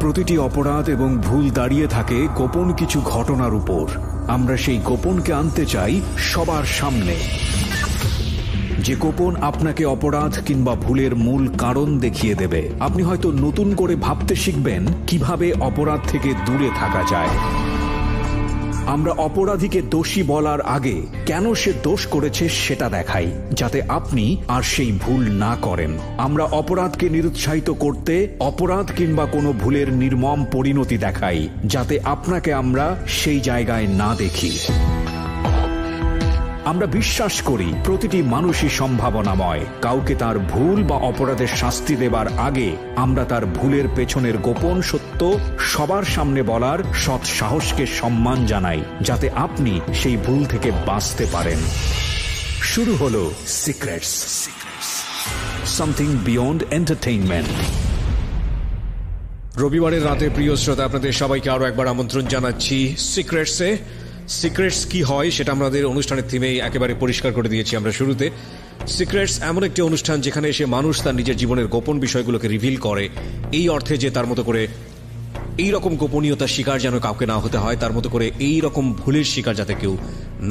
প্রতিটি অপরাধ এবং ভুল দাঁড়িয়ে থাকে গোপন কিছু ঘটনার উপর। আমরা সেই গোপনকে আনতে চাই সবার সামনে, যে গোপন আপনাকে অপরাধ কিংবা ভুলের মূল কারণ দেখিয়ে দেবে। আপনি হয়তো নতুন করে ভাবতে শিখবেন কিভাবে অপরাধ থেকে দূরে থাকা যায়। আমরা অপরাধীকে দোষী বলার আগে কেন সে দোষ করেছে সেটা দেখাই, যাতে আপনি আর সেই ভুল না করেন। আমরা অপরাধকে নিরুৎসাহিত করতে অপরাধ কিংবা কোনো ভুলের নির্মম পরিণতি দেখাই, যাতে আপনাকে আমরা সেই জায়গায় না দেখি। আমরা বিশ্বাস করি প্রতিটি মানুষই সম্ভাবনাময়। কাউকে তার ভুল বা অপরাধের শাস্তি দেবার আগে আমরা তার ভুলের পেছনের গোপন সত্য সবার সামনে বলার সৎ সাহসকে সম্মান জানাই, যাতে আপনি সেই ভুল থেকে বাঁচতে পারেন। শুরু হলো সিক্রেটস, সামথিং বিয়ন্ড এন্টারটেইনমেন্ট। রবিবারের রাতে প্রিয় শ্রোতা, আপনাদের সবাইকে আরো একবার আমন্ত্রণ জানাচ্ছি সিক্রেটসে। সিক্রেটস কি হয় সেটা আমাদের অনুষ্ঠানের থিমেই একেবারে পরিষ্কার করে দিয়েছি আমরা শুরুতে। সিক্রেটস এমন একটি অনুষ্ঠান যেখানে এসে মানুষ তার নিজের জীবনের গোপন বিষয়গুলোকে রিভিল করে, এই অর্থে যে তার মতো করে এই রকম গোপনীয়তার শিকার যেন কাউকে না হতে হয়, তার মতো করে এই রকম ভুলের শিকার যাতে কেউ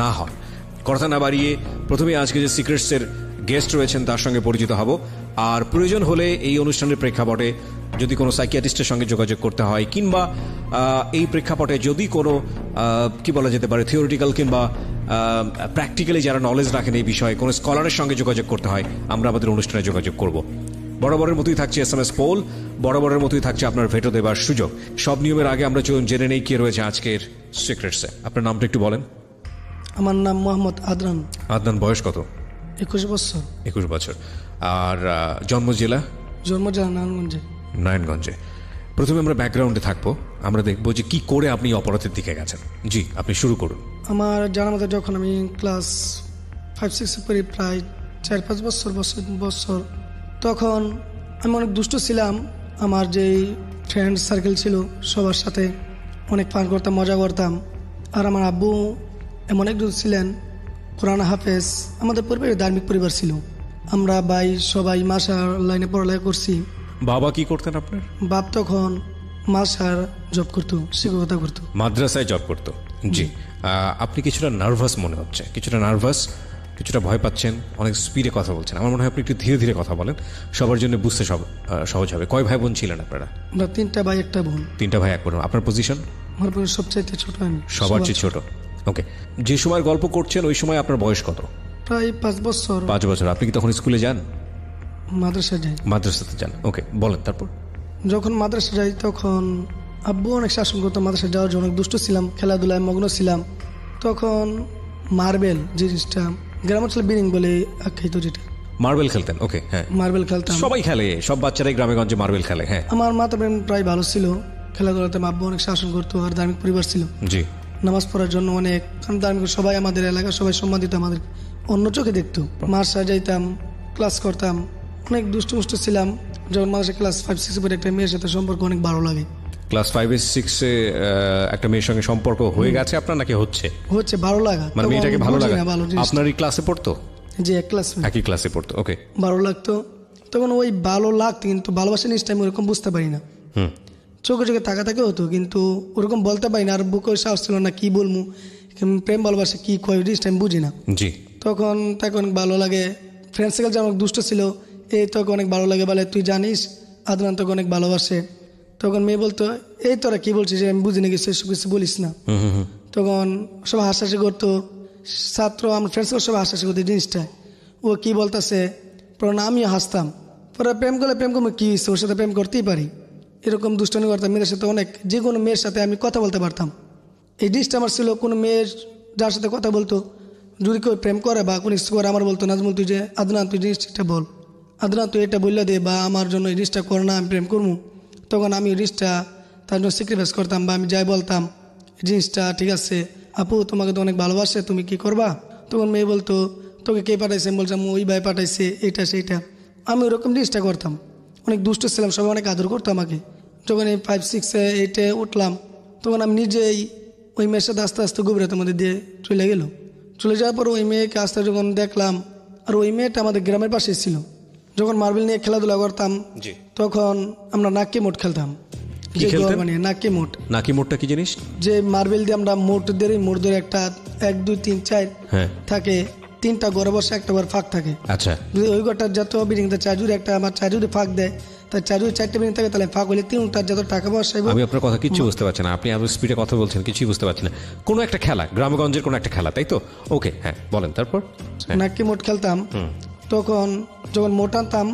না হয়। কথা না বাড়িয়ে প্রথমে আজকে যে সিক্রেটসের গেস্ট রয়েছেন তার সঙ্গে পরিচিত হব, আর প্রয়োজন হলে এই অনুষ্ঠানের প্রেক্ষাপটে যদি কোনো সাইকিয়াট্রিস্টের সঙ্গে যোগাযোগ করতে হয়, কিংবা এই প্রেক্ষাপটে যদি কোনো কি বলা যেতে পারে থিওরিটিক্যাল কিংবা প্র্যাকটিক্যালি যারা নলেজ রাখেন এই বিষয়ে কোনো স্কলারের সঙ্গে যোগাযোগ করতে হয়, আমরা আমাদের অনুষ্ঠানে যোগাযোগ করব। বরাবরের মতোই থাকছে SMS পোল, বরাবরের মতোই থাকছে আপনার ভেটো দেবার সুযোগ। সব নিয়মের আগে আমরা চলুন জেনে নেই কে রয়েছে আজকের সিক্রেটসে। আপনার নামটা একটু বলেন। আমার নাম মোহাম্মদ আদনান। আদনান, বয়স কত? 21 বছর। 21 বছর। আর জন্ম জেলা? জন্ম জেলা নারায়ণগঞ্জে। নারায়ণগঞ্জে। প্রথমে আমরা ব্যাকগ্রাউন্ডে থাকবো, আমরা দেখবো যে কি করে আপনি অপরাধের দিকে গেছেন। জি, আপনি শুরু করুন। আমার জানা মতো যখন আমি ক্লাস 5-6 পড়ি, প্রায় 4-5 বছর, তখন আমি অনেক দুষ্ট ছিলাম। আমার যেই ফ্রেন্ড সার্কেল ছিল সবার সাথে অনেক ফান করতাম, মজা করতাম। আর আমার আব্বু এমন একজন ছিলেন কোরআন হাফেজ। আমাদের পরিবারে ধার্মিক পরিবার ছিল। আমরা ভাই সবাই মাসার লাইনে পড়ালেখা করছি। বাবা কি করতেন আপনার? বাপ তখন মাসার জব করতো, শিক্ষকতা করতো, মাদ্রাসায় জব করতো। জি। আপনি কিছুটা নার্ভাস মনে হচ্ছে, কিছুটা নার্ভাস, কিছুটা ভয় পাচ্ছেন, অনেক স্পিডে কথা বলছেন। আমার মনে হয় আপনি একটু ধীরে ধীরে কথা বলেন, সবার জন্য বুঝতে সহজ হবে। কয় ভাই বোন ছিলেন আপনারা? আমরা 3টা ভাই 1টা বোন। 3টা ভাই 1 বোন। আপনার পজিশন? আমার বোন সবচাইতে ছোট, আমি সবার চেয়ে ছোট। ওকে। যে সময় গল্প করছেন ওই সময় আপনার বয়স কত? প্রায় 5 বছর। 5 বছর। আপনি কি তখন স্কুলে যান? মাদ্রাসা যাই। মাদ্রাসাতে যান। ওকে, বলেন তারপর। যখন মাদ্রাসা যাই তখন আব্বু অনেক শাসন করতো। মাদ্রাসা যাওয়ার জন্য অনেক দুষ্ট ছিলাম, খেলাধুলায় মগ্ন ছিলাম। তখন মার্বেল জিনিসটা গ্রামাঞ্চলে বিরিং বলে আখ্যায়িত, যেটা মার্বেল খেলতেন। ওকে, হ্যাঁ, মার্বেল খেলতাম। সবাই খেলে, সব বাচ্চারাই গ্রামেগঞ্জে মার্বেল খেলে। হ্যাঁ, আমার মাতা বোন প্রায় ভালো ছিল খেলাধুলাতে। আব্বু অনেক শাসন করতো, আর ধার্মিক পরিবার ছিল। জি। নামাজ পড়ার জন্য অনেক ধার্মিক, সবাই আমাদের এলাকার সবাই সম্মান দিত, আমাদের অন্য চোখে দেখতো। মাদ্রাসা যাইতাম, ক্লাস করতাম, অনেক দুষ্ট ছিলাম। যখন মাদ্রাসা ক্লাস 5-6 পরে একটা মেয়ের সাথে সম্পর্ক অনেক ভালো লাগে। ক্লাস 5-6 একটা মেয়ের সঙ্গে সম্পর্ক হয়ে গেছে আপনার, নাকি হচ্ছে? ভালো লাগা, মানে মেয়েটাকে ভালো লাগা। আপনারই ক্লাসে পড়তো? জি, একই ক্লাসে পড়তো। ওকে, ভালো লাগতো তখন। ওই ভালো লাগতো, কিন্তু ভালোবাসা জিনিসটা আমি ওরকম বুঝতে পারি না। চোখে চোখে তাকাতাকে হতো, কিন্তু ওরকম বলতে পারি না। আর বুকে সাহস ছিল না কি বলবো, প্রেম ভালোবাসা কি কয় জিনিসটা আমি বুঝি না। জি। তখন তাকে অনেক ভালো লাগে। ফ্রেন্ড সার্কেল যেমন দুষ্ট ছিল, এই তোকে অনেক ভালো লাগে বলে, তুই জানিস আদনান তোকে অনেক ভালোবাসে। তখন মেয়ে বলতো, এই তোরা কি বলছিস, আমি বুঝি না কিছু, এসব কিছু বলিস না। তখন সবাই হাসাহাসি করতো, ছাত্র আমার ফ্রেন্ড সার্কেল সবাই হাসাহাসি করতো জিনিসটা, ও কি বলতেছে। পরে আমিও হাসতাম। পরে প্রেম করলে প্রেম করবো কি, ওর সাথে প্রেম করতেই পারি, এরকম দুষ্টামি করতাম। মেয়েদের সাথে অনেক, যে কোনো মেয়ের সাথে আমি কথা বলতে পারতাম। এই জিনিসটা আমার ছিল। কোনো মেয়ের যার সাথে কথা বলতো, যদি কেউ প্রেম করে বা কোনো কিছু করে, আমার বলতো নাজমুল তুই যে আদনান তুই জিনিসটা বল, আদনান তুই এটা বললে দে, বা আমার জন্য এই জিনিসটা কর না, আমি প্রেম করবো। তখন আমি ওই জিনিসটা তার জন্য স্যাক্রিফাইস করতাম, বা আমি যাই বলতাম এই জিনিসটা ঠিক আছে আপু তোমাকে তো অনেক ভালোবাসে, তুমি কি করবা। তখন মেয়ে বলতো তোকে কে পাঠাইছে, আমি বলছিলাম ওই ভাই পাঠাইছে, এইটা সেইটা। আমি ওরকম জিনিসটা করতাম। অনেক দুষ্ট ছিলাম, সবাই অনেক আদর করতো আমাকে। যখন এই 5-6-8 উঠলাম, তখন আমি নিজেই ওই মেয়ের সাথে আস্তে আস্তে গভীরতার মধ্যে দিয়ে চলে গেল। চলে যাওয়ার পর ওই মেয়েকে আস্তে যখন দেখলাম, আর ওই মেয়েটা আমাদের গ্রামের পাশে ছিল। যখন মার্বেল নিয়ে খেলাধুলা করতাম, তখন আমরা নাক্কি মোট খেলতাম। যে খেলতেন? মানে নাকি মোট। নাকি মোটটা কি জিনিস? যে মার্বেল দিয়ে আমরা মোট ধরে একটা 1 2 3 4 হ্যাঁ থাকে, 3টা ঘরে বসে একটা ঘর ফাঁক থাকে। আচ্ছা যদি ওই ঘরটা যত বিল্ডিং চারজুড়ে একটা আমার চারজুড়ে ফাঁক দেয়, তার চারজুড়ে 4টা বিল্ডিং থাকে, তাহলে ফাঁক হলে 3টার যত টাকা বসাইব। আমি আপনার কথা কিচ্ছু বুঝতে পারছি না, আপনি আবার স্পিডে কথা বলছেন, কিছুই বুঝতে পারছি না। কোনো একটা খেলা, গ্রামগঞ্জের কোনো একটা খেলা, তাই তো? ওকে, হ্যাঁ বলেন তারপর। হ্যাঁ। নাকি মোট খেলতাম, তখন যখন মোট আনতাম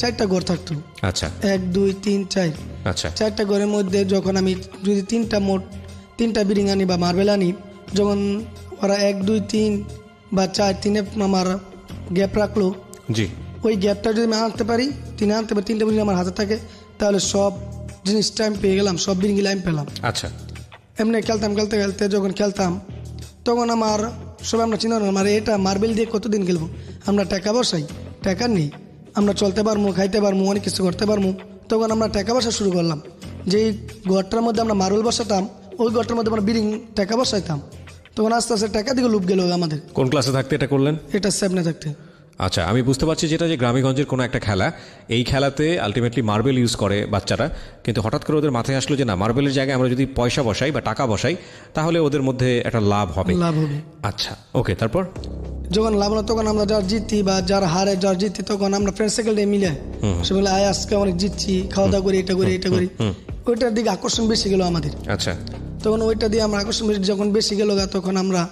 4টা ঘর থাকতো। আচ্ছা 1 2 3 4, আচ্ছা 4টা ঘরের মধ্যে যখন আমি যদি 3টা বিল্ডিং আনি বা মার্বেল আনি, যখন ওরা 1 2 3 বা 4 3-এ আমার গ্যাপ রাখলো, জি ওই গ্যাপটা যদি আমি আনতে পারি, 3টা বিল্ডিং আমার হাতে থাকে, তাহলে সব জিনিস টাইম পেয়ে গেলাম, সব বিল্ডিং লাইন পেলাম। আচ্ছা এমনি খেলতে যখন খেলতাম, তখন আমার সবাই আমরা চিন্তা করলাম, এটা মার্বেল দিয়ে কতদিন খেলবো, আমরা টাকা বসাই, টাকা নেই, আমরা চলতে পারবো, খাইতে পারবো, অনেক কিছু করতে পারবো। তখন আমরা টাকা বসা শুরু করলাম, যেই ঘরটার মধ্যে আমরা মার্বেল বসাতাম, ওই ঘরটার মধ্যে আমরা বিল্ডিং টাকা বসাইতাম। তখন আস্তে আস্তে টাকা দিকে লুপ গেল আমাদের। কোন ক্লাসে থাকতে এটা করলেন? এটা সামনে থাকতে। আচ্ছা আমি বুঝতে পারছি যেটা, যে গ্রামেগঞ্জের কোনো একটা খেলা, এই খেলাতে আলটিমেটলি মার্বেল ইউজ করে বাচ্চারা, কিন্তু হঠাৎ করে ওদের মাথায় আসলো যে না, মার্বেলের জায়গায় আমরা যদি পয়সা বসাই বা টাকা বসাই, তাহলে ওদের মধ্যে একটা লাভ হবে। আচ্ছা ওকে, তারপর যখন লাভ হলো, তখন আমরা যারা জিতি বা যারা হারে, যারা জিতি, তখন আমরা ফ্রেন্ড সার্কেল ডে মিলে সে বলে আয় আজকে অনেক জিতছি, খাওয়া দাওয়া করি, এটা করি। ওইটার দিকে আকর্ষণ বেশি গেল আমাদের। আচ্ছা তখন ওইটা দিয়ে আমরা আকর্ষণ যখন বেশি গেল, তখন আমরা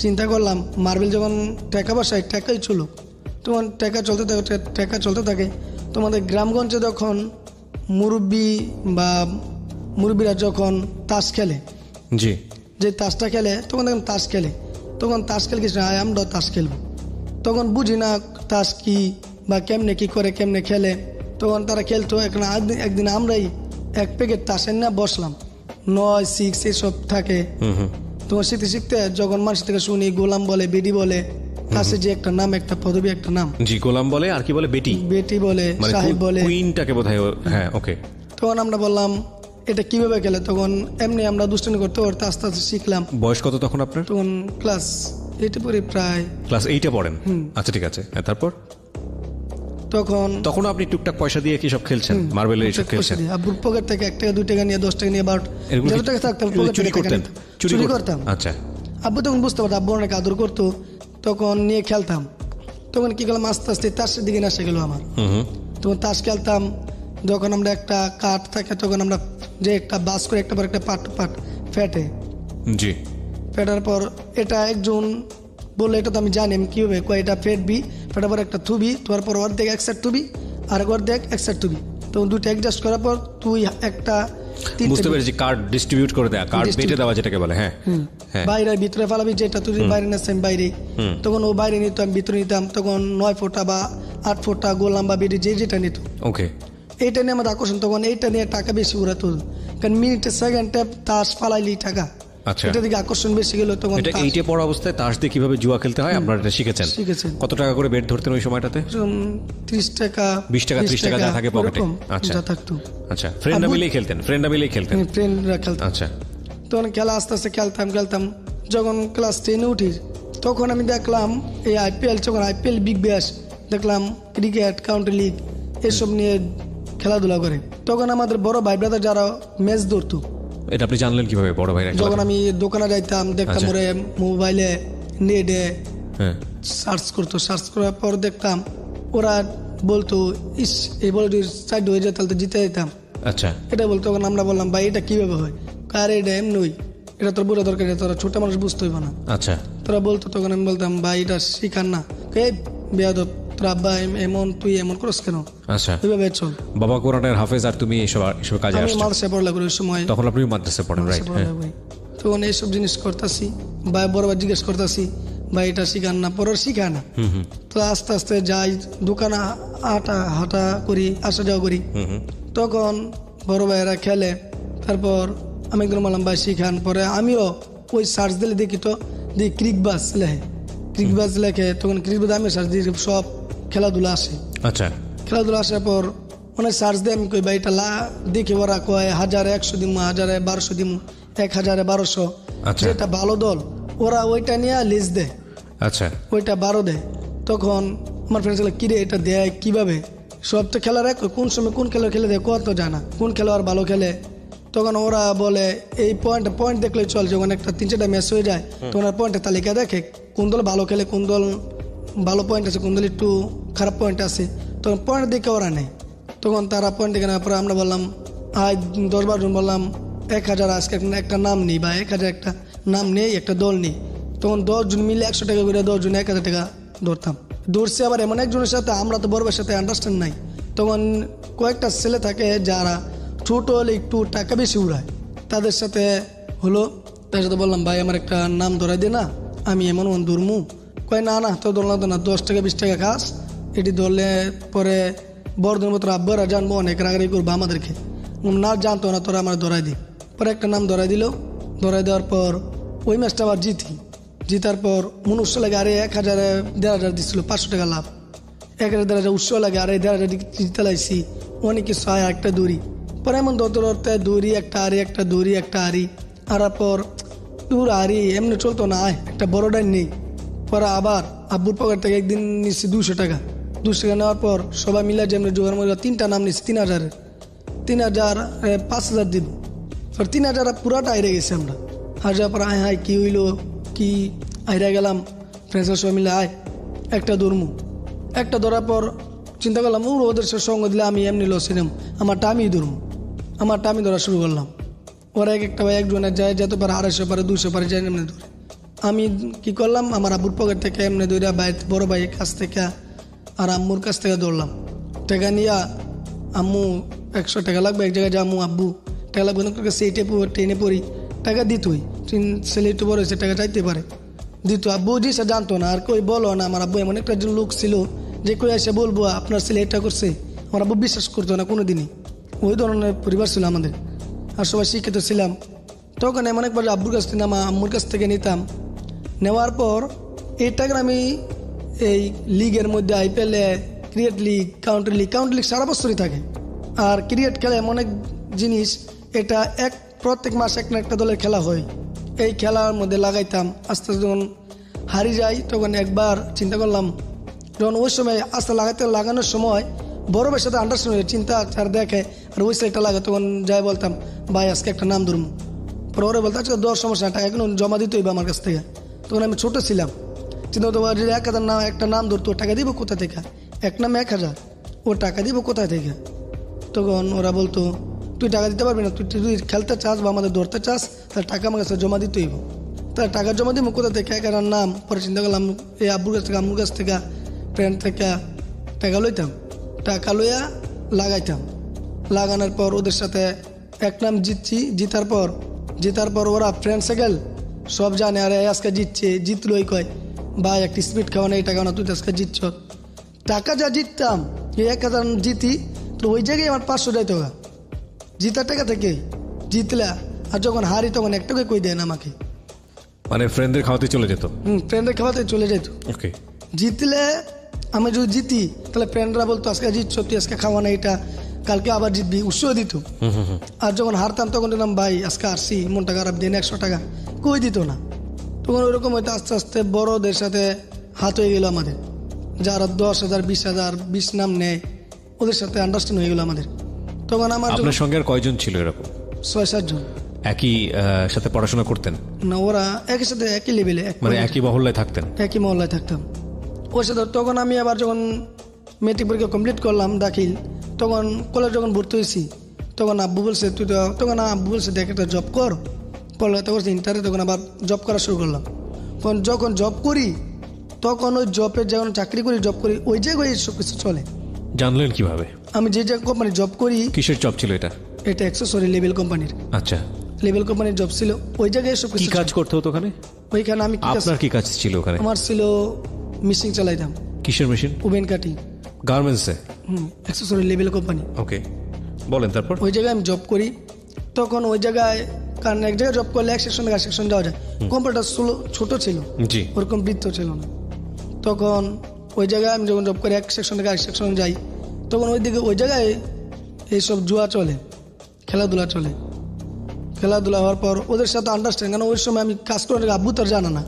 চিন্তা করলাম মার্বেল যখন টাকা বসাই, টাকাই চলুক। তখন টাকা চলতে থাকে। তোমাদের গ্রামগঞ্জে যখন মুরব্বীরা যখন তাস খেলে, জি যে তাসটা খেলে, তখন দেখুন তাস খেলে, তখন তাস খেলে কিছু না, আমরাও তাস খেলবো। তখন বুঝি না তাস কি বা কেমনে কি করে, কেমনে খেলে। তখন তারা খেলতো। একদিন আমরাই 1 প্যাকেট তাসের না বসলাম, 9 6 এসব থাকে। তোমার শিখতে যখন মানুষ থেকে শুনি গোলাম বলে, বেডি বলে, তাসে যে একটা নাম, একটা পদবী, একটা নাম। জি গোলাম বলে, আর কি বলে? বেটি বলে, সাহেব বলে, কুইনটাকে বোধহয়। হ্যাঁ ওকে। তখন আমরা বললাম এটা কিভাবে খেলে। তখন এমনি আমরা দুষ্টামি করতে আস্তে আস্তে শিখলাম। বয়স কত তখন আপনার? তখন ক্লাস 8-এ পড়ি, প্রায় ক্লাস 8-এ পড়েন। আচ্ছা ঠিক আছে, তারপর? তখন আপনি টুকটাক পয়সা দিয়ে কি সব খেলছেন, মার্বেলের এইসব খেলছেন? আব্বুর পকেট থেকে 1 টাকা 2 টাকা নিয়ে, 10 টাকা নিয়ে, 12 টাকা থাকতাম, চুরি করতাম। আচ্ছা আব্বু তখন বুঝতে পারতো, আব্বু অনেক আদর করতো, তখন নিয়ে খেলতাম। তখন কি করলাম, আস্তে আস্তে তাসের দিকে আসে গেল আমার। তখন তাস খেলতাম, যখন আমরা একটা কাঠ থাকে, তখন আমরা যে একটা বাস করে একটা পর একটা পাট ফেটে, জি ফেটার পর এটা একজন বললো, এটা তো আমি জানি, আমি কিভাবে এটা ফেটবি, ফেটার পর একটা থুবি, তোমার পর অর্ধেক এক সাইড থুবি, আর অর্ধেক এক সাইড থুবি। তখন দুটো অ্যাডজাস্ট করার পর তুই একটা বুঝতে পেরেছি, কার্ড ডিস্ট্রিবিউট করে দেয়া, কার্ড বেটে দেওয়া যেটাকে বলে। হ্যাঁ বাইরে ভিতরে ফালাবি, যেটা তুই বাইরে নেছেন বাইরে, তখন ও বাইরে নিত, আমি ভিতরে নিতাম। তখন 9 ফুটা বা 8 ফুটা গোলাম বা বেডি যেটা নিত, ওকে, এইটা নিয়ে আমাদের আকর্ষণ। তখন এইটা নিয়ে টাকা বেশি উড়াতো, কারণ মিনিটে সেকেন্ডে তাস ফালাইলি টাকা। আচ্ছা, এটা দিকে আকর্ষণ বেশি গেল। তখন এটা 8-এ পড়া অবস্থায় তাস দিয়ে কিভাবে জুয়া খেলতে হয় আপনারা এটা শিখেছেন। কত টাকা করে বেট ধরতেন ওই সময়টাতে? 30 টাকা 20 টাকা 30 টাকা যা থাকে পকেটে। আচ্ছা থাকতো। আচ্ছা, ফ্রেন্ডরা মিলেই খেলতেন? ফ্রেন্ডরা খেলতেন। আচ্ছা, তখন খেলা আস্তে আস্তে খেলতাম। যখন ক্লাস 10-এ উঠি, তখন আমি দেখলাম এই আইপিএল, যখন আইপিএল বিগ ব্যাশ দেখলাম, ক্রিকেট, কাউন্টি লিগ এসব নিয়ে খেলাধুলা করে। তখন আমাদের বড় ভাই ব্রাদার যারা ম্যাচ ধরতো। এটা আপনি জানলেন কিভাবে বড় ভাইরা? যখন আমি দোকানে যাইতাম, দেখতাম ওরা মোবাইলে নেটে সার্চ করার পর দেখতাম ওরা বলতো, ইস এই বল সাইড হয়ে যায় তাহলে তো জিতে যেতাম। আচ্ছা, এটা বলতো। তখন আমরা বললাম, ভাই এটা কিভাবে হয়? কার এটা এমনি, এটা তোর বোঝা দরকার, তোরা ছোট মানুষ বুঝতে হইব না। আচ্ছা, তোরা বলতো। তখন আমি বলতাম, ভাই এটা শিখান না, বেয়াদব, তোর আব্বা এমন, তুই এমন করস কেন? আচ্ছা, এইভাবে চল। বাবা কোরআনের হাফেজ আর তুমি এসব কাজে আসছো। আমি মাদ্রাসায় পড়ালেখা করি ওই সময়। তখন আপনি মাদ্রাসায় পড়েন, রাইট? তখন এইসব জিনিস করতেছি, ভাই বড় ভাই জিজ্ঞেস করতেছি, ভাই এটা শিখান না, পরের শিখা না। তো আস্তে আস্তে যাই দোকানে, হাঁটা করি, আসা যাওয়া করি। তখন বড় ভাইয়েরা খেলে, তারপর আমি একদম বললাম, ভাই শিখান। পরে আমিও ওই সার্চ দিলে দেখি, তো দেখি ক্রিকবাজ লেখে। তখন ক্রিকবাজ আমি সার্চ দিই, সব খেলাধুলা আসে। আচ্ছা, খেলাধুলা আসার পর অনেক সার্চ দিয়ে আমি কই, ভাই এটা দেখে ওরা কয় 1000-100 দিমু, 1000-1200 দিমু, 1000-1200। যেটা ভালো দল ওরা ওইটা নিয়ে লিস্ট দেয়। আচ্ছা, ওইটা 12 দেয়। তখন আমার ফ্রেন্ডস বলে, কিরে এটা দেয় কিভাবে? সব তো খেলার এক, কোন সময় কোন খেলা খেলে দেয় কত জানা, কোন খেলোয়াড় ভালো খেলে তখন ওরা বলে এই পয়েন্ট দেখলে চল, যখন একটা 3-4টা ম্যাচ হয়ে যায় তখন আর পয়েন্টের তালিকা দেখে কোন দল ভালো খেলে, কোন দল ভালো পয়েন্ট আছে, কোন দল একটু খারাপ পয়েন্ট আছে, তখন পয়েন্ট দেখে ওরা নেয়। তখন তারা পয়েন্ট দেখে নেওয়ার পরে আমরা বললাম 10-12 জন বললাম 1000 আজকে একটা নাম নেই বা 1000 একটা নাম নেই, একটা দল নেই। তখন 10 জন মিলে 100 টাকা করে 10 জন 1000 টাকা ধরতাম। ধরছি আবার এমন একজনের সাথে, আমরা তো বড়দের সাথে আন্ডারস্ট্যান্ড নাই। তখন কয়েকটা ছেলে থাকে যারা ছোট হলে একটু টাকা বেশি উড়ায়, তাদের সাথে হলো, তার সাথে বললাম ভাই আমার একটা নাম ধরাই দে না, আমি এমন ধরমু। কয় না তো ধরলাম তো না, 10 টাকা 20 টাকা খাস, এটি ধরলে পরে বড়দের মতো আব্বারা জানবো, অনেক রাগারি করবো আমাদেরকে। না জানতো না, তোরা আমার ধরাই দিই। পরে একটা নাম ধরাই দিল, ধরাই দেওয়ার পর ওই ম্যাচটা আবার জিতার পর মনুষ্য লাগে আরে 1000 1500 দিচ্ছিল, 500 টাকা লাভ। 1000 উৎসাহ লাগে আরে 1500 জিতে লাইছি, অনেক কিছু হয়, একটা দৌড়ি। পরে এমন ধরতে দৌড়ি, একটা আড়ি আর পর দূর আড়ি এমনি চলতো না, একটা বড় ডাইন নেই। পরে আবার আব্বুর পকেট থেকে একদিন নিচ্ছি 200 টাকা নেওয়ার পর সবাই মিলে যেমনি জোগাড় মজা 3টা নাম নিচ্ছি 3000 5000 দিব। 3000 পুরাটা আইরে গেছি আমরা। আর যাওয়ার পর হাই কি হইলো, কি আইরা গেলাম, ফ্রেন্ডসের সবাই মিলে একটা দৌড়মু। একটা ধরার পর চিন্তা করলাম ওদের সঙ্গ দিলে আমি এমনি লসে নেব, আমারটা আমি ধরা শুরু করলাম। ওরা একটা ভাই একজনের যায়, যেতে পারে 250 পারে 200 পারে যায় এমনি ধরে। আমি কি করলাম, আমার আব্বুর পকেট থেকে এমনি ধরে বড় ভাইয়ের কাছ থেকে আর আম্মুর কাছ থেকে দৌড়লাম। টাকা নিয়ে আম্মু 100 টাকা লাগবে, এক জায়গায় যাবো, আব্বু টাকা লাগবে, সেইটে ট্রেনে পড়ি, টাকা দিতই। ছেলে একটু বড় হয়েছে, টাকা চাইতে পারে, দিত। আব্বু জিনিসটা জানতো না, আর কই বলো না। আমার আব্বু এমন একটা লোক ছিল যে কই এসে বলবো আপনার ছেলে এটা করছে, আমার আব্বু বিশ্বাস করতো না কোনোদিনই। ওই ধরনের পরিবার ছিল আমাদের, আর সবাই শিক্ষিত ছিলাম। তখন এমন একবার আব্বুর কাছ থেকে আম্মুর কাছ থেকে নিতাম। নেওয়ার পর এই টাকা আমি এই লিগের মধ্যে IPL, cricket league, county league সারা বছরই থাকে। আর ক্রিকেট খেলা এমন এক জিনিস, এটা প্রত্যেক মাসে একটা দলের খেলা হয়। এই খেলার মধ্যে লাগাইতাম। আস্তে আস্তে যখন হারিয়ে যাই তখন একবার চিন্তা করলাম, যখন ওই সময় আস্তে লাগানোর সময় বড় ভাইয়ের সাথে আন্ডারস্ট্যান্ড চিন্তা আর দেখে, আর ওই সাইডটা লাগে, তখন যাই বলতাম ভাই আজকে একটা নাম ধরবো। পরে ওরা বলতো আজকে 10 সমস্যা, টাকা এখন জমা দিতে হইবে আমার কাছ থেকে। তখন আমি ছোটো ছিলাম, চিন্তা করতে পারি 1000 নাম একটা নাম ধরতো, টাকা দিব কোথা থেকে, এক নামে 1000, ও টাকা দিব কোথায় থেকে। তখন ওরা বলতো তুই টাকা দিতে পারবি না, তুই খেলতে চাস বা আমাদের ধরতে চাস, তাহলে টাকা আমার কাছে জমা দিতে হইব। তাহলে টাকা জমা দিব কোথা থেকে, 1000 নাম। পরে চিন্তা করলাম এই আব্বুর কাছ থেকে, আম্মুর কাছ থেকে, ফ্রেন্ড থেকে টাকা লইতাম, টাকা লইয়া লাগাইতাম। লাগানোর পর ওদের সাথে এক নাম জিতার পর ওরা ফ্রেন্ড সাইকেল সব জানে, আরে আজকে জিতলোই কয় ভাই একটা স্পিড খাওয়া না, এই টাকা না, তুই আজকে জিতছ। টাকা যা জিততাম, এই 1000 জিতি, তো ওই জায়গায় আমার 500 যাইতো গা জিতার টাকা থেকে জিতলা। আর যখন হারি তখন এক টাকা কই দেয় না আমাকে, মানে ফ্রেন্ডদের খাওয়াতে চলে যেত। ফ্রেন্ডদের খাওয়াতে চলে যেত। ওকে, জিতলে আমি যদি জিতি তাহলে ফ্রেন্ডরা বলতো আজকে জিতছ, তুই আজকে খাওয়া না এটা, কালকে আবার জিতবি, উৎসাহ দিত। আর যখন হারতাম তখন দিলাম ভাই আজকে আসছি, মনটা খারাপ, দিন 100 টাকা, কই দিত না। তখন ওইরকম হয়তো আস্তে আস্তে বড়দের সাথে হাত হয়ে গেল আমাদের, যারা 10,000 20,000 20 নাম নেয়, ওদের সাথে আন্ডারস্ট্যান্ড হয়ে গেল আমাদের। তখন আমার আপনার সঙ্গে আর কয়জন ছিল এরকম? 6-7 জন। একই সাথে পড়াশোনা করতেন না, ওরা একই সাথে একই লেভেলে, মানে একই মহল্লায় থাকতেন? একই মহল্লায় থাকতাম ওর সাথে। তখন আমি আবার যখন মেট্রিক পরীক্ষা কমপ্লিট করলাম দাখিল, তখন কলেজ যখন ভর্তি হয়েছি, তখন আব্বু বলছে দেখ একটা জব কর, পড়ালেখা করছি ইন্টারে। তখন আবার জব করা শুরু করলাম। যখন জব করি তখন ওই জবের যখন চাকরি করি, জব করি, ওই জায়গায় সব কিছু চলে। জানলেন কিভাবে? আমি যে কোম্পানি জব করি। কিসের জব ছিল এটা? এটা অ্যাক্সেসরি লেবেল কোম্পানির। আচ্ছা, লেবেল কোম্পানির জব ছিল, ওই জায়গায় সব কি কাজ করতে হতো ওখানে? ওইখানে আমি আপনার কি কাজ ছিল ওখানে? আমার ছিল মেশিন চালাইতাম। কিসের মেশিন? Woven cutting. গার্মেন্টসে? Accessory label company. ওকে, বলেন তারপর। ওই জায়গায় আমি জব করি। তখন ওই জায়গায়, কারণ এক জায়গায় জব করলে এক সেকশন থেকে আরেক সেকশন যাওয়া যায়, কোম্পানিটা ছোট ছিল, জি, ওরকম বৃত্ত ছিল না। তখন ওই জায়গায় আমি যখন জব করি, এক সেকশন থেকে আরেক সেকশন যাই, তখন ওই জায়গায় এইসব জুয়া চলে, খেলাধুলা চলে। খেলাধুলা হওয়ার পর ওদের সাথে আন্ডারস্ট্যান্ড, কারণ ওই সময় আমি কাজ করে আব্বু তার জানা না,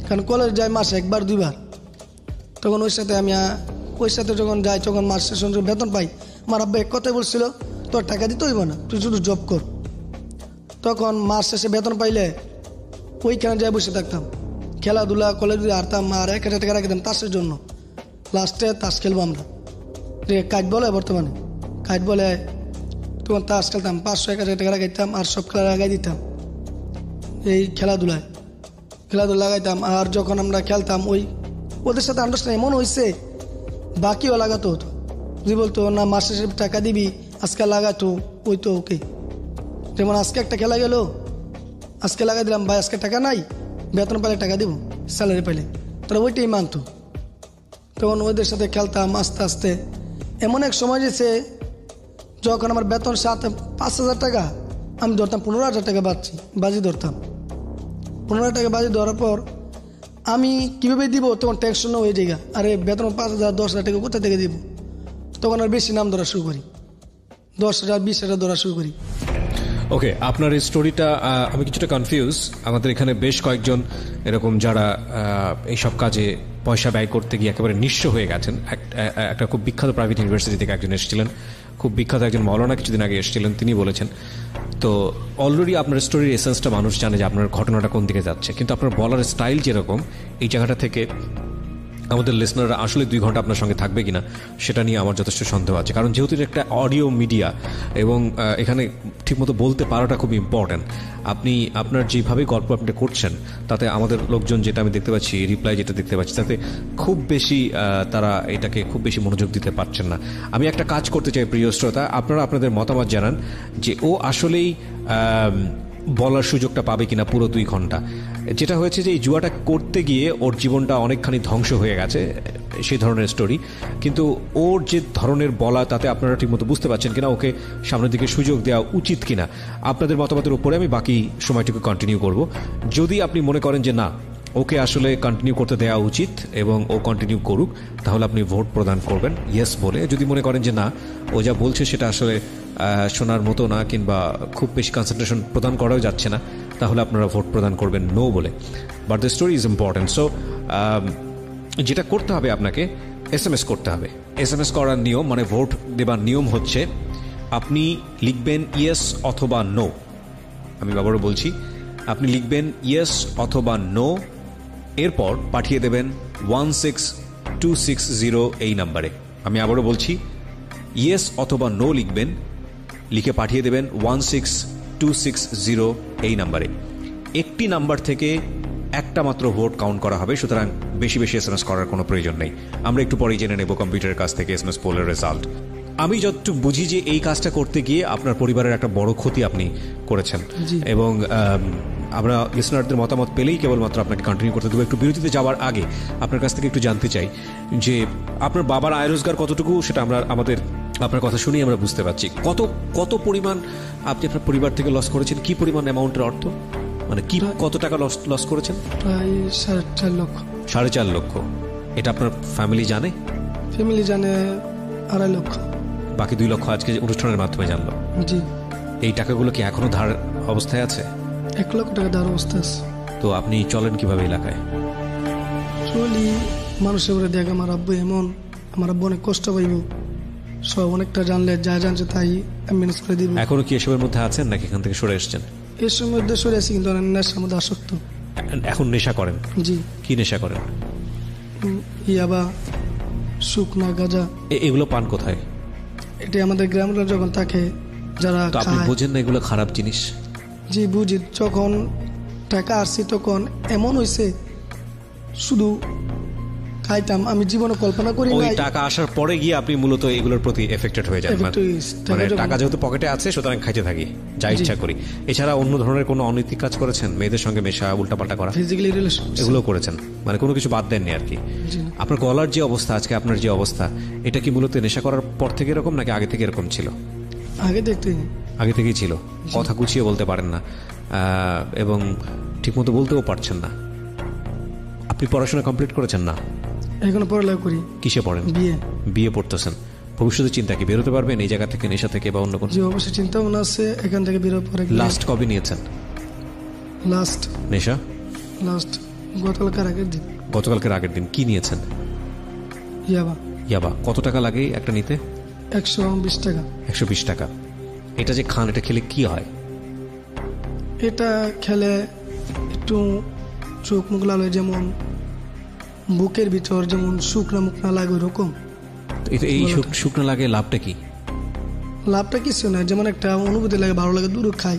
কারণ কলেজ যাই মাসে 1-2 বার। তখন ওই সাথে যখন যাই, তখন মাস শেষ বেতন পাই, আমার আব্বা এক কথাই বলছিল তোর টাকা দিতে হইব না, তুই শুধু জব কর। তখন মাস শেষে বেতন পাইলে ওইখানে যাই বসে থাকতাম, খেলাধুলা কলেজে হারতাম আর 1,000 টাকা রাখতাম তাসের জন্য। লাস্টে তাস খেলবো আমরা, কাজ বলে বর্তমানে কাজ বলে, তখন তাস খেলতাম 500-1,000 টাকা লাগাইতাম আর সব খেলা লাগাই দিতাম এই খেলাধুলা লাগাইতাম। আর যখন আমরা খেলতাম ওদের সাথে আন্ডারস্ট্যান্ড এমন হয়েছে বাকিও লাগাতো হতো, যদি বলতো না মাস শেষে টাকা দিবি আজকে লাগাতো ওই তো ওকে। যেমন আজকে একটা খেলা গেল, আজকে লাগাই দিলাম, ভাই আজকে টাকা নাই, বেতন পাইলে টাকা দিব, স্যালারি পাইলে, তারা ওইটাই মানতো। তখন ওদের সাথে খেলতাম আস্তে আস্তে। এমন এক সময় যেছে যখন আমার বেতন 5,000 টাকা, আমি ধরতাম 15,000 টাকা বাজি ধরতাম। 15,000 টাকা বাজি ধরার পর আমি কীভাবে দিব, তখন টেনশন হয়ে যায়, আরে বেতন 5,000 10,000 টাকা কোথা থেকে দিব। তখন আর বেশি নাম ধরা শুরু করি, 10,000 20,000 ধরা শুরু করি। ওকে, আপনার এই স্টোরিটা আমি কিছুটা কনফিউজ। আমাদের এখানে বেশ কয়েকজন এরকম যারা এইসব কাজে পয়সা ব্যয় করতে গিয়ে একেবারে নিঃস্ব হয়ে গেছেন। একটা খুব বিখ্যাত প্রাইভেট ইউনিভার্সিটি থেকে একজন এসেছিলেন, খুব বিখ্যাত একজন মৌলানা কিছুদিন আগে এসেছিলেন, তিনি বলেছেন। তো অলরেডি আপনার স্টোরির এসেন্সটা মানুষ জানে যে আপনার ঘটনাটা কোন দিকে যাচ্ছে, কিন্তু আপনার বলার স্টাইল যেরকম, এই জায়গাটা থেকে আমাদের লিসনাররা আসলে 2 ঘন্টা আপনার সঙ্গে থাকবে কিনা সেটা নিয়ে আমার যথেষ্ট সন্দেহ আছে। কারণ যেহেতু এটা একটা অডিও মিডিয়া এবং এখানে ঠিকমতো বলতে পারাটা খুব ইম্পর্ট্যান্ট। আপনি আপনার যেভাবে গল্প আপনি করছেন তাতে আমাদের লোকজন, যেটা আমি দেখতে পাচ্ছি, রিপ্লাই যেটা দেখতে পাচ্ছি, তাতে খুব বেশি তারা এটাকে খুব বেশি মনোযোগ দিতে পারছেন না। আমি একটা কাজ করতে চাই প্রিয় শ্রোতা, আপনারা আপনাদের মতামত জানান যে ও আসলেই বলার সুযোগটা পাবে কিনা পুরো 2 ঘন্টা। যেটা হয়েছে যে এই জুয়াটা করতে গিয়ে ওর জীবনটা অনেকখানি ধ্বংস হয়ে গেছে, সেই ধরনের স্টোরি। কিন্তু ওর যে ধরনের বলা, তাতে আপনারা ঠিকমতো বুঝতে পারছেন কিনা, ওকে সামনের দিকে সুযোগ দেওয়া উচিত কিনা, আপনাদের মতামতের উপরে আমি বাকি সময়টুকু কন্টিনিউ করব। যদি আপনি মনে করেন যে না, ওকে আসলে কন্টিনিউ করতে দেওয়া উচিত এবং ও কন্টিনিউ করুক, তাহলে আপনি ভোট প্রদান করবেন ইয়েস বলে। যদি মনে করেন যে না, ও যা বলছে সেটা আসলে শোনার মতো না কিংবা খুব বেশি কনসেন্ট্রেশন প্রদান করাও যাচ্ছে না, তাহলে আপনারা ভোট প্রদান করবেন নো বলে। But the story is important. So যেটা করতে হবে, আপনাকে SMS করতে হবে। SMS করার নিয়ম, মানে ভোট দেবার নিয়ম হচ্ছে আপনি লিখবেন ইয়েস অথবা নো। আমি আবারও বলছি, আপনি লিখবেন ইয়েস অথবা নো, এরপর পাঠিয়ে দেবেন 16260 এই নাম্বারে। আমি আবারও বলছি, ইয়েস অথবা নো লিখবেন, লিখে পাঠিয়ে দেবেন 16260 এই নাম্বারে। একটি নাম্বার থেকে একটা মাত্র ভোট কাউন্ট করা হবে, সুতরাং বেশি বেশি SMS করার কোনো প্রয়োজন নেই। আমরা একটু পরেই জেনে নেব কম্পিউটারের কাছ থেকে SMS পোলের রেজাল্ট। আমি যতটুকু বুঝি যে এই কাজটা করতে গিয়ে আপনার পরিবারের একটা বড় ক্ষতি আপনি করেছেন, এবং আমরা লিসনারদের মতামত পেলেই কেবলমাত্র আপনাকে কন্টিনিউ করতে দেবো। একটু বিরতিতে যাওয়ার আগে আপনার কাছ থেকে একটু জানতে চাই যে আপনার বাবার আয় রোজগার কতটুকু, সেটা আমরা আপনার কথা শুনেই আমরা বুঝতে পারছি। কত পরিমাণ আপনি আপনার পরিবার থেকে লস করেছেন, কি পরিমাণ অ্যামাউন্টের অর্থ, মানে কি কত টাকা লস করেছেন? প্রায় 4.5 লক্ষ। 4.5 লক্ষ। এটা আপনার ফ্যামিলি জানে? ফ্যামিলি জানে 2.5 লক্ষ। বাকি 2 লক্ষ আজকে অনুষ্ঠানের মাধ্যমে জানলো। জি। এই টাকাগুলো কি এখনো ধার অবস্থায় আছে? 1 লক্ষ টাকা ধার অবস্থা আছে। তো আপনি চলেন কিভাবে এলাকায়? চলি মানুষের উপরে দেখ, আমার আব্বু এমন, আমার আব্বু অনেক কষ্ট পাইব, সব অনেকটা জানলে যা জানছে তাই ম্যানেজ করে দিব। এখনো কি এসবের মধ্যে আছেন নাকি এখান থেকে সরে এসছেন? এসবের মধ্যে সরে আছি, কিন্তু নেশার মধ্যে আসক্ত। এখন নেশা করেন? জি। কি নেশা করেন? ইয়াবা, শুকনা, গাঁজা। এগুলো পান কোথায়? এটা আমাদের গ্রামের যখন থাকে যারা আপনি খায়। বোঝেন না এগুলো খারাপ জিনিস? জি বুঝি। যখন টাকা আসছি তখন এমন হয়েছে শুধু খাইতাম, আমি জীবনে কল্পনা করি না। ওই টাকা আসার পরে গিয়ে আপনি মূলত এগুলোর প্রতি এফেক্টেড হয়ে যান, মানে টাকা যেহেতু পকেটে আছে সুতরাং খাইতে থাকি যা ইচ্ছা করি। এছাড়া অন্য ধরনের কোনো অনৈতিক কাজ করেছেন? মেয়েদের সঙ্গে মেশা, উল্টাপাল্টা করা, ফিজিক্যালি রিলেশন, এগুলো করেছেন? মানে কোনো কিছু বাদ দেননি আর কি? আপনার গলার যে অবস্থা আজকে, আপনার যে অবস্থা, এটা কি মূলত নেশা করার পর থেকে এরকম নাকি আগে থেকে এরকম ছিল? আগে থেকেই ছিল। কথা গুছিয়ে বলতে পারেন না এবং ঠিকমতো বলতেও পারছেন না। আপনি পড়াশোনা কমপ্লিট করেছেন? না, এখনো পড়ালেখা করি। কিসে পড়েন? বিয়ে পড়তেছেন। ভবিষ্যতে চিন্তা কি, বেরোতে পারবেন এই জায়গা থেকে, নেশা থেকে বা অন্য কোনো? জি অবশ্যই চিন্তা ভাবনা আছে এখান থেকে বেরোর পরে। লাস্ট কবে নিয়েছেন নেশা? গতকালকের আগের দিন। কি নিয়েছেন? ইয়াবা। কত টাকা লাগে একটা নিতে? 120 টাকা। 120 টাকা। এটা যে খান, এটা খেলে কি হয়? এটা খেলে একটু চোখ মুখ লাল হয়, যেমন বুকের ভিতর যেমন শুকনা মুখ না লাগে ওরকম। এই শুকনো লাগে লাভটা কি? লাভটা কিছু না, যেমন একটা অনুভূতি লাগে, ভালো লাগে, দূর খাই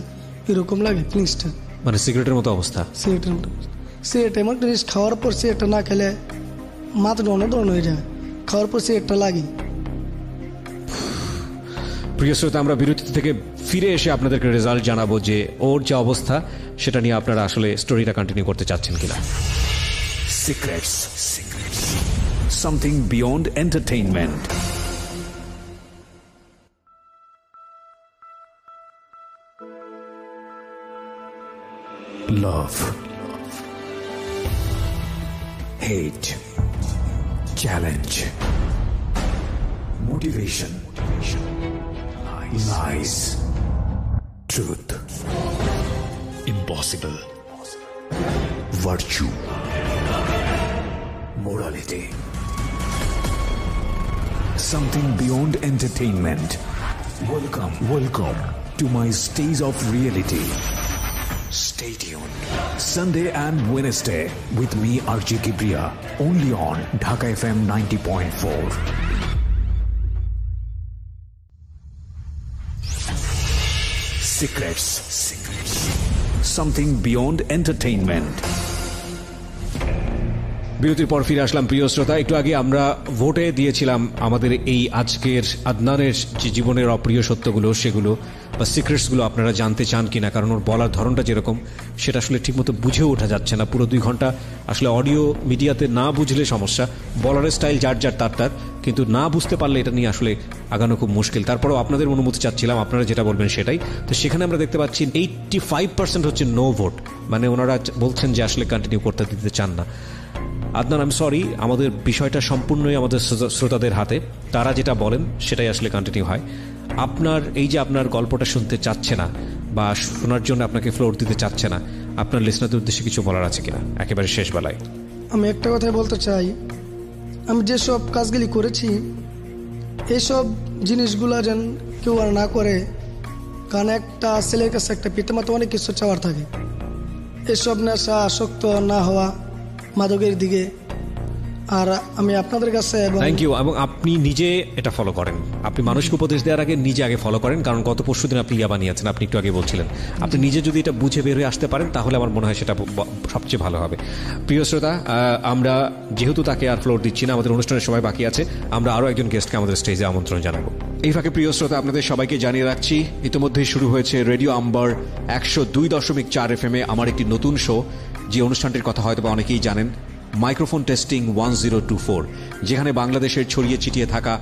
এরকম লাগে ফিলিংসটা। মানে সিগারেটের মতো অবস্থা। সিগারেট এমন একটা জিনিস, খাওয়ার পর সিগারেটটা না খেলে মাথাটা অন্য ধরনের হয়ে যায়, খাওয়ার পর সিগারেটটা লাগে। প্রিয় শ্রোতা, আমরা বিরতি থেকে ফিরে এসে আপনাদেরকে রেজাল্ট জানাবো যে ওর যে অবস্থা সেটা নিয়ে আপনারা আসলে স্টোরিটা কন্টিনিউ করতে চাচ্ছেন কিনা। Secrets. Something beyond entertainment. Love. Hate. Challenge. Motivation. Lies. Truth. Impossible. Virtue. Morality. Something beyond entertainment. Welcome to my stage of reality. Stay tuned. Sunday and Wednesday with me RJ Kibriya, only on Dhaka FM 90.4. Secrets. Something beyond entertainment. বিরতির পর ফিরে আসলাম প্রিয় শ্রোতা। একটু আগে আমরা ভোটে দিয়েছিলাম আমাদের এই আজকের আদনানের যে জীবনের অপ্রিয় সত্যগুলো, সেগুলো বা সিক্রেটসগুলো আপনারা জানতে চান কিনা, কারণ ওর বলার ধরনটা যেরকম সেটা আসলে ঠিকমতো বুঝেও ওঠা যাচ্ছে না। পুরো 2 ঘন্টা আসলে অডিও মিডিয়াতে না বুঝলে সমস্যা, বলারের স্টাইল যার তার, কিন্তু না বুঝতে পারলে এটা নিয়ে আসলে আগানো খুব মুশকিল। তারপরেও আপনাদের অনুমতি চাচ্ছিলাম, আপনারা যেটা বলবেন সেটাই। তো সেখানে আমরা দেখতে পাচ্ছি 85% হচ্ছে নো ভোট, মানে ওনারা বলছেন যে আসলে কন্টিনিউ করতে দিতে চান না। আদনান, আই এম সরি, আমাদের বিষয়টা সম্পূর্ণই আমাদের শ্রোতাদের হাতে, তারা যেটা বলেন সেটাই আসলে কন্টিনিউ হয়। আপনার এই যে আপনার গল্পটা শুনতে চাচ্ছে না বা শোনার জন্য আপনাকে ফ্লোর দিতে চাচ্ছে না, আপনার লিসনারদের উদ্দেশ্যে কিছু বলার আছে কিনা একেবারে শেষ বেলায়? আমি একটা কথাই বলতে চাই, আমি যেসব কাজগুলি করেছি এইসব জিনিসগুলো যেন কেউ আর না করে, কারণ একটা ছেলের কাছে একটা পিতামাতা অনেক কিছু চাওয়ার থাকে। এসব নেশা আসক্ত না হওয়া মাদকের দিকে। আর আমি আপনাদের কাছে থ্যাংক ইউ। এবং আপনি নিজে এটা ফলো করেন, আপনি মানুষকে উপদেশ দেওয়ার আগে নিজে আগে ফলো করেন, কারণ গত পরশু দিন আপনি ইয়াবা নিয়েছেন, আপনি একটু আগে বলছিলেন। আপনি নিজে যদি এটা বুঝে বের হয়ে আসতে পারেন তাহলে আমার মনে হয় সেটা সবচেয়ে ভালো হবে। প্রিয় শ্রোতা, আমরা যেহেতু তাকে আর ফ্লোর দিচ্ছি না, আমাদের অনুষ্ঠানের সময় বাকি আছে, আমরা আরও একজন গেস্টকে আমাদের স্টেজে আমন্ত্রণ জানাবো। এই ফাঁকে প্রিয় শ্রোতা, আপনাদের সবাইকে জানিয়ে রাখছি ইতিমধ্যেই শুরু হয়েছে রেডিও আম্বার 102.4 FM আমার একটি নতুন শো, যে অনুষ্ঠানটির কথা হয়তো অনেকেই জানেন, মাইক্রোফোন টেস্টিং 1024, যেখানে বাংলাদেশের ছড়িয়ে ছিটিয়ে থাকা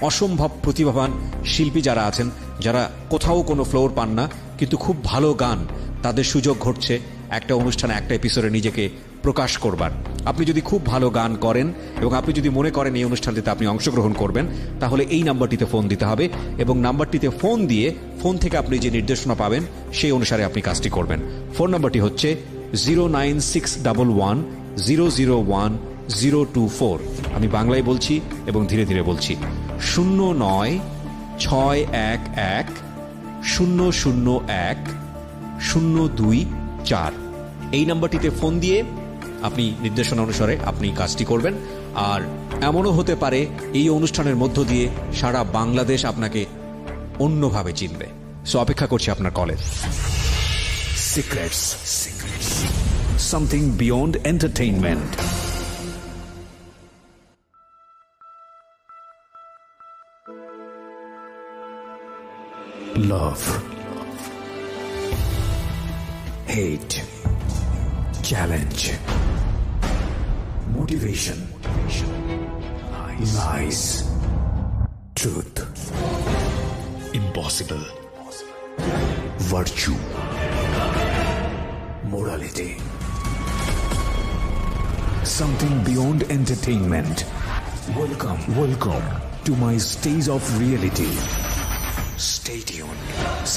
অসম্ভব প্রতিভাবান শিল্পী যারা আছেন, যারা কোথাও কোনো ফ্লোর পান না কিন্তু খুব ভালো গান, তাদের সুযোগ ঘটছে একটা অনুষ্ঠানে একটা এপিসোডে নিজেকে প্রকাশ করবার। আপনি যদি খুব ভালো গান করেন এবং আপনি যদি মনে করেন এই অনুষ্ঠানটিতে আপনি অংশগ্রহণ করবেন, তাহলে এই নাম্বারটিতে ফোন দিতে হবে এবং নাম্বারটিতে ফোন দিয়ে ফোন থেকে আপনি যে নির্দেশনা পাবেন সেই অনুসারে আপনি কাজটি করবেন। ফোন নাম্বারটি হচ্ছে 09611001024। আমি বাংলায় বলছি এবং ধীরে ধীরে বলছি, 09611001-024। এই নাম্বারটিতে ফোন দিয়ে আপনি নির্দেশনা অনুসারে আপনি কাজটি করবেন। আর এমনও হতে পারে এই অনুষ্ঠানের মধ্য দিয়ে সারা বাংলাদেশ আপনাকে অন্যভাবে চিনবে। সো অপেক্ষা করছি আপনার কলের। Secrets. Something beyond entertainment. Love. Hate. Challenge. Motivation. Lies. Truth. Impossible. Virtue. Morality. Something beyond entertainment. Welcome to my stage of reality. Stay tuned.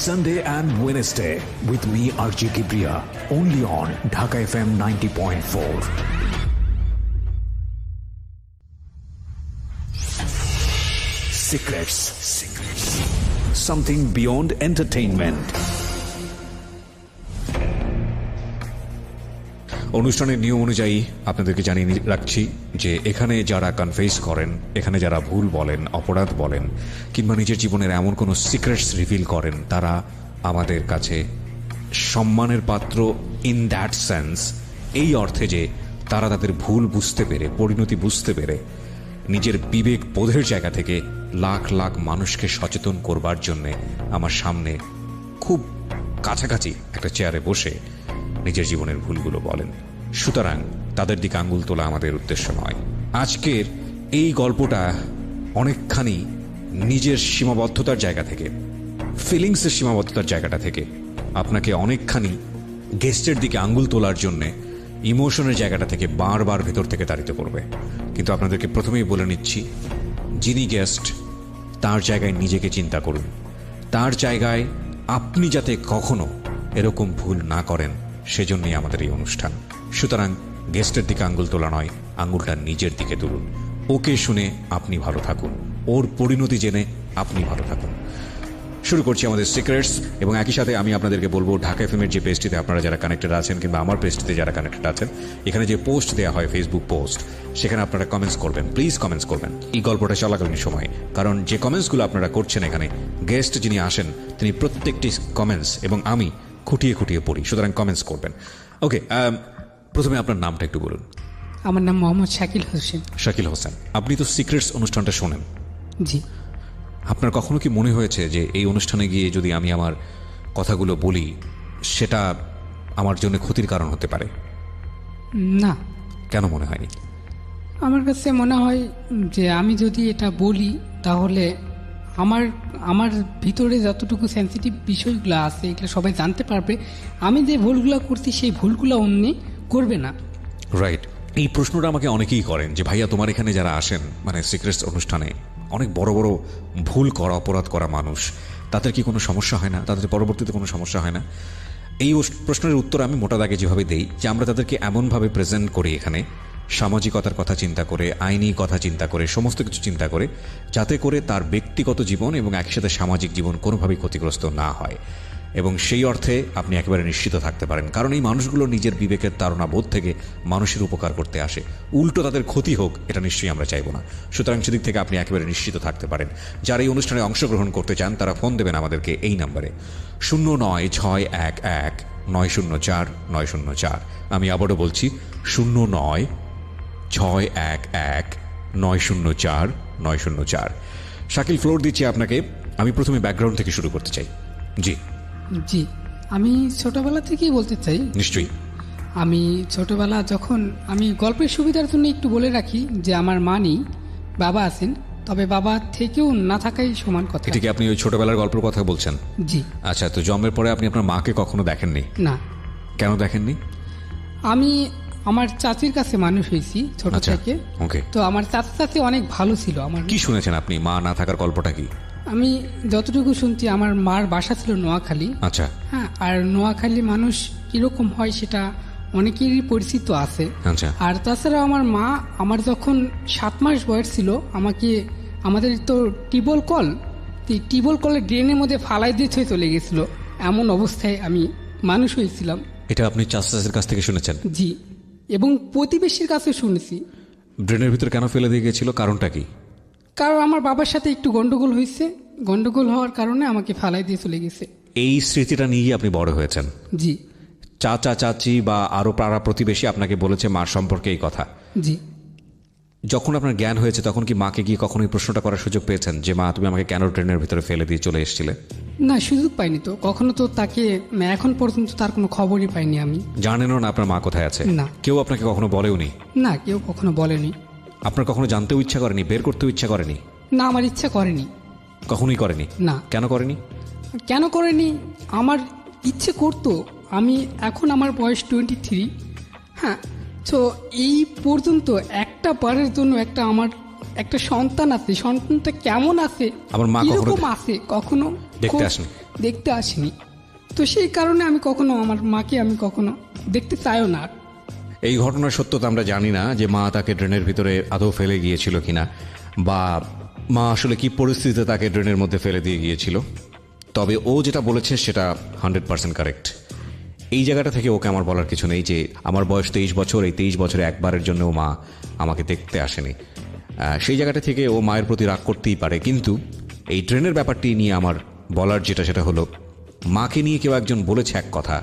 Sunday and Wednesday with me RJ Kibriya, only on Dhaka FM 90.4. Secrets. Something beyond entertainment. অনুষ্ঠানের নিয়ম অনুযায়ী আপনাদেরকে জানিয়ে রাখছি যে এখানে যারা confess করেন, এখানে যারা ভুল বলেন, অপরাধ বলেন, কিংবা নিজের জীবনের এমন কোনো সিক্রেটস রিভিল করেন, তারা আমাদের কাছে সম্মানের পাত্র ইন দ্যাট সেন্স, এই অর্থে যে তারা তাদের ভুল বুঝতে পেরে, পরিণতি বুঝতে পেরে, নিজের বিবেক বোধের জায়গা থেকে লাখ লাখ মানুষকে সচেতন করবার জন্যে আমার সামনে খুব কাছাকাছি একটা চেয়ারে বসে নিজের জীবনের ভুলগুলো বলেন। সুতরাং তাদের দিকে আঙ্গুল তোলা আমাদের উদ্দেশ্য নয়। আজকের এই গল্পটা অনেকখানি নিজের সীমাবদ্ধতার জায়গা থেকে, ফিলিংসের সীমাবদ্ধতার জায়গাটা থেকে আপনাকে অনেকখানি গেস্টের দিকে আঙ্গুল তোলার জন্যে ইমোশনের জায়গাটা থেকে বারবার ভেতর থেকে তাড়িত করবে। কিন্তু আপনাদেরকে প্রথমেই বলে নিচ্ছি, যিনি গেস্ট তার জায়গায় নিজেকে চিন্তা করুন, তার জায়গায় আপনি যাতে কখনো এরকম ভুল না করেন, সেজন্যই আমাদের এই অনুষ্ঠান। সুতরাং গেস্টের দিকে আঙ্গুল তোলা নয়, আঙ্গুলটা নিজের দিকে তুলুন। ওকে শুনে আপনি ভালো থাকুন, ওর পরিণতি জেনে আপনি ভালো থাকুন। শুরু করছি আমাদের সিক্রেটস, এবং একই সাথে আমি আপনাদেরকে বলবো, ঢাকা এফএম-এর যে পেজটিতে আপনারা যারা কানেক্টেড আছেন, কিংবা আমার পেজটিতে যারা কানেক্টেড আছেন, এখানে যে পোস্ট দেওয়া হয়, ফেসবুক পোস্ট, সেখানে আপনারা কমেন্টস করবেন, প্লিজ কমেন্টস করবেন এই গল্পটা চলাকালীন সময়। কারণ যে কমেন্টসগুলো আপনারা করছেন এখানে, গেস্ট যিনি আসেন তিনি প্রত্যেকটি কমেন্টস এবং আমি খুঁটিয়ে খুঁটিয়ে পড়ি, সুতরাং কমেন্টস করবেন। ওকে, প্রথমে আপনার নামটা একটু বলুন। আমার নাম মোহাম্মদ শাকিল হোসেন। শাকিল হোসেন, আপনি তো সিক্রেটস অনুষ্ঠানটা শোনেন। জি। আপনার কখনো কি মনে হয়েছে যে এই অনুষ্ঠানে গিয়ে যদি আমি আমার কথাগুলো বলি, সেটা আমার জন্য ক্ষতির কারণ হতে পারে? না। কেন মনে হয়নি? আমার কাছে মনে হয় যে আমি যদি এটা বলি তাহলে আমার ভিতরে যতটুকু সেন্সিটিভ বিষয়গুলো আছে এগুলো সবাই জানতে পারবে। আমি যে ভুলগুলো করছি সেই ভুলগুলো অন্য করবে না। রাইট। এই প্রশ্নটা আমাকে অনেকেই করেন যে ভাইয়া, তোমার এখানে যারা আসেন, মানে সিক্রেটস অনুষ্ঠানে, অনেক বড় বড় ভুল করা, অপরাধ করা মানুষ, তাদের কি কোনো সমস্যা হয় না? তাদের পরবর্তীতে কোনো সমস্যা হয় না? এই প্রশ্নের উত্তর আমি মোটা দাগে যেভাবে দেই, যে আমরা তাদেরকে এমনভাবে প্রেজেন্ট করি এখানে, সামাজিকতার কথা চিন্তা করে, আইনি কথা চিন্তা করে, সমস্ত কিছু চিন্তা করে, যাতে করে তার ব্যক্তিগত জীবন এবং একই সাথে সামাজিক জীবন কোনোভাবেই ক্ষতিগ্রস্ত না হয়। এবং সেই অর্থে আপনি একেবারে নিশ্চিত থাকতে পারেন, কারণ এই মানুষগুলো নিজের বিবেকের তাড়না বোধ থেকে মানুষের উপকার করতে আসে। উল্টো তাদের ক্ষতি হোক, এটা নিশ্চয়ই আমরা চাইব না। সুতরাং সেদিক থেকে আপনি একেবারে নিশ্চিত থাকতে পারেন। যারা এই অনুষ্ঠানে অংশগ্রহণ করতে চান তারা ফোন দেবেন আমাদেরকে এই নাম্বারে 09611904 আমি আবারও বলছি 09611904 শাকিল, ফ্লোর দিচ্ছি আপনাকে। আমি প্রথমে ব্যাকগ্রাউন্ড থেকে শুরু করতে চাই। জি জি, আমি ছোটবেলা থেকেই বলতে চাই। নিশ্চয়ই। আমি ছোটবেলা যখন, আমি গল্পের সুবিধার জন্য একটু বলে রাখি যে আমার মা নেই, বাবা আছেন, তবে বাবা থেকেও না থাকাই সমান কথা। এটাকে আপনি ওই ছোটবেলার গল্পের কথা বলছেন? জি। আচ্ছা, তো জন্মের পরে আপনি আপনার মাকে কখনো দেখেননি? না। কেন দেখেননি? আমি আমার চাচির কাছে মানুষ হয়েছি ছোট থেকে। ওকে। তো আমার চাচি অনেক ভালো ছিল। আমার কি শুনেছেন আপনি মা না থাকার গল্পটা কি? আমি যতটুকু শুনছি, আমার মার বাসা ছিল নোয়াখালী। আচ্ছা। হ্যাঁ, আর নোয়াখালী মানুষ কিরকম হয় সেটা অনেকেরই পরিচিত আছে। আচ্ছা। আর তাছাড়া আমার মা, আমার যখন 7 মাস বয়স ছিল, আমাকে, আমাদের তো টিউবওয়েল কল, টিউবওয়েল কলের ড্রেনের মধ্যে ফালাই দিয়ে ছুঁয়ে চলে গেছিল। এমন অবস্থায় আমি মানুষ হয়েছিলাম। এটা আপনি চাচার কাছ থেকে শুনেছেন? জি, এবং প্রতিবেশীর কাছে শুনেছি। ড্রেনের ভিতরে কেন ফেলে দিয়ে গেছিল, কারণটা কি? কারণ আমার বাবার সাথে একটু গন্ডগোল হয়েছে, গন্ডগোল হওয়ার কারণে আমাকে ফালাই দিয়ে চলে গেছে। এই স্মৃতিটা নিয়ে আপনি বড় হয়েছেন? জি। চাচা চাচি বা আরো পাড়া প্রতিবেশী আপনাকে বলেছে মার সম্পর্কে এই কথা? জি। যখন আপনার জ্ঞান হয়েছে তখন কি মাকে গিয়ে কখনো এই প্রশ্নটা করার সুযোগ পেয়েছেন যে মা, তুমি আমাকে কেন ট্রেনের ভিতরে ফেলে দিয়ে চলে এসেছিলে? না, সুযোগ পাইনি তো কখনো। তো তাকে এখন পর্যন্ত তার কোনো খবরই পাইনি আমি। জানেনও না আপনার মা কোথায় আছে? না। কেউ আপনাকে কখনো বলেওনি? না, কেউ কখনো বলেনি। আপনার কখনো জানতেও ইচ্ছা করেনি, বের করতেও ইচ্ছা করেনি? না, আমার ইচ্ছা করেনি। কখনোই করেনি? না। কেন করেনি? কেন করেনি, আমার ইচ্ছে করতো। আমি এখন, আমার বয়স 23। হ্যাঁ, তো এই পর্যন্ত একটা বারের জন্য আমার একটা সন্তান আছে, সন্তানটা কেমন আছে, আমার মা কিরকম আছে, কখনো দেখতে আসেনি। তো সেই কারণে আমি কখনো আমার মাকে আমি কখনো দেখতে চাইও না। এই ঘটনার সত্যতা আমরা জানি না যে মা তাকে ড্রেনের ভিতরে আদৌ ফেলে গিয়েছিল কিনা, বা মা আসলে কি পরিস্থিতিতে তাকে ড্রেনের মধ্যে ফেলে দিয়ে গিয়েছিল। তবে ও যেটা বলেছে সেটা 100% কারেক্ট। এই জায়গাটা থেকে ওকে আমার বলার কিছু নেই যে আমার বয়স 23 বছর, এই 23 বছরে একবারের জন্য মা আমাকে দেখতে আসেনি। সেই জায়গাটা থেকে ও মায়ের প্রতি রাগ করতেই পারে, কিন্তু এই ট্রেনের ব্যাপারটি নিয়ে আমার বলার সেটা হলো, মাকে নিয়ে কেউ একজন বলেছে এক কথা,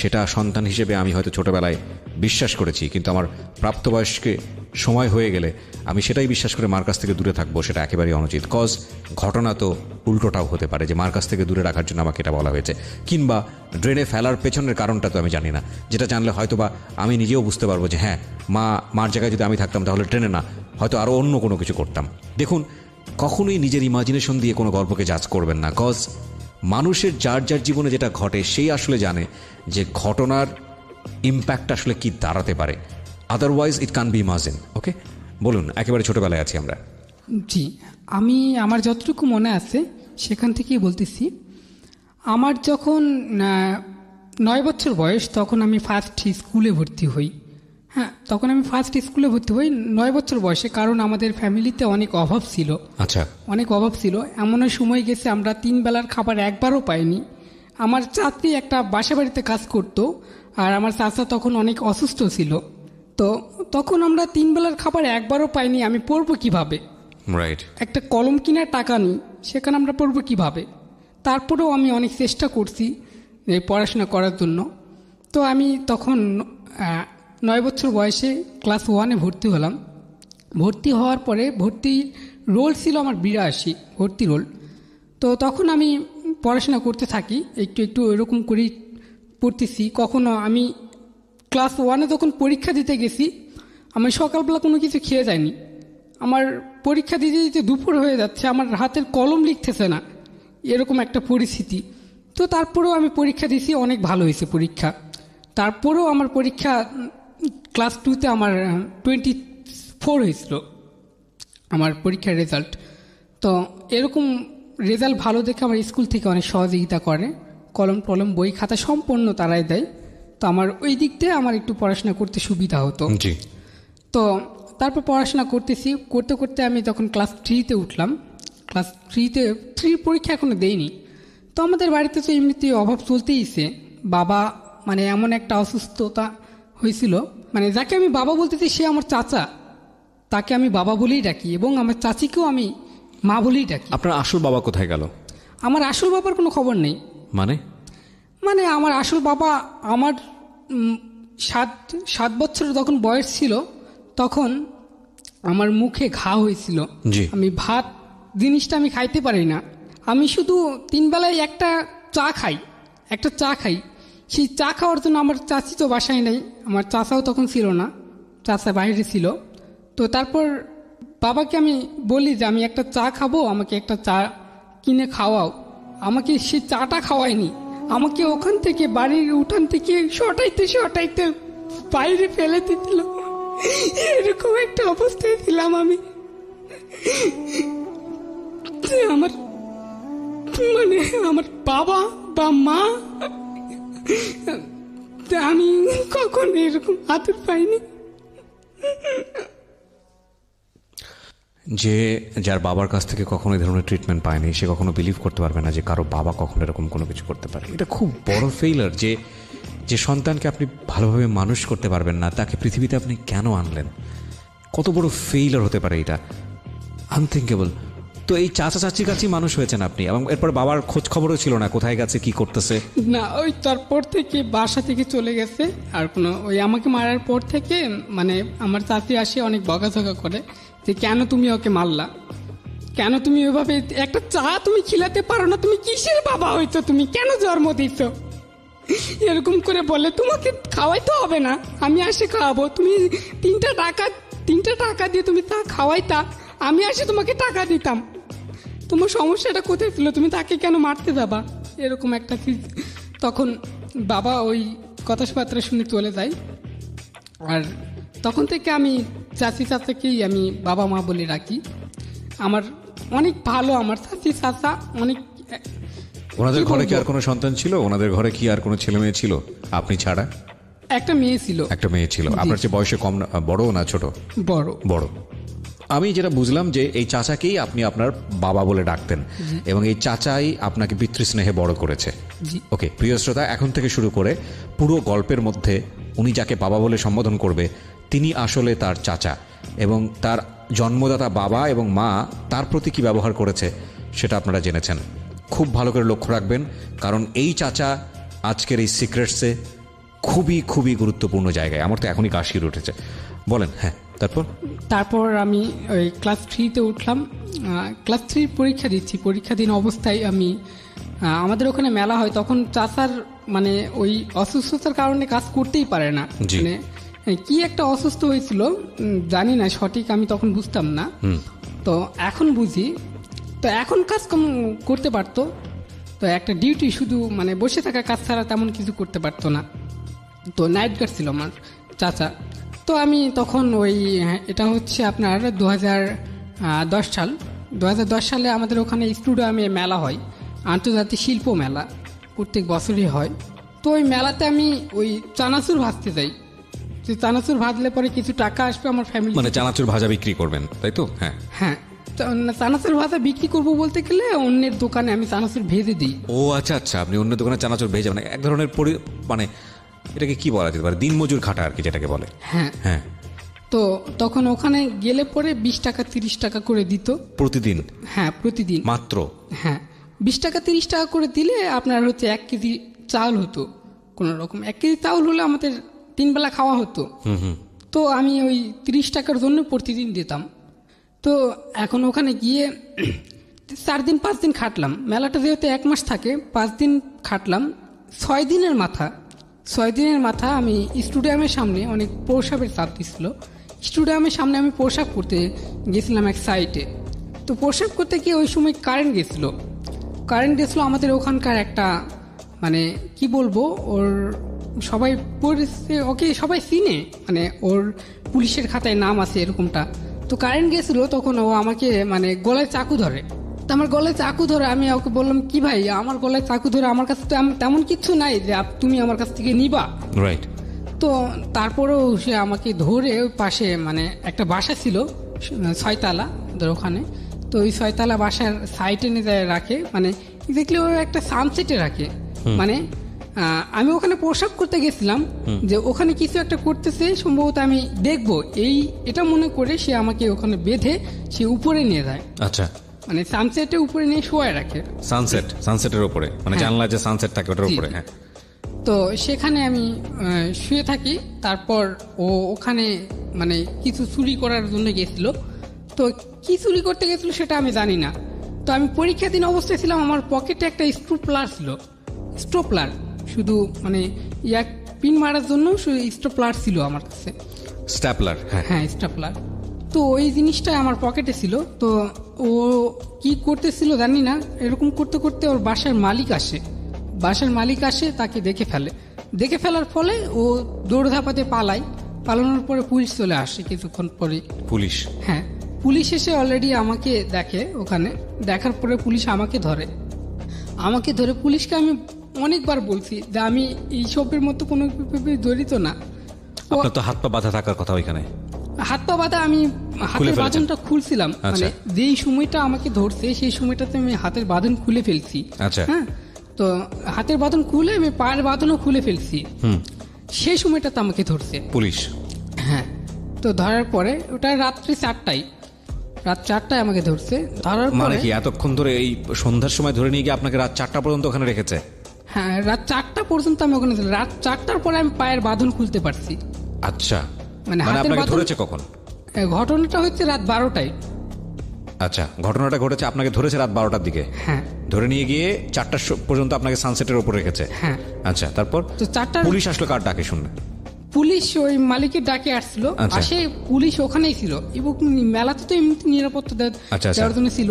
সেটা সন্তান হিসেবে আমি হয়তো ছোটবেলায় বিশ্বাস করেছি, কিন্তু আমার প্রাপ্তবয়স্কে সময় হয়ে গেলে আমি সেটাই বিশ্বাস করে মার কাছ থেকে দূরে থাকবো, সেটা একেবারেই অনুচিত। কজ ঘটনা তো উল্টোটাও হতে পারে, যে মার কাছ থেকে দূরে রাখার জন্য আমাকে এটা বলা হয়েছে, কিংবা ড্রেনে ফেলার পেছনের কারণটা তো আমি জানি না, যেটা জানলে হয়তো বা আমি নিজেও বুঝতে পারবো যে হ্যাঁ, মার জায়গায় যদি আমি থাকতাম তাহলে ট্রেনে না, হয়তো আরও অন্য কোনো কিছু করতাম। দেখুন, কখনোই নিজের ইমাজিনেশন দিয়ে কোনো গল্পকে জাজ করবেন না, কজ মানুষের যার যার জীবনে যেটা ঘটে সেই আসলে জানে যে ঘটনার ইম্প্যাক্ট আসলে কি দাঁড়াতে পারে, otherwise it can be imagine. Okay, বলুন, একেবারে ছোটবেলায় আছি আমরা। জি, আমার যতটুকু মনে আছে সেখান থেকেই বলতেছি। আমার যখন 9 বছর বয়স, তখন আমি ফার্স্ট স্কুলে ভর্তি হই। হ্যাঁ, তখন আমি ফার্স্ট স্কুলে ভর্তি হই 9 বছর বয়সে, কারণ আমাদের ফ্যামিলিতে অনেক অভাব ছিল। আচ্ছা, অনেক অভাব ছিল, এমন সময় গেছে আমরা 3 বেলার খাবার একবারও পাইনি। আমার চাচি একটা বাসা বাড়িতে কাজ করতো, আর আমার চাচা তখন অনেক অসুস্থ ছিল। তো তখন আমরা 3 বেলার খাবার একবারও পাইনি। আমি পড়বো কিভাবে? রাইট। একটা কলম কেনার টাকা নেই, সেখানে আমরা পড়বো কিভাবে? তারপরেও আমি অনেক চেষ্টা করছি পড়াশোনা করার জন্য। তো আমি তখন 9 বছর বয়সে ক্লাস 1-এ ভর্তি হলাম। ভর্তি হওয়ার পরে ভর্তির রোল ছিল আমার 82 ভর্তি রোল। তো তখন আমি পড়াশোনা করতে থাকি, একটু একটু এরকম করেই পড়তেছি। কখনো আমি ক্লাস 1-এ যখন পরীক্ষা দিতে গেছি, আমি সকালবেলা কোনো কিছু খেয়ে যাইনি। আমার পরীক্ষা দিতে দিতে দুপুর হয়ে যাচ্ছে, আমার হাতের কলম লিখতেছে না, এরকম একটা পরিস্থিতি। তো তারপরেও আমি পরীক্ষা দিয়েছি, অনেক ভালো হয়েছে পরীক্ষা। তারপরেও আমার পরীক্ষা ক্লাস 2-তে আমার 24 হয়েছিল আমার পরীক্ষার রেজাল্ট। তো এরকম রেজাল্ট ভালো দেখে আমার স্কুল থেকে অনেক সহযোগিতা করে, কলম টলম বই খাতা সম্পূর্ণ তারাই দেয়। তো আমার ওই দিক দিয়ে আমার একটু পড়াশোনা করতে সুবিধা হতো। জি। তো তারপর পড়াশোনা করতে করতে আমি তখন ক্লাস 3-তে উঠলাম। ক্লাস 3 পরীক্ষা এখনো দেইনি। তো আমাদের বাড়িতে তো এমনিতে অভাব চলতেইছে। বাবা মানে এমন একটা অসুস্থতা হয়েছিল, মানে যাকে আমি বাবা বলতে চাই সে আমার চাচা, তাকে আমি বাবা বলেই ডাকি, এবং আমার চাচিকেও আমি মা বলেই ডাকি। আপনার আসল বাবা কোথায় গেল? আমার আসল বাবার কোনো খবর নেই। মানে আমার আসল বাবা, আমার 7 বছর যখন বয়স ছিল, তখন আমার মুখে ঘা হয়েছিল। আমি ভাত জিনিসটা আমি খাইতে পারি না। আমি শুধু 3 বেলায় একটা চা খাই। সেই চা খাওয়ার জন্য আমার চাচি তো বাসায় নেই, আমার চাচাও তখন ছিল না, চাচা বাইরে ছিল। তো তারপর বাবাকে আমি বলি যে আমি একটা চা খাবো, আমাকে একটা চা কিনে খাওয়াও। আমাকে সে চাটা খাওয়ায়নি, আমাকে ওখান থেকে বাড়ির উঠান থেকে সটাইতে বাইরে ফেলে দিচ্ছিল। এরকম একটা অবস্থায় ছিলাম আমি। আমার বাবা বা মা, আমি কখন এরকম আদর পাইনি। যে যার বাবার কাছ থেকে কখনো এই ধরনের ট্রিটমেন্ট পায়নি, সে কখনো বিলিভ করতে পারবে না যে কারো বাবা কখনো এরকম কোনো কিছু করতে পারে। এটা খুব বড় ফেইলার, যে সন্তানকে আপনি ভালোভাবে মানুষ করতে পারবেন না, তাকে পৃথিবীতে আপনি কেন আনলেন? কত বড় ফেইলার হতে পারে এটা, আনথিঙ্কেবল। তো এই চাচা চাচির কাছেই মানুষ হয়েছেন আপনি, এবং এরপর বাবার খোঁজ খবরও ছিল না কোথায় গেছে, কি করতেছে? না, ওই তারপর থেকে বাসা থেকে চলে গেছে। আর কোনো ওই আমাকে মারার পর থেকে মানে আমার চাচি আসে অনেক বকাঝকা করে যে কেন তুমি ওকে মারলা, কেন তুমি ওইভাবে একটা চা তুমি খিলাতে পারো না, তুমি কিসের বাবা হইতো, তুমি কেন জন্ম দিচ্ছ, এরকম করে বলে। তোমাকে খাওয়াইতে হবে না, আমি আসে খাওয়াবো, তুমি 3টা টাকা দিয়ে তুমি তা খাওয়াইতা, আমি আসে তোমাকে টাকা দিতাম। তোমার সমস্যাটা কোথায় ছিল, তুমি তাকে কেন মারতে যাবা, এরকম একটা। তখন বাবা ওই কথাবার্তা শুনে চলে যায়। আর তখন থেকে আমি চাচাকেই আমি বাবা মা বলে রাখি। আমার অনেক ভালো, আমার চাচা অনেক। ওনাদের ঘরে কি আর কোনো সন্তান ছিল? ওনাদের ঘরে কি আর কোনো ছেলে মেয়ে ছিল আপনি ছাড়া? একটা মেয়ে ছিল। একটা মেয়ে ছিল। আপনার চেয়ে বয়সে কম, বড় না ছোট? বড়। আমি যেটা বুঝলাম যে এই চাচাকেই আপনি আপনার বাবা বলে ডাকতেন এবং এই চাচাই আপনাকে পিতৃস্নেহে বড় করেছে। ওকে প্রিয় শ্রোতা, এখন থেকে শুরু করে পুরো গল্পের মধ্যে উনি যাকে বাবা বলে সম্বোধন করবে তিনি আসলে তার চাচা, এবং তার জন্মদাতা বাবা এবং মা তার প্রতি কী ব্যবহার করেছে সেটা আপনারা জেনেছেন। খুব ভালো করে লক্ষ্য রাখবেন, কারণ এই চাচা আজকের এই সিক্রেটসে খুবই খুবই গুরুত্বপূর্ণ জায়গায়। আমার তো এখনই গা শিউরে উঠেছে। বলেন। হ্যাঁ, তারপর আমি ওই ক্লাস 3-তে উঠলাম। ক্লাস 3 পরীক্ষা দিচ্ছি। পরীক্ষাধীন অবস্থায় আমি আমাদের ওখানে মেলা হয়, তখন চাচার মানে ওই অসুস্থতার কারণে কাজ করতেই পারে না, মানে কি একটা অসুস্থ হয়েছিল জানি না সঠিক, আমি তখন বুঝতাম না। তো এখন বুঝি, তো এখন কাজ কম করতে পারতো, তো একটা ডিউটি শুধু মানে বসে থাকা কাজ ছাড়া তেমন কিছু করতে পারতো না। তো নাইট গার্ড ছিল আমার চাচা। তো আমি তখন ওই এটা হচ্ছে আপনার 2010 সাল। 2010 সালে আমাদের ওখানে স্টুডিয়ামে মেলা হয়, আন্তর্জাতিক শিল্প মেলা, প্রত্যেক বছরই হয়। তো ওই মেলাতে আমি ওই চানাচুর ভাজতে যাই, যে চানাচুর ভাজলে পরে কিছু টাকা আসবে আমার ফ্যামিলি, মানে চানাচুর ভাজা বিক্রি করবেন তাই তো? হ্যাঁ হ্যাঁ, চানাচুর ভাজা বিক্রি করবো বলতে গেলে অন্যের দোকানে আমি চানাচুর ভেজে দিই। ও আচ্ছা আচ্ছা, আপনি অন্য দোকানে চানাচুর ভেজে, মানে এক ধরনের মানে এটাকে কি বলা যেতে পারে, দিনমজুর খাটা আর কি যেটাকে বলে। হ্যাঁ হ্যাঁ। তো তখন ওখানে গেলে পরে 20 টাকা 30 টাকা করে দিত প্রতিদিন। হ্যাঁ প্রতিদিন মাত্র। হ্যাঁ 20 টাকা 30 টাকা করে দিলে আপনার হচ্ছে 1 কেজি চাউল হতো, কোন রকম 1 কেজি চাউল হলে আমাদের 3 বেলা খাওয়া হতো। তো আমি ওই 30 টাকার জন্য প্রতিদিন দিতাম। তো এখন ওখানে গিয়ে 4 দিন 5 দিন খাটলাম। মেলাটা যেহেতু 1 মাস থাকে, 5 দিন খাটলাম। 6 দিনের মাথা আমি স্টুডিয়ামের সামনে অনেক প্রসাবের চাপ দিচ্ছিল। স্টুডিয়ামের সামনে আমি প্রসাব করতে গেছিলাম এক সাইটে। তো প্রসাব করতে গিয়ে ওই সময় কারেন্ট গেছিলো আমাদের ওখানকার একটা, মানে কি বলবো, ওর সবাই ওকে সবাই চিনে, মানে ওর পুলিশের খাতায় নাম আছে এরকমটা। তো কারেন্ট গেছিলো, তখন ও আমাকে মানে গলায় চাকু ধরে। তো আমার গলায় চাকু ধরে, আমি ওকে বললাম কি ভাই, আমার গলায় চাকু ধরে, আমার কাছে তো তেমন কিছু নাই যে তুমি আমার কাছ থেকে নিবা, রাইট? তো তারপরেও সে আমাকে ধরে ওই পাশে মানে একটা বাসা ছিল 6 তালা ওদের ওখানে, তো ওই 6 তালা বাসার সাইডে নিয়ে রাখে, মানে দেখলে ও একটা সানসেটে রাখে। মানে আমি ওখানে প্রসাব করতে গেছিলাম, যে ওখানে কিছু একটা করতেছে সম্ভবত আমি দেখবো, এটা মনে করে সে আমাকে ওখানে বেঁধে সে উপরে নিয়ে যায়। আচ্ছা, মানে সানসেটের উপরে নিয়ে শোয়ায় রাখে। সানসেটের উপরে, মানে জানলা যে সানসেট থাকে ওটার উপরে। হ্যাঁ। তো সেখানে আমি শুয়ে থাকি। তারপর ও ওখানে মানে কিছু চুরি করার জন্য গেছিল। তো কি চুরি করতে গেছিল সেটা আমি জানি না। তো আমি পরীক্ষাধীন অবস্থায় ছিলাম, আমার পকেটে একটা স্ট্রোপলার ছিল, স্ট্রোপলার শুধু মানে এক পিন মারার জন্য শুধু স্ট্রোপলার ছিল আমার কাছে, স্ট্যাপলার। হ্যাঁ স্ট্যাপলার। তো ওই জিনিসটা আমার পকেটে ছিল। তো ও কি করতেছিল জানি না, এরকম করতে করতে ওর বাসার মালিক আসে, তাকে দেখে ফেলার ফলে ও দৌড়ধাপাতে পালানোর পরে পুলিশ চলে আসে কিছুক্ষণ পরে। পুলিশ? হ্যাঁ, পুলিশ এসে অলরেডি আমাকে দেখে। ওখানে দেখার পরে পুলিশ আমাকে ধরে। পুলিশকে আমি অনেকবার বলছি যে আমি এইসবের মতো কোনো জড়িত না। আপনার তো হাত পা বাঁধা থাকার কথা ওইখানে। হাত পা বাঁধা, আমি হাতের বাঁধনটা খুলছিলাম, মানে যেই সময়টা আমাকে ধরছে সেই সময়টাতে আমি হাতের বাঁধন খুলে ফেলছি। হ্যাঁ, তো হাতের বাঁধন খুলে আমি পায়ের বাঁধনও খুলে ফেলছি, সেই সময়টাতে আমাকে ধরছে পুলিশ। হ্যাঁ, তো ধরার পরে ওটা রাত 4টায় আমাকে ধরছে। ধরার পরে কি এতক্ষণ ধরে এই সন্ধ্যার সময় ধরে নিয়ে গিয়ে আপনাকে রাত 4টা পর্যন্ত ওখানে রেখেছে? হ্যাঁ, রাত 4টা পর্যন্ত আমি ওখানে ছিলাম। রাত 4টার পরে আমি পায়ের বাঁধন খুলতে পারছি। আচ্ছা, মানে আপনাকে ধরেছে কখন? ঘটনাটা হচ্ছে রাত 12টায়। আচ্ছা, ঘটনাটা ঘটেছে, আপনাকে ধরেছে রাত 12টার দিকে। হ্যাঁ, ধরে নিয়ে গিয়ে 4টা পর্যন্ত আপনাকে সানসেটের উপর রেখেছে। হ্যাঁ। আচ্ছা, তারপর তো 4টা পুলিশ আসলো কার ডাকে শুনে? পুলিশ ওই মালিকের ডাকে আসছিল। আসে পুলিশ ওখানেই ছিল, এবং মেলাতে তো এমনি নিরাপত্তা দেওয়ার জন্য ছিল,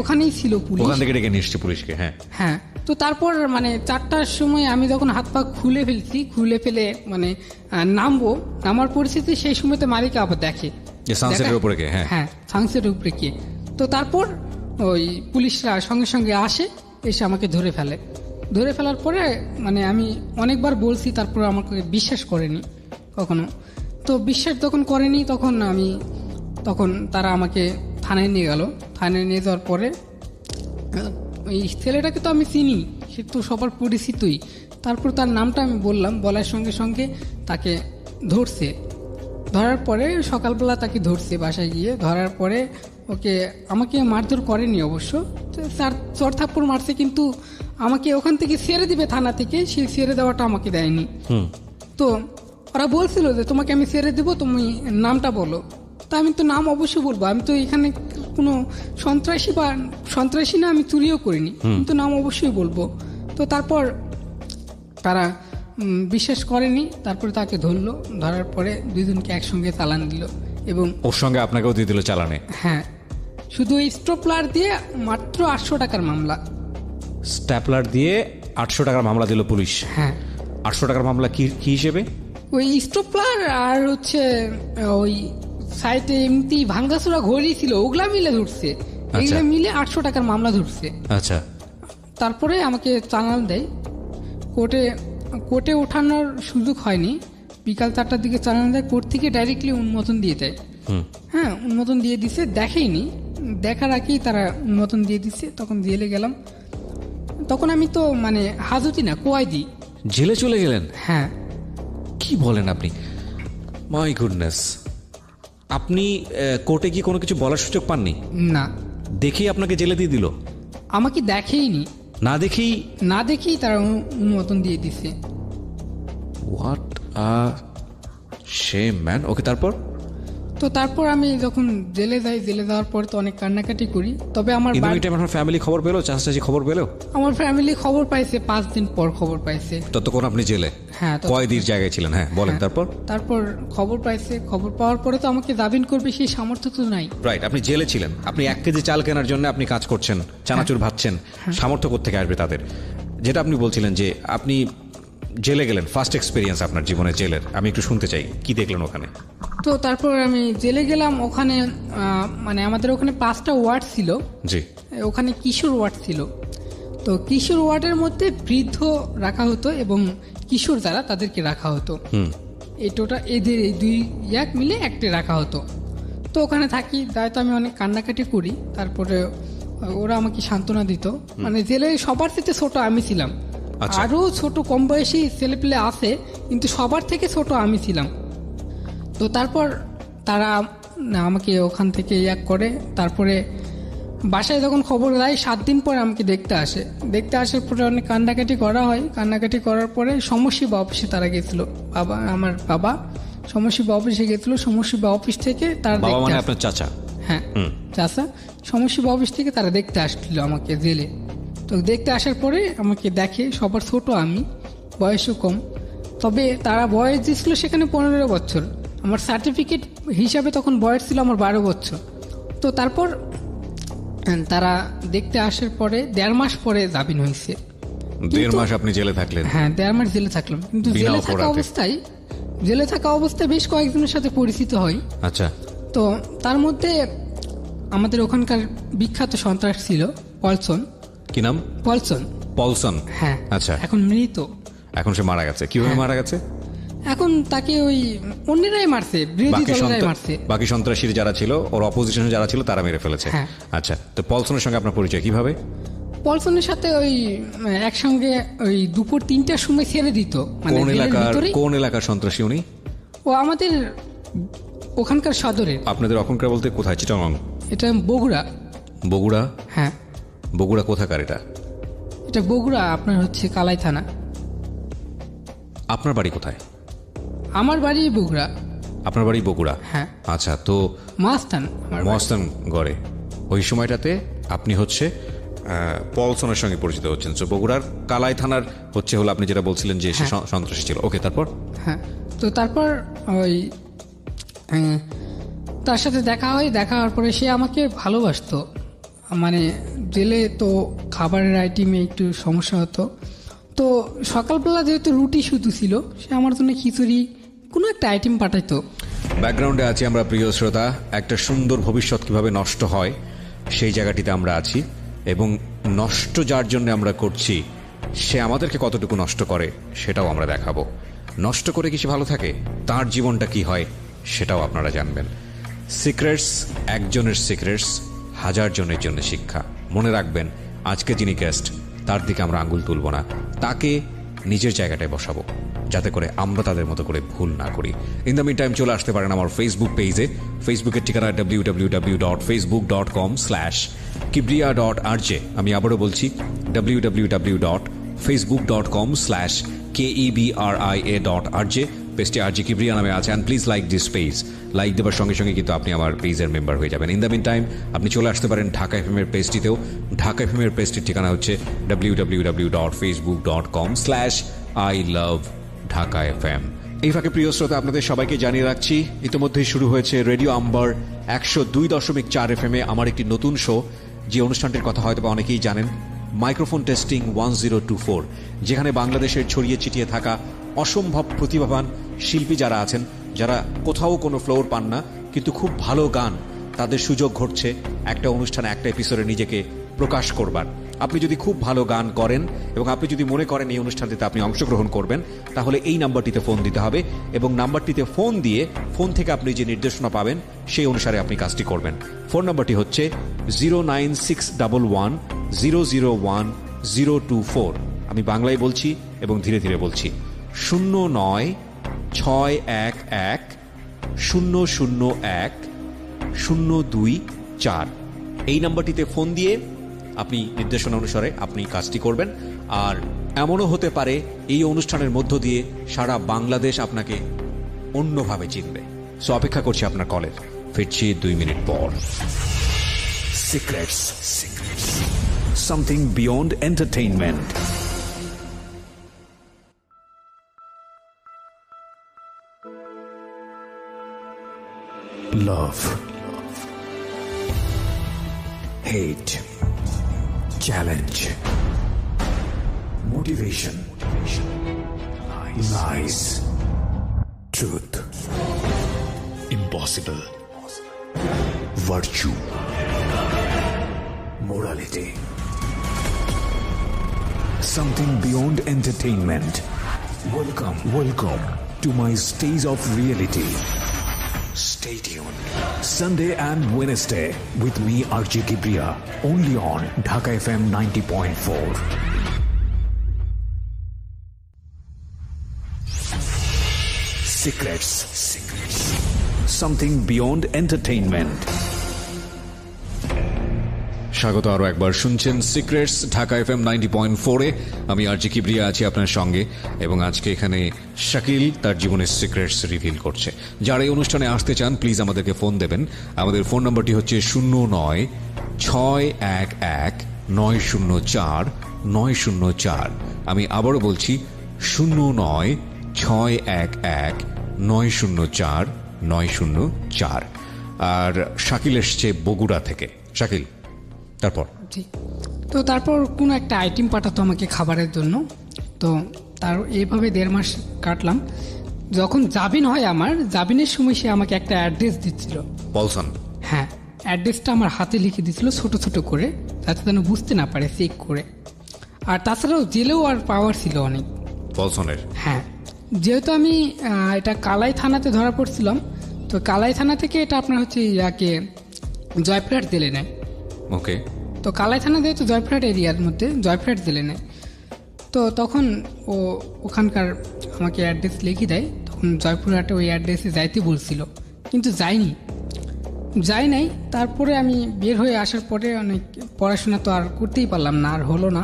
ওখানেই ছিল পুলিশ। ওখান থেকে ডেকে নিয়ে এসেছে পুলিশকে। হ্যাঁ হ্যাঁ। তো তারপর মানে 4টার সময় আমি যখন হাত পা খুলে ফেলে মানে নামার পরিস্থিতি, সেই সময় তো মালিক আবার দেখে সানসেটের উপরে কে। হ্যাঁ, সানসেটের উপরে কে। তো তারপর ওই পুলিশরা সঙ্গে সঙ্গে আসে, এসে আমাকে ধরে ফেলার পরে মানে আমি অনেকবার বলছি, তারপর আমাকে বিশ্বাস করেনি কখনো। তো বিশ্বাস যখন করেনি, তখন আমি তখন তারা আমাকে থানায় নিয়ে গেল। থানায় নিয়ে যাওয়ার পরে এই ছেলেটাকে তো আমি চিনি, সে তো সবার পরিচিতই। তারপর তার নামটা আমি বললাম, বলার সঙ্গে সঙ্গে তাকে ধরছে। ধরার পরে সকালবেলা তাকে ধরছে বাসায় গিয়ে। ধরার পরে আমাকে মারধর করেনি অবশ্য, চর থাপ্পড় মারছে, কিন্তু আমাকে ওখান থেকে ছেড়ে দিবে থানা থেকে, সে ছেড়ে দেওয়াটা আমাকে দেয়নি। তো ওরা বলছিল যে তোমাকে আমি ছেড়ে দেবো, তুমি নামটা বলো। তা আমি তো নাম অবশ্যই বলবো, আমি তো এখানে কোনো সন্ত্রাসী না, আমি চুরিও করিনি, কিন্তু নাম অবশ্যই বলবো। তো তারপর তারা বিশ্বাস করেনি, তারপরে তাকে ধরলো। ধরার পরে দুইজনকে একসঙ্গে চালান দিল এবং ওর সঙ্গে আপনাকেও দিয়ে দিল চালানে। হ্যাঁ, শুধু স্ট্যাপলার দিয়ে মাত্র 800 টাকার মামলা। স্ট্যাপলার দিয়ে 800 টাকার মামলা দিল পুলিশ। হ্যাঁ, 800 টাকার মামলা কি হিসেবে? ওই স্ট্যাপলার আর হচ্ছে ওই সাইডে এমনি ভাঙ্গাচোরা ঘড়ি ছিল, ওগুলা মিলে ধরছে। এগুলো মিলে 800 টাকার মামলা ধরছে। আচ্ছা, তারপরে আমাকে চালান দেয়। কোর্টে ওঠানোর সুযোগ হয়নি, বিকাল 4টার দিকে চালান দেয়। কোর্ট থেকে ডাইরেক্টলি অনুমোদন দিয়ে দেয়। হ্যাঁ, অনুমোদন দিয়ে দিছে, দেখেইনি, দেখার আগেই তারা অনুমোদন দিয়ে দিচ্ছে। তখন জেলে গেলাম। তখন আমি তো মানে হাজতি না, কোয়াইদি। জেলে চলে গেলেন? হ্যাঁ। কি বলেন আপনি? My goodness. আপনি কোর্টে গিয়ে কোনো কিছু বলার সুযোগ পাননি? না। দেখেই আপনাকে জেলে দিয়ে দিল? আমাকে দেখেইনি, না দেখেই তারা অনুমোদন দিয়ে দিছে। What a shame man. Okay, তারপর আমি যখন জেলে যাই, জেলে যাওয়ার পরে তো অনেক কান্নাকাটি করি। তবে আমার ফ্যামিলি খবর পেলো, চাষি খবর পেলো? আমার ফ্যামিলি খবর পাইছে 5 দিন পর খবর পাইছে। ততক্ষণ আপনি জেলে? হ্যাঁ, কয়েদির জায়গায় ছিলেন। হ্যাঁ, বলেন। তারপর খবর পাইছে। খবর পাওয়ার পরে তো আমাকে জামিন করবে সেই সামর্থ্য তো নাই। রাইট, আপনি জেলে ছিলেন, আপনি 1 কেজি চাল কেনার জন্য আপনি কাজ করছেন, চানাচুর ভাজছেন, সামর্থ্য কোত্থেকে আসবে তাদের? যেটা আপনি বলছিলেন যে আপনি জেলে গেলেন, ফার্স্ট এক্সপিরিয়েন্স আপনার জীবনে জেলের, আমি একটু শুনতে চাই, কি দেখলেন ওখানে? তো তারপর আমি জেলে গেলাম। ওখানে মানে আমাদের ওখানে 5টা ওয়ার্ড ছিল। জি। ওখানে কিশোর ওয়ার্ড ছিল। তো কিশোর ওয়ার্ডের মধ্যে বৃদ্ধ রাখা হতো এবং কিশোর যারা তাদেরকে রাখা হতো। এই টোটাল এদের এই 2 মিলে একটা রাখা হতো। তো ওখানে থাকি, দায়িত্ব আমি অনেক কান্নাকাটি করি। তারপরে ওরা আমাকে সান্ত্বনা দিত। মানে জেলে সবার থেকে ছোট আমি ছিলাম। আরো ছোট কম বয়সী ছেলেপেলে আছে, কিন্তু সবার থেকে ছোট আমি ছিলাম। তো তারপর তারা আমাকে ওখান থেকে করে, তারপরে বাসায় যখন খবর দেয় 7 দিন পরে আমাকে দেখতে আসার পরে অনেক কান্নাকাটি করা হয়। কান্নাকাটি করার পরে সমশিবা অফিসে তারা গেছিল। আমার বাবা সমশিবা অফিসে গেছিল। সমশিবা অফিস থেকে তারা আপনার চাচা? হ্যাঁ, চাচা। সমশিবা অফিস থেকে তারা দেখতে আসছিল আমাকে জেলে। তো দেখতে আসার পরে আমাকে দেখে, সবার ছোট আমি, বয়সও কম। তবে তারা বয়স দিয়েছিল সেখানে 15 বছর, আমার সার্টিফিকেট হিসাবে তখন বয়স ছিল আমার 12 বছর। তো তারপর তারা দেখতে আসার পরে 1.5 মাস পরে জামিন হয়েছে। 1.5 মাস আপনি জেলে থাকলেন? হ্যাঁ, 1.5 মাস জেলে থাকলাম। কিন্তু জেলে থাকা অবস্থায় বেশ কয়েকজনের সাথে পরিচিত হয়। আচ্ছা। তো তার মধ্যে আমাদের ওখানকার বিখ্যাত সন্ত্রাস ছিল পলসন। কি নাম? পলসন। হ্যাঁ। আচ্ছা। এখন মৃত। এখন সে মারা গেছে? কিভাবে মারা গেছে? এখন তাকে ওই অন্যরাই মারছে, বিরোধী দলেরাই মারছে। বাকি সন্ত্রাসীর যারা ছিল, ওর অপোজিশনে যারা ছিল, তারা মেরে ফেলেছে। আচ্ছা। তো পলসনের সঙ্গে আপনার পরিচয় কিভাবে? পলসনের সাথে ওই একসঙ্গে ওই দুপুর 3টার সময় ছেড়ে দিত। কোন এলাকার সন্ত্রাসী উনি? ও আমাদের ওখানকার সদরের। আপনাদের ওখানকার বলতে কোথায়? চিটাগং? এটা বগুড়া। বগুড়া? হ্যাঁ। বগুড়া কোথাকার এটা? এটা বগুড়া আপনার হচ্ছে কালাই থানা। আপনার বাড়ি কোথায়? আমার বাড়ি বগুড়া। আপনার বাড়ি বগুড়া? হ্যাঁ। আচ্ছা। তো মহাস্থান গড়ে ওই সময়টাতে আপনি হচ্ছে পলসনের সঙ্গে পরিচিত হচ্ছেন। তো বগুড়ার কালাই থানার হলো আপনি যেটা বলছিলেন যে সে সন্ত্রাসী ছিল। ওকে, তারপর? হ্যাঁ। তো তারপর ওই তার সাথে দেখা হওয়ার পরে সে আমাকে ভালোবাসতো। মানে জেলে তো খাবারের আইটেমে একটু সমস্যা হতো। তো সকালবেলা যেহেতু রুটি শুধু ছিল, সে আমার জন্য খিচুড়ি কোনো একটা আইটেম পাঠাইতো। ব্যাকগ্রাউন্ডে আছি আমরা, প্রিয় শ্রোতা, একটা সুন্দর ভবিষ্যৎ কিভাবে নষ্ট হয় সেই জায়গাটিতে আমরা আছি, এবং নষ্ট যার জন্য আমরা করছি সে আমাদেরকে কতটুকু নষ্ট করে সেটাও আমরা দেখাবো। নষ্ট করে কি সে ভালো থাকে? তার জীবনটা কি হয় সেটাও আপনারা জানবেন। সিক্রেটস একজনের সিক্রেটস হাজার জনের জন্য শিক্ষা। মনে রাখবেন, আজকে যিনি গেস্ট তার দিকে আমরা আঙ্গুল তুলব না, তাকে নিজের জায়গাটায় বসাবো, যাতে করে আমরা তাদের মতো করে ভুল না করি। ইন দ্য মিন টাইম চলে আসতে পারেন আমার ফেসবুক পেজে। ফেসবুকের ঠিকানা www.facebook.com/kibriya.rj। আমি আবারও বলছি www.facebook.com/KEBRIA.RJ। পেজটি RJ কিবরিয়া নামে আছে। And please like this page. Like দেওয়ার সঙ্গে সঙ্গে কিন্তু আপনি আমার পেজের মেম্বার হয়ে যাবেন। ইন দ্য মিন টাইম আপনি চলে আসতে পারেন ঢাকা এফএম এর পেজটিতেও। ঢাকা এফএম এর পেজটির ঠিকানা হচ্ছে www.facebook.com/ILoveDhakaFM। এই ফাঁকে প্রিয় শ্রোতা, আপনাদের সবাইকে জানিয়ে রাখছি ইতিমধ্যেই শুরু হয়েছে রেডিও আম্বার 102.4 FM এ আমার একটি নতুন শো, যে অনুষ্ঠানটির কথা হয়তো অনেকেই জানেন, মাইক্রোফোন টেস্টিং 1024, যেখানে বাংলাদেশের ছড়িয়ে ছিটিয়ে থাকা অসম্ভব প্রতিভাবান শিল্পী যারা আছেন, যারা কোথাও কোনো ফ্লোর পান না কিন্তু খুব ভালো গান, তাদের সুযোগ ঘটছে একটা অনুষ্ঠানে একটা এপিসোডে নিজেকে প্রকাশ করবার। আপনি যদি খুব ভালো গান করেন এবং আপনি যদি মনে করেন এই অনুষ্ঠানটিতে আপনি অংশগ্রহণ করবেন, তাহলে এই নাম্বারটিতে ফোন দিতে হবে এবং নাম্বারটিতে ফোন দিয়ে ফোন থেকে আপনি যে নির্দেশনা পাবেন সেই অনুসারে আপনি কাজটি করবেন। ফোন নাম্বারটি হচ্ছে 09611001024। আমি বাংলায় বলছি এবং ধীরে ধীরে বলছি, 096101001024। এই নাম্বারটিতে ফোন দিয়ে আপনি নির্দেশনা অনুসারে আপনি কাজটি করবেন। আর এমনও হতে পারে এই অনুষ্ঠানের মধ্য দিয়ে সারা বাংলাদেশ আপনাকে অন্যভাবে চিনবে। সো অপেক্ষা করছি আপনার কলের। ফিরছি 2 মিনিট পর। Secrets. Something beyond entertainment. Love. Hate. Challenge. Motivation. Lies. Truth. Impossible. Virtue. Morality. Something beyond entertainment. Welcome to my stage of reality. Stay tuned. Sunday and Wednesday with me, RJ Kibriya, only on Dhaka FM 90.4. Secrets. Something beyond entertainment. স্বাগত আরো একবার। শুনছেন secrets Dhaka FM 90.4-এ। আমি RJ Kibria আছি আপনার সঙ্গে এবং আজকে এখানে শাকিল তার জীবনের সিক্রেটস রিভিল করছে। যারা এই অনুষ্ঠানে আসতে চান প্লিজ আমাদেরকে ফোন দেবেন। আমাদের ফোন নাম্বারটি হচ্ছে 09611904 আমি আবারও বলছি 09611904 আর শাকিল এসছে বগুড়া থেকে। শাকিল, তারপর তারপর কোনো একটা আইটেম পাঠাতো আমাকে খাবারের জন্য। তো তার এইভাবে 1.5 মাস কাটলাম। যখন জাবিন হয়, আমার জাবিনের সময় সে আমাকে একটা অ্যাড্রেস দিচ্ছিল। পলসন? হ্যাঁ, অ্যাড্রেসটা আমার হাতে লিখে দিচ্ছিল ছোট ছোট করে, যাতে যেন বুঝতে না পারে, চেক করে। আর তাছাড়াও জেলেও আর পাওয়ার ছিল অনেক পলসনের। হ্যাঁ, যেহেতু আমি এটা কালাই থানাতে ধরা পড়ছিলাম, তো কালাই থানা থেকে এটা আপনার হচ্ছে ইয়াকে জয়পুরহাট জেলে নেয়। ওকে। তো কালাই থানা যেহেতু জয়পুরহাট এরিয়ার মধ্যে, জয়পুরহাট জেলে নেয়। তো তখন ওখানকার আমাকে অ্যাড্রেস লিখে দেয়। তখন জয়পুরহাটে ওই অ্যাড্রেসে যাইতে বলছিল, কিন্তু যাই নাই। তারপরে আমি বের হয়ে আসার পরে অনেক পড়াশোনা তো আর করতেই পারলাম না, আর হলো না।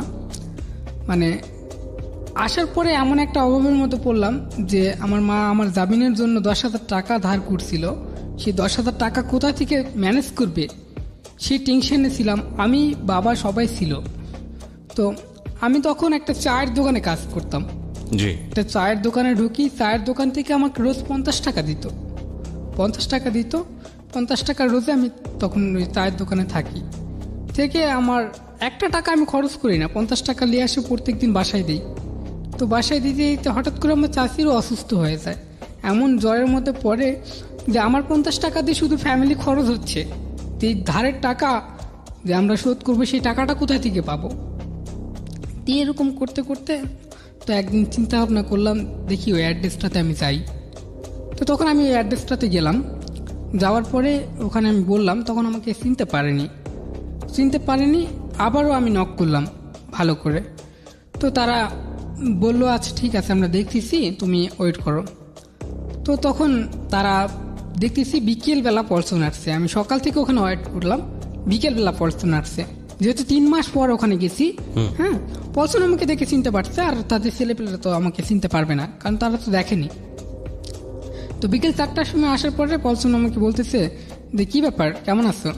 মানে আসার পরে এমন একটা অভাবের মতো পড়লাম যে আমার মা আমার জামিনের জন্য 10,000 টাকা ধার করছিল। সেই 10,000 টাকা কোথা থেকে ম্যানেজ করবে সেই টেনশনে ছিলাম আমি, বাবা সবাই ছিল। তো আমি তখন একটা চায়ের দোকানে কাজ করতাম। জি। একটা চায়ের দোকানে ঢুকি, চায়ের দোকান থেকে আমাকে রোজ 50 টাকা দিত। 50 টাকা রোজে আমি তখন ওই চায়ের দোকানে থাকি। থেকে আমার একটা টাকা আমি খরচ করি না, 50 টাকা নিয়ে আসে প্রত্যেক দিন বাসায় দিই। তো বাসায় দিতে দিতে হঠাৎ করে আমার চাষিরও অসুস্থ হয়ে যায়। এমন জ্বরের মধ্যে পড়ে যে আমার 50 টাকা দিয়ে শুধু ফ্যামিলি খরচ হচ্ছে। এই ধারের টাকা যে আমরা শোধ করবো, সেই টাকাটা কোথা থেকে পাবো? দিয়ে এরকম করতে করতে তো একদিন চিন্তা ভাবনা করলাম, দেখি ওই অ্যাড্রেসটাতে আমি যাই। তো তখন আমি ওই অ্যাড্রেসটাতে গেলাম। যাওয়ার পরে ওখানে আমি বললাম, তখন আমাকে চিনতে পারেনি। আবারও আমি নক করলাম ভালো করে, তো তারা বললো আচ্ছা ঠিক আছে আমরা দেখতেছি, তুমি ওয়েট করো। তো তখন তারা দেখতেছি বিকেলবেলা পলসন আসছে। আমি সকাল থেকে ওখানে ওয়েট করলাম, বিকেলবেলা পলসন আসছে। যেহেতু 3 মাস পর ওখানে গেছি, হ্যাঁ, পলসন আমাকে দেখে চিনতে পারছে, আর তাদের ছেলেপেলেরা তো আমাকে চিনতে পারবে না, কারণ তারা তো দেখেনি। তো বিকেল 4টার সময় আসার পরে পলসন আমাকে বলতেছে যে কি ব্যাপার, কেমন আছো?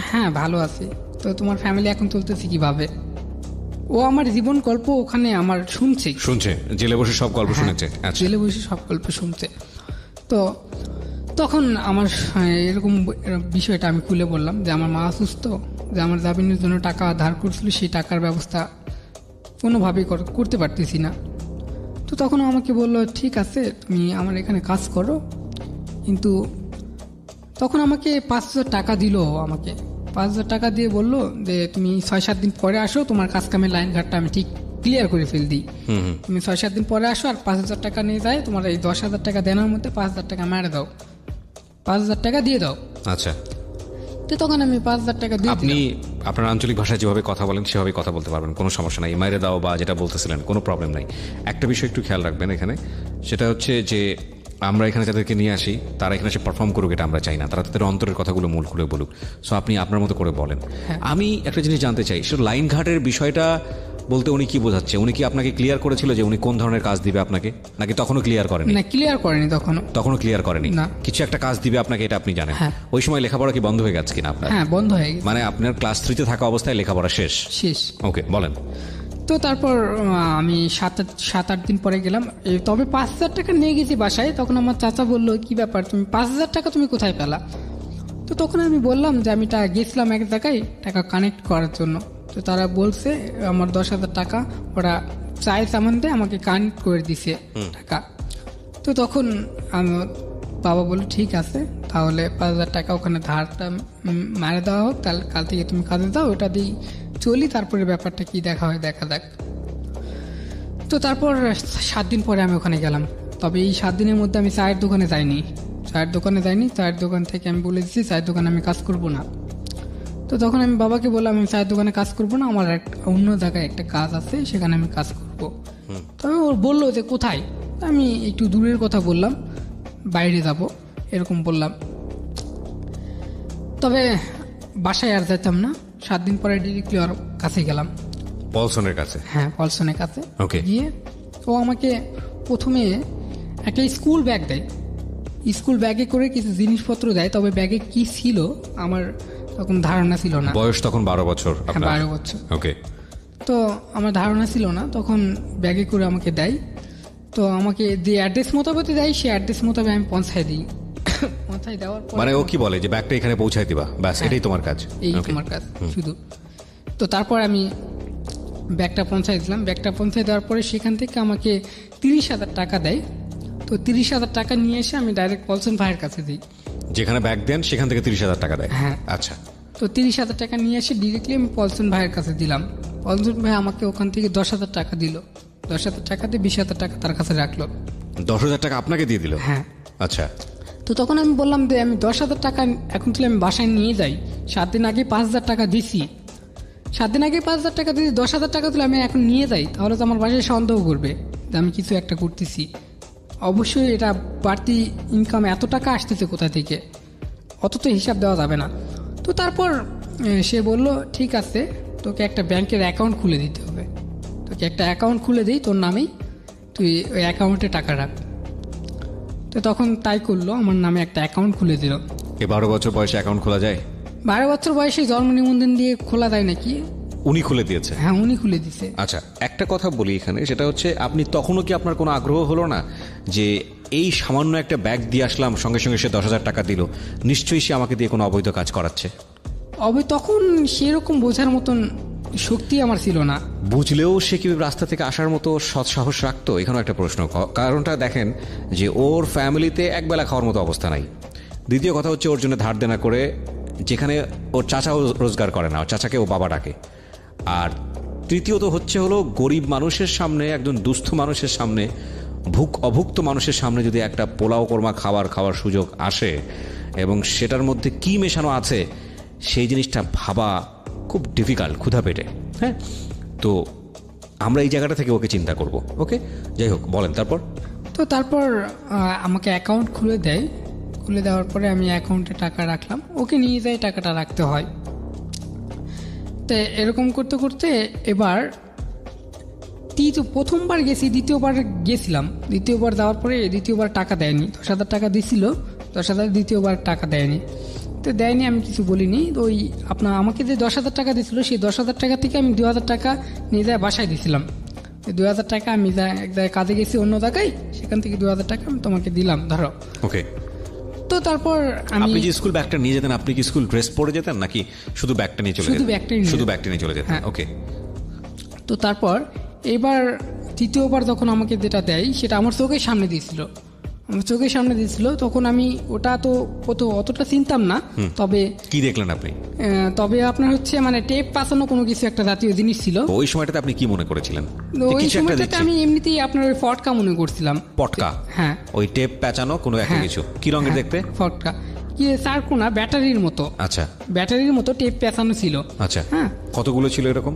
হ্যাঁ ভালো আছি। তো তোমার ফ্যামিলি এখন চলতেছে কিভাবে? ও আমার জীবন গল্প ওখানে আমার শুনছে, জেলে বসে সব গল্প শুনেছে। জেলে বসে সব গল্প শুনছে। তো তখন আমার এরকম বিষয়টা আমি খুলে বললাম যে আমার মা অসুস্থ, যে আমার জামিনের জন্য টাকা ধার করছিল, সেই টাকার ব্যবস্থা কোনোভাবেই করতে পারতেছি না। তো তখন আমাকে বললো ঠিক আছে তুমি আমার এখানে কাজ করো, কিন্তু তখন আমাকে 5,000 টাকা দিল। আমাকে 5,000 টাকা দিয়ে বললো যে তুমি 6-7 দিন পরে আসো, তোমার কাজ কামের লাইন ঘাটটা আমি ঠিক ক্লিয়ার করে ফেল দিই। তুমি 6-7 দিন পরে আসো, আর 5,000 টাকা নিয়ে যায়, তোমার এই 10,000 টাকা দেওয়ার মধ্যে 5,000 টাকা মেরে দাও, 5,000 টাকা দিয়ে দাও। আচ্ছা, তো তখন আমি 5,000 টাকা দিয়ে আপনি আপনার আঞ্চলিক ভাষায় যেভাবে কথা বলেন সেভাবে কথা বলতে পারবেন, কোনো সমস্যা নাই। মাইরে দাও বা যেটা বলতেছিলেন কোনো প্রবলেম নাই। একটা বিষয় একটু খেয়াল রাখবেন এখানে, সেটা হচ্ছে যে আমরা এখানে যাদেরকে নিয়ে আসি তারা এখানে এসে পারফর্ম করুক, এটা আমরা চাই না। তারা তাদের অন্তরের কথাগুলো মূল করে বলুক। সো আপনি আপনার মতো করে বলেন। আমি একটা জিনিস জানতে চাই, সেটা লাইন ঘাটের বিষয়টা বলতে উনি কি বোঝাচ্ছে? উনি কি আপনাকে ক্লিয়ার করেছিল যে উনি কোন ধরনের কাজ দিবে আপনাকে, নাকি তখনও ক্লিয়ার করেনি? না, ক্লিয়ার করেনি, তখনও ক্লিয়ার করেনি। না, কিছু একটা কাজ দিবে আপনাকে, এটা আপনি জানেন। ওই সময় লেখাপড়া কি বন্ধ হয়ে গেছে কিনা আপনার? হ্যাঁ, বন্ধ হয়ে গেছে। মানে আপনার ক্লাস 3-তে থাকা অবস্থায় লেখাপড়া শেষ? ওকে, বলেন। তো তারপর আমি 7-8 দিন পরে গেলাম, তবে 5,000 টাকা নিয়ে গেছি বাসায়। তখন আমার চাচা বললো কি ব্যাপার, তুমি 5,000 টাকা তুমি কোথায় পেলা? তো তখন আমি বললাম যে আমি গেছিলাম এক জায়গায় টাকা কানেক্ট করার জন্য। তো তারা বলছে আমার 10,000 টাকা ওরা চায় সামান দিয়ে আমাকে কানেক্ট করে দিছে টাকা। তো তখন আমার বাবা বললো ঠিক আছে, তাহলে 5,000 টাকা ওখানে ধারটা মারে দেওয়া হোক, তাহলে কাল থেকে তুমি কাজে দাও, ওটা দিই চলি, তারপরে ব্যাপারটা কি দেখা হয় দেখা যাক। তো তারপর 7 দিন পরে আমি ওখানে গেলাম। তবে এই 7 দিনের মধ্যে আমি চায়ের দোকানে যাইনি। চায়ের দোকান থেকে আমি বলে দিচ্ছি চায়ের দোকানে আমি কাজ করব না। তো তখন আমি বাবাকে বললাম আমি চায়ের দোকানে কাজ করব না, আমার অন্য জায়গায় একটা কাজ আছে, সেখানে আমি কাজ করব। তবে ও বললো যে কোথায়? আমি একটু দূরের কথা বললাম, বাইরে যাব এরকম বললাম। তবে বাসায় আর যেতাম না। 7 দিন পরে ডিরেক্টলি ওর কাছে গেলাম, পলসনের কাছে। হ্যাঁ, পলসনের কাছে গিয়ে ও আমাকে প্রথমে একটা স্কুল ব্যাগ দেয়। স্কুল ব্যাগে করে কিছু জিনিসপত্র দেয়, তবে ব্যাগে কি ছিল আমার তখন ধারণা ছিল না। বয়স তখন 12 বছর? 12 বছর। ওকে। তো আমার ধারণা ছিল না, তখন ব্যাগে করে আমাকে দেয়। তো আমাকে যে অ্যাড্রেস মোতাবেক দেয়, সেই অ্যাড্রেস মোতাবেক আমি পৌঁছায় দিই। পৌঁছায় দেওয়ার পর মানে ও কি বলে যে ব্যাগটা এখানে পৌঁছায় দিবা, ব্যাস এটাই তোমার কাজ? এই তোমার কাজ শুধু। তো তারপর আমি ব্যাগটা পৌঁছায় দিলাম। ব্যাগটা পৌঁছায় দেওয়ার পরে সেখান থেকে আমাকে 30,000 টাকা দেয়। তো 30,000 টাকা নিয়ে এসে আমি ডাইরেক্ট পলসন ভাইয়ের কাছে দিই। যেখানে ব্যাগ দেন সেখান থেকে 30,000 টাকা দেয়? হ্যাঁ। আচ্ছা। তো 30,000 টাকা নিয়ে এসে ডিরেক্টলি আমি পলসন ভাইয়ের কাছে দিলাম। পলসন ভাই আমাকে ওখান থেকে 10,000 টাকা দিল। 10,000 টাকা দিয়ে 20,000 টাকা তার কাছে রাখলো। 10,000 টাকা আপনাকে দিয়ে দিল? হ্যাঁ। আচ্ছা। তো তখন আমি বললাম যে আমি 10,000 টাকা এখন তুলে আমি বাসায় নিয়ে যাই। 7 দিন আগে 5,000 টাকা দিছি। 7 দিন আগে 5,000 টাকা দিয়ে 10,000 টাকা তুলে আমি এখন নিয়ে যাই, তাহলে তো আমার বাসায় সন্দেহ করবে যে আমি কিছু একটা করতেছি। অবশ্যই এটা বাড়তি ইনকাম, এত টাকা আসতেছে কোথা থেকে, অত তো হিসাব দেওয়া যাবে না। তো তারপর সে বলল ঠিক আছে, তোকে একটা ব্যাংকের অ্যাকাউন্ট খুলে দিতে হবে, তোকে একটা অ্যাকাউন্ট খুলে দিই তোর নামেই, তুই ওই অ্যাকাউন্টে টাকা রাখ। তো তখন তাই করলো, আমার নামে একটা অ্যাকাউন্ট খুলে দিল। 12 বছর বয়সে অ্যাকাউন্ট খোলা যায়? 12 বছর বয়সে জন্ম নিবন্ধন দিয়ে খোলা যায় নাকি? উনি খুলে দিয়েছে? হ্যাঁ, উনি খুলে দিয়েছে। আচ্ছা, একটা কথা বলি এখানে, সেটা হচ্ছে আপনি তখনও কি আপনার কোনো আগ্রহ হলো না যে এই সামান্য একটা ব্যাগ দিয়ে আসলাম, সঙ্গে সঙ্গে সে 10,000 টাকা দিল, নিশ্চয়ই সে আমাকে দিয়ে কোনো অবৈধ কাজ করাচ্ছে? তখন সেরকম বোঝার মতন শক্তি আমার ছিল না। বুঝলেও সে কি রাস্তা থেকে আসার মতো সৎ সাহস রাখতো? এখানেও একটা প্রশ্ন। কারণটা দেখেন যে ওর ফ্যামিলিতে একবেলা খাওয়ার মতো অবস্থা নাই। দ্বিতীয় কথা হচ্ছে ওর জন্য ধার দেনা করে, যেখানে ওর চাচাও রোজগার করে না, ওর চাচাকে ও বাবা ডাকে। আর তৃতীয়ত হচ্ছে হলো গরিব মানুষের সামনে, একজন দুস্থ মানুষের সামনে, অভুক্ত মানুষের সামনে যদি একটা পোলাও কোরমা খাওয়ার সুযোগ আসে, এবং সেটার মধ্যে কি মেশানো আছে সেই জিনিসটা ভাবা খুব ডিফিকাল্ট ক্ষুধা পেটে। হ্যাঁ, তো আমরা এই জায়গাটা থেকে ওকে চিন্তা করব। ওকে, যাই হোক, বলেন তারপর। তো তারপর আমাকে অ্যাকাউন্ট খুলে দেয়, খুলে দেওয়ার পরে আমি অ্যাকাউন্টে টাকা রাখলাম, ওকে নিয়ে যাই টাকাটা রাখতে হয়। তো এরকম করতে করতে এবার প্রথমবার গেছি, দ্বিতীয়বার গেছিলাম, দ্বিতীয়বার দেওয়ার পরে দ্বিতীয়বার টাকা দেয়নি, 10,000 টাকা দিছিল, 10,000 দ্বিতীয়বার টাকা দেয়নি। তো দেয়নি, আমি কিছু বলিনি। ওই আমাকে যে 10,000 টাকা দিছিল সেই 10,000 টাকা থেকে আমি 2,000 টাকা নিয়ে যায় বাসায় দিছিলাম। 2,000 টাকা আমি এক জায়গায় কাজে গেছি অন্য জায়গায়, সেখান থেকে 2,000 টাকা আমি তোমাকে দিলাম, ধরো। ওকে। তো তারপর আপনি যে স্কুল ব্যাগটা নিয়ে যেতেন, আপনি কি স্কুল ড্রেস পরে যেতেন নাকি শুধু ব্যাগটা নিয়ে চলে যেতেন? শুধু ব্যাগটা নিয়ে চলে যেতেন। ওকে। তো তারপর এবার তৃতীয়বার যখন আমাকে যেটা দেয় সেটা আমার চোখের সামনে দিয়েছিল, আমার চোখের সামনে দিয়েছিল। তখন আমি ওটা তো অতটা চিনতাম না। তবে কি দেখলেন আপনি? তবে আপনার হচ্ছে মানে টেপ পাচানো কোনো কিছু একটা জাতীয় জিনিস ছিল। ওই সময়টাতে আপনি কি মনে করেছিলেন? ওই সময়টাতে আমি এমনিতেই আপনার ওই ফটকা মনে করছিলাম। পটকা? হ্যাঁ, ওই টেপ পেঁচানো কোনো একটা কিছু। কি রঙের দেখতে? ফটকা, কি চারকোনা, ব্যাটারির মতো। আচ্ছা, ব্যাটারির মতো টেপ পেঁচানো ছিল। আচ্ছা, হ্যাঁ। কতগুলো ছিল এরকম?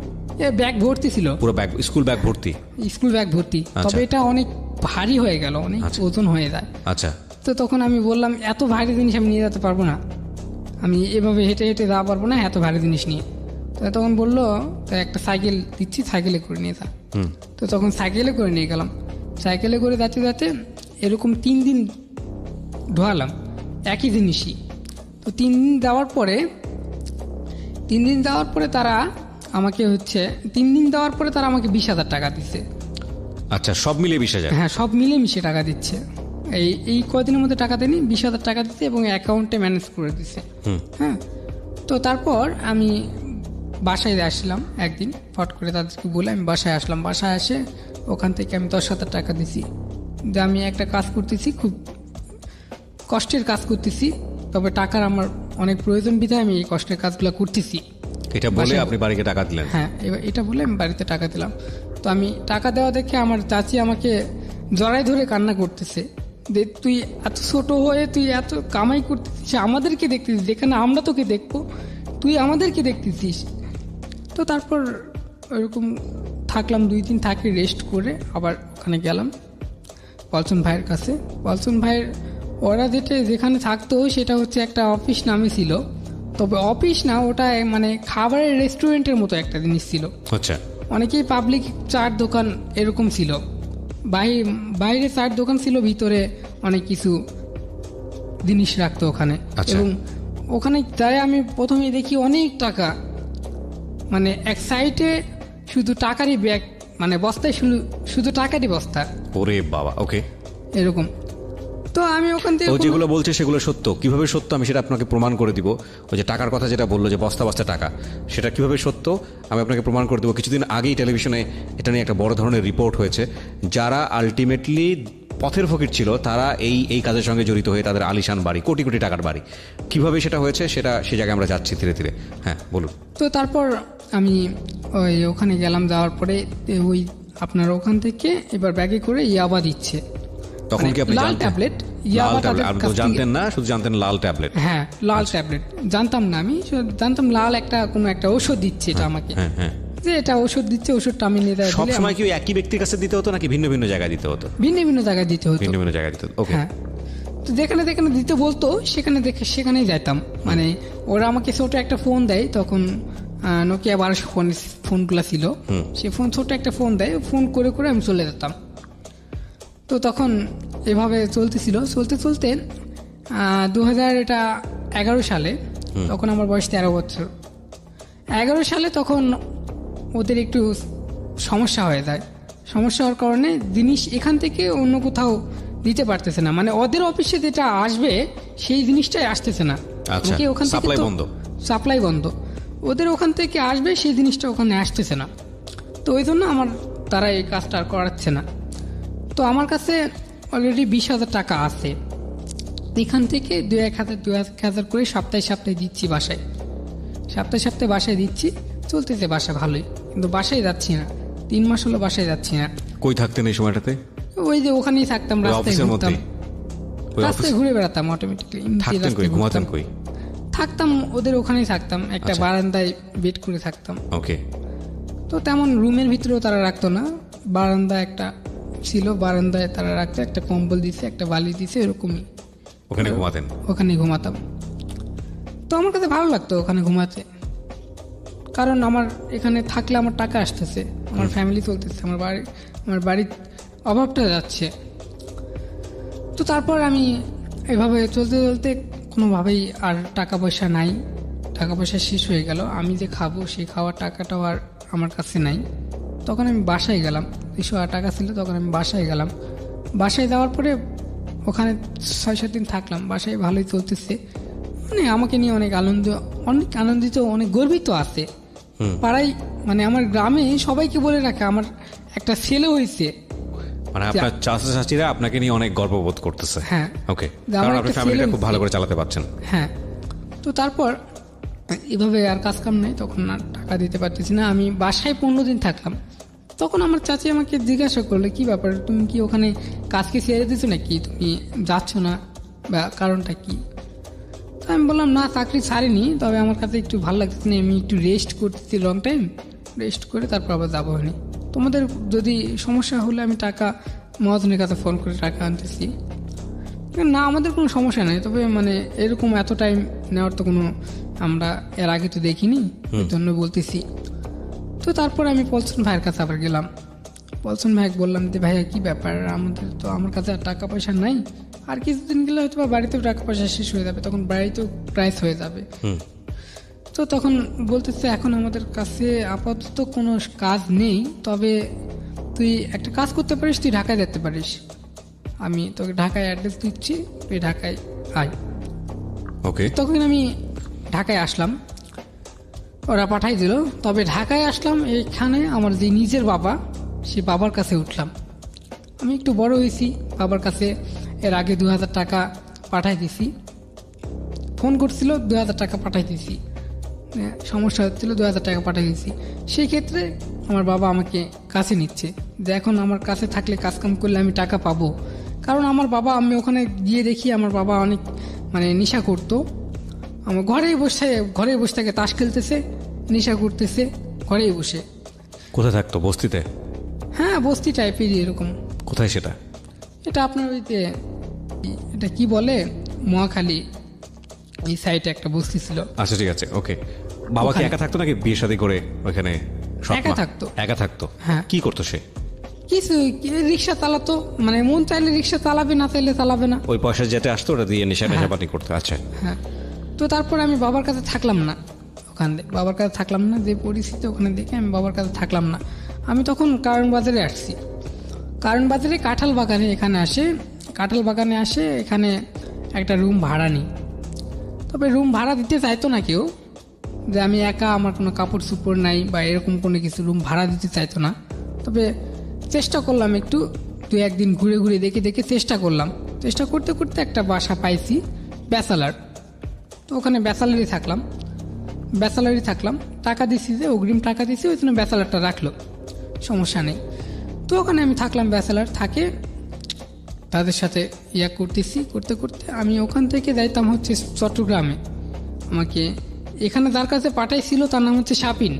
ব্যাগ ভর্তি ছিল, পুরো ব্যাগ, স্কুল ব্যাগ ভর্তি? স্কুল ব্যাগ ভর্তি। তবে এটা অনেক ভারী হয়ে গেল, অনেক ওজন হয়ে যায়। আচ্ছা। তো তখন আমি বললাম এত ভারী জিনিস আমি নিয়ে যেতে পারবো না, আমি এভাবে হেঁটে হেঁটে যাওয়া পারবো না এত ভারী জিনিস নিয়ে। তো তখন বললো একটা সাইকেল দিচ্ছি, সাইকেলে করে নিয়ে যা। তো তখন সাইকেলে করে নিয়ে গেলাম। সাইকেলে করে যাতে যাতে এরকম 3 দিন ঢোয়ালাম একই জিনিসই। তো 3 দিন দেওয়ার পরে তারা আমাকে 20,000 টাকা দিচ্ছে। আচ্ছা, সব মিলে 20,000? হ্যাঁ, সব মিলে মিশে টাকা দিচ্ছে। এই কদিনের মধ্যে টাকা দেয়নি, 20,000 টাকা দিচ্ছে এবং অ্যাকাউন্টে ম্যানেজ করে দিচ্ছে। হ্যাঁ, তো তারপর আমি বাসায় আসলাম একদিন, ফট করে তাদেরকে বলে আমি বাসায় আসলাম। বাসায় আসে ওখান থেকে আমি 10,000 টাকা দিছি, যে আমি একটা কাজ করতেছি, খুব কষ্টের কাজ করতেছি, তবে টাকার আমার অনেক প্রয়োজন বিধায় আমি এই কষ্টের কাজগুলো করতেছি। এটা বলে আপনি বাড়িতে টাকা দিলেন? হ্যাঁ, এটা বলে আমি বাড়িতে টাকা দিলাম। তো আমি টাকা দেওয়া দেখে আমার চাচি আমাকে জড়াই ধরে কান্না করতেছে, যে তুই এত ছোট হয়ে তুই এত কামাই করতেছিস, আমাদেরকে দেখতেছিস, যেখানে আমরা তোকে দেখবো তুই আমাদেরকে দেখতেছিস। তো তারপর ওইরকম থাকলাম, 2 দিন থাকি, রেস্ট করে আবার ওখানে গেলাম পলসন ভাইয়ের কাছে। পলসন ভাইয়ের ওরা যেখানে থাকতো সেটা হচ্ছে একটা অফিস নামে ছিল, তবে অফিস না, ওটা মানে খাবারের রেস্টুরেন্টের মতো একটা জিনিস ছিল। আচ্ছা। অনেকেই পাবলিক চার দোকান এরকম ছিল, বাইরে চার দোকান ছিল, ভিতরে অনেক কিছু জিনিস রাখতো ওখানে। এবং ওখানে যাই আমি প্রথমে দেখি অনেক টাকা, মানে এক সাইডে শুধু টাকারই ব্যাগ, মানে বস্তায় শুধু টাকারই বস্তা। ওরে বাবা। ওকে, এরকম। তো আমি ওখান থেকে যেগুলো বলছে সেগুলো সত্য? কিভাবে সত্য আমি সেটা আপনাকে প্রমাণ করে দিব। ওই যে টাকার কথা যেটা বললো, যে বস্তা বস্তা টাকা, সেটা কিভাবে সত্য আমি আপনাকে প্রমাণ করে দেবো। কিছুদিন আগেই টেলিভিশনে এটা নিয়ে একটা বড় ধরনের রিপোর্ট হয়েছে। যারা আলটিমেটলি পথের ফকির ছিল তারা এই কাজের সঙ্গে জড়িত হয়ে তাদের আলিশান বাড়ি, কোটি কোটি টাকার বাড়ি, কিভাবে সেটা হয়েছে সেটা সে জায়গায় আমরা যাচ্ছি ধীরে ধীরে। হ্যাঁ, বলুন। তো তারপর আমি ওখানে গেলাম, যাওয়ার পরে ওই আপনার ওখান থেকে এবার ব্যাগে করে ইয়াবা দিচ্ছে। তখন কি আপনি লাল ট্যাবলেট? জানতেন না, শুধু জানতেন লাল ট্যাবলেট? হ্যাঁ, লাল ট্যাবলেট জানতাম না, আমি জানতাম লাল কোনো একটা ওষুধ দিচ্ছে এটা আমাকে, যে এটা ওষুধ দিচ্ছে, ওষুধটা আমি নিয়ে দেয়। সবসময় কি একই ব্যক্তির কাছে দিতে হতো নাকি ভিন্ন ভিন্ন জায়গায় দিতে হতো? ভিন্ন ভিন্ন জায়গায় দিতে হতো। ভিন্ন ভিন্ন জায়গায় দিতে হতো। ওকে। হ্যাঁ, তো যেখানে যেখানে দিতে বলতো সেখানেই যাইতাম। মানে ওরা আমাকে ছোট একটা ফোন দেয়, তখন নোকিয়া 1200 ফোনগুলো ছিল, সে ছোট একটা ফোন দেয়, ফোন করে করে আমি চলে যেতাম। তো তখন এভাবে চলতে 2011 সালে, তখন আমার বয়স 13 বছর। 11 সালে তখন ওদের একটু সমস্যা হয়ে যায়। সমস্যা হওয়ার কারণে জিনিস এখান থেকে অন্য কোথাও দিতে পারতেছে না, মানে ওদের অফিসে যেটা আসবে সেই জিনিসটাই আসতেছে না। ওখান থেকে সাপ্লাই বন্ধ, ওদের ওখান থেকে আসবে সেই জিনিসটা ওখানে আসতেছে না। তো ওই জন্য তারা এই কাজটা আর করাচ্ছে না। তো আমার কাছে অলরেডি 20,000 টাকা আছে, এখান থেকে 2,000 করে সপ্তাহে দিচ্ছি বাসায়, সপ্তাহে বাসায় দিচ্ছি, চলতেছে বাসা ভালোই, কিন্তু বাসায় যাচ্ছি না, 3 মাস হলো বাসায় যাচ্ছি না। কই থাকতেন এই সময়টাতে? ওই যে ওখানেই থাকতাম, রাস্তায় ঘুরতাম। রাস্তায় ঘুরে বেড়াতাম অটোমেটিকলি। থাকতেন কই, ঘুমাতেন কই? থাকতাম ওদের ওখানেই থাকতাম, একটা বারান্দায় বেড করে থাকতাম। ওকে। তো তেমন রুমের ভিতরেও তারা রাখতো না, বারান্দা একটা ছিল, বারান্দায় তারা রাখতো, একটা কম্বল দিছে, একটা বালিশ দিছে, এরকমই ওখানে ঘুমাতেন? ওখানে ঘুমাতাম। তো আমার কাছে ভালো লাগতো ওখানে ঘুমাতে, কারণ আমার এখানে থাকলে আমার টাকা আসতেছে, আমার ফ্যামিলি চলতেছে, আমার বাড়ির অভাবটা যাচ্ছে। তো তারপর আমি এভাবে চলতে চলতে কোনোভাবেই আর টাকা পয়সা নাই, টাকা পয়সা শেষ হয়ে গেল। আমি যে খাবো সেই খাওয়ার টাকাটাও আর আমার কাছে নাই। তখন আমি বাসায় গেলাম, 200 টাকা ছিল, তখন আমি বাসায় গেলাম। বাসায় যাওয়ার পরে ওখানে 6-7 দিন থাকলাম, বাসায় ভালোই চলতেছে, মানে আমাকে নিয়ে অনেক আনন্দিত, অনেক গর্বিত আছে পাড়ায়, মানে আমার গ্রামে সবাইকে বলে রাখে আমার একটা ছেলে হয়েছে, মানে আপনার চাচা চাচিরা আপনাকে নিয়ে অনেক গর্ববোধ করতেছে। হ্যাঁ, ওকে, কারণ আপনি ফ্যামিলিটা খুব ভালো করে চালাতে পারছেন। হ্যাঁ। তো তারপর এভাবে আর কাজ কাম নেই, তখন আর টাকা দিতে পারতেছি না। আমি বাসায় 15 দিন থাকলাম। তখন আমার চাচি আমাকে জিজ্ঞাসা করলে, কি ব্যাপার, তুমি কি ওখানে কাজকে ছেড়ে দিচ্ছ নাকি, তুমি যাচ্ছ না, বা কারণটা কি? আমি বললাম, না, চাকরি ছাড়িনি, তবে আমার কাছে একটু ভালো লাগতেছে না, আমি একটু রেস্ট করতেছি, লং টাইম রেস্ট করে তারপর আবার যাবো। হয়নি, তোমাদের যদি সমস্যা হলে আমি টাকা মহাজনের কাছে ফোন করে টাকা আনতেছি। না, আমাদের কোনো সমস্যা নেই, তবে মানে এরকম এত টাইম নেওয়ার তো কোনো আমরা এর আগে তো দেখিনি, এই জন্য বলতেছি। তো তারপর আমি পলসন ভাইয়ের কাছে আবার গেলাম। পলসন ভাইকে বললাম যে, ভাইয়া কি ব্যাপার, আমার কাছে আর টাকা পয়সা নাই, আর কিছুদিন গেলে হয়তো বাড়িতেও টাকা পয়সা শেষ হয়ে যাবে, তখন বাড়িতেও প্রাইস হয়ে যাবে। তো তখন বলতেছে, এখন আমাদের কাছে আপাতত কোনো কাজ নেই, তবে তুই একটা কাজ করতে পারিস, তুই ঢাকায় যেতে পারিস, আমি তোকে ঢাকায় অ্যাড্রেস দিচ্ছি, তুই ঢাকায় আয়। ওকে। তখন আমি ঢাকায় আসলাম, ওরা পাঠাই দিল। তবে ঢাকায় আসলাম, এইখানে আমার যে নিজের বাবা, সে বাবার কাছে উঠলাম। আমি একটু বড় হয়েছি, বাবার কাছে এর আগে 2000 টাকা পাঠাই দিছি, ফোন করছিল 2000 টাকা পাঠাই দিছি, সমস্যা হচ্ছিল 2000 টাকা পাঠিয়ে দিয়েছি। সেই ক্ষেত্রে আমার বাবা আমাকে কাছে নিচ্ছে, যে এখন আমার কাছে থাকলে কাজকাম করলে আমি টাকা পাবো। কারণ আমার বাবা, আমি ওখানে গিয়ে দেখি আমার বাবা অনেক মানে নেশা করতো, আমার ঘরেই বসে থাকে, তাস খেলতেছে, নেশা করতেছে ঘরেই বসে। কোথায় থাকতো, বস্তিতে? হ্যাঁ, বস্তি টাইপেরই এরকম। কোথায় সেটা? এটা আপনার ওইতে, এটা কি বলে, মহাখালী এই সাইডে একটা বস্তি ছিল। আচ্ছা, ঠিক আছে, ওকে। বাবা কি একা থাকতো নাকি বিয়ে শাদী করে ওখানে? একা থাকতো। একা থাকতো? হ্যাঁ। কি করতো সে? কিছু রিক্সা চালাতো, মানে মন চাইলে রিক্সা চালাবে, না চাইলে চালাবে না। ওই পয়সা যেতে আসতো ওটা দিয়ে নেশাপাতি করতো। আচ্ছা। হ্যাঁ। তো তারপর আমি বাবার কাছে থাকলাম না, ওখানে বাবার কাছে থাকলাম না, যে পরিস্থিতি ওখানে দেখে আমি বাবার কাছে থাকলাম না। আমি তখন কারণ বাজারে আসছি, কারণ বাজারে কাঁঠাল বাগানে আসে, এখানে একটা রুম ভাড়া নিই। তবে রুম ভাড়া দিতে চাইতো না কেউ, যে আমি একা, আমার কোনো কাপড় চোপড় নাই বা এরকম কোনো কিছু, রুম ভাড়া দিতে চাইতো না। তবে চেষ্টা করলাম একটু, 2-1 দিন ঘুরে দেখে চেষ্টা করতে করতে একটা বাসা পাইছি, ব্যাচেলার। তো ওখানে ব্যাচেলারই থাকলাম, টাকা দিছি, যে অগ্রিম টাকা দিছি, ওই জন্য ব্যাচেলারটা রাখলো, সমস্যা নেই। তো ওখানে আমি থাকলাম, ব্যাচেলার থাকে, তাদের সাথে করতে আমি ওখান থেকে যাইতাম হচ্ছে চট্টগ্রামে। আমাকে এখানে যার কাছে পাঠাইছিল তার নাম হচ্ছে শাপিন।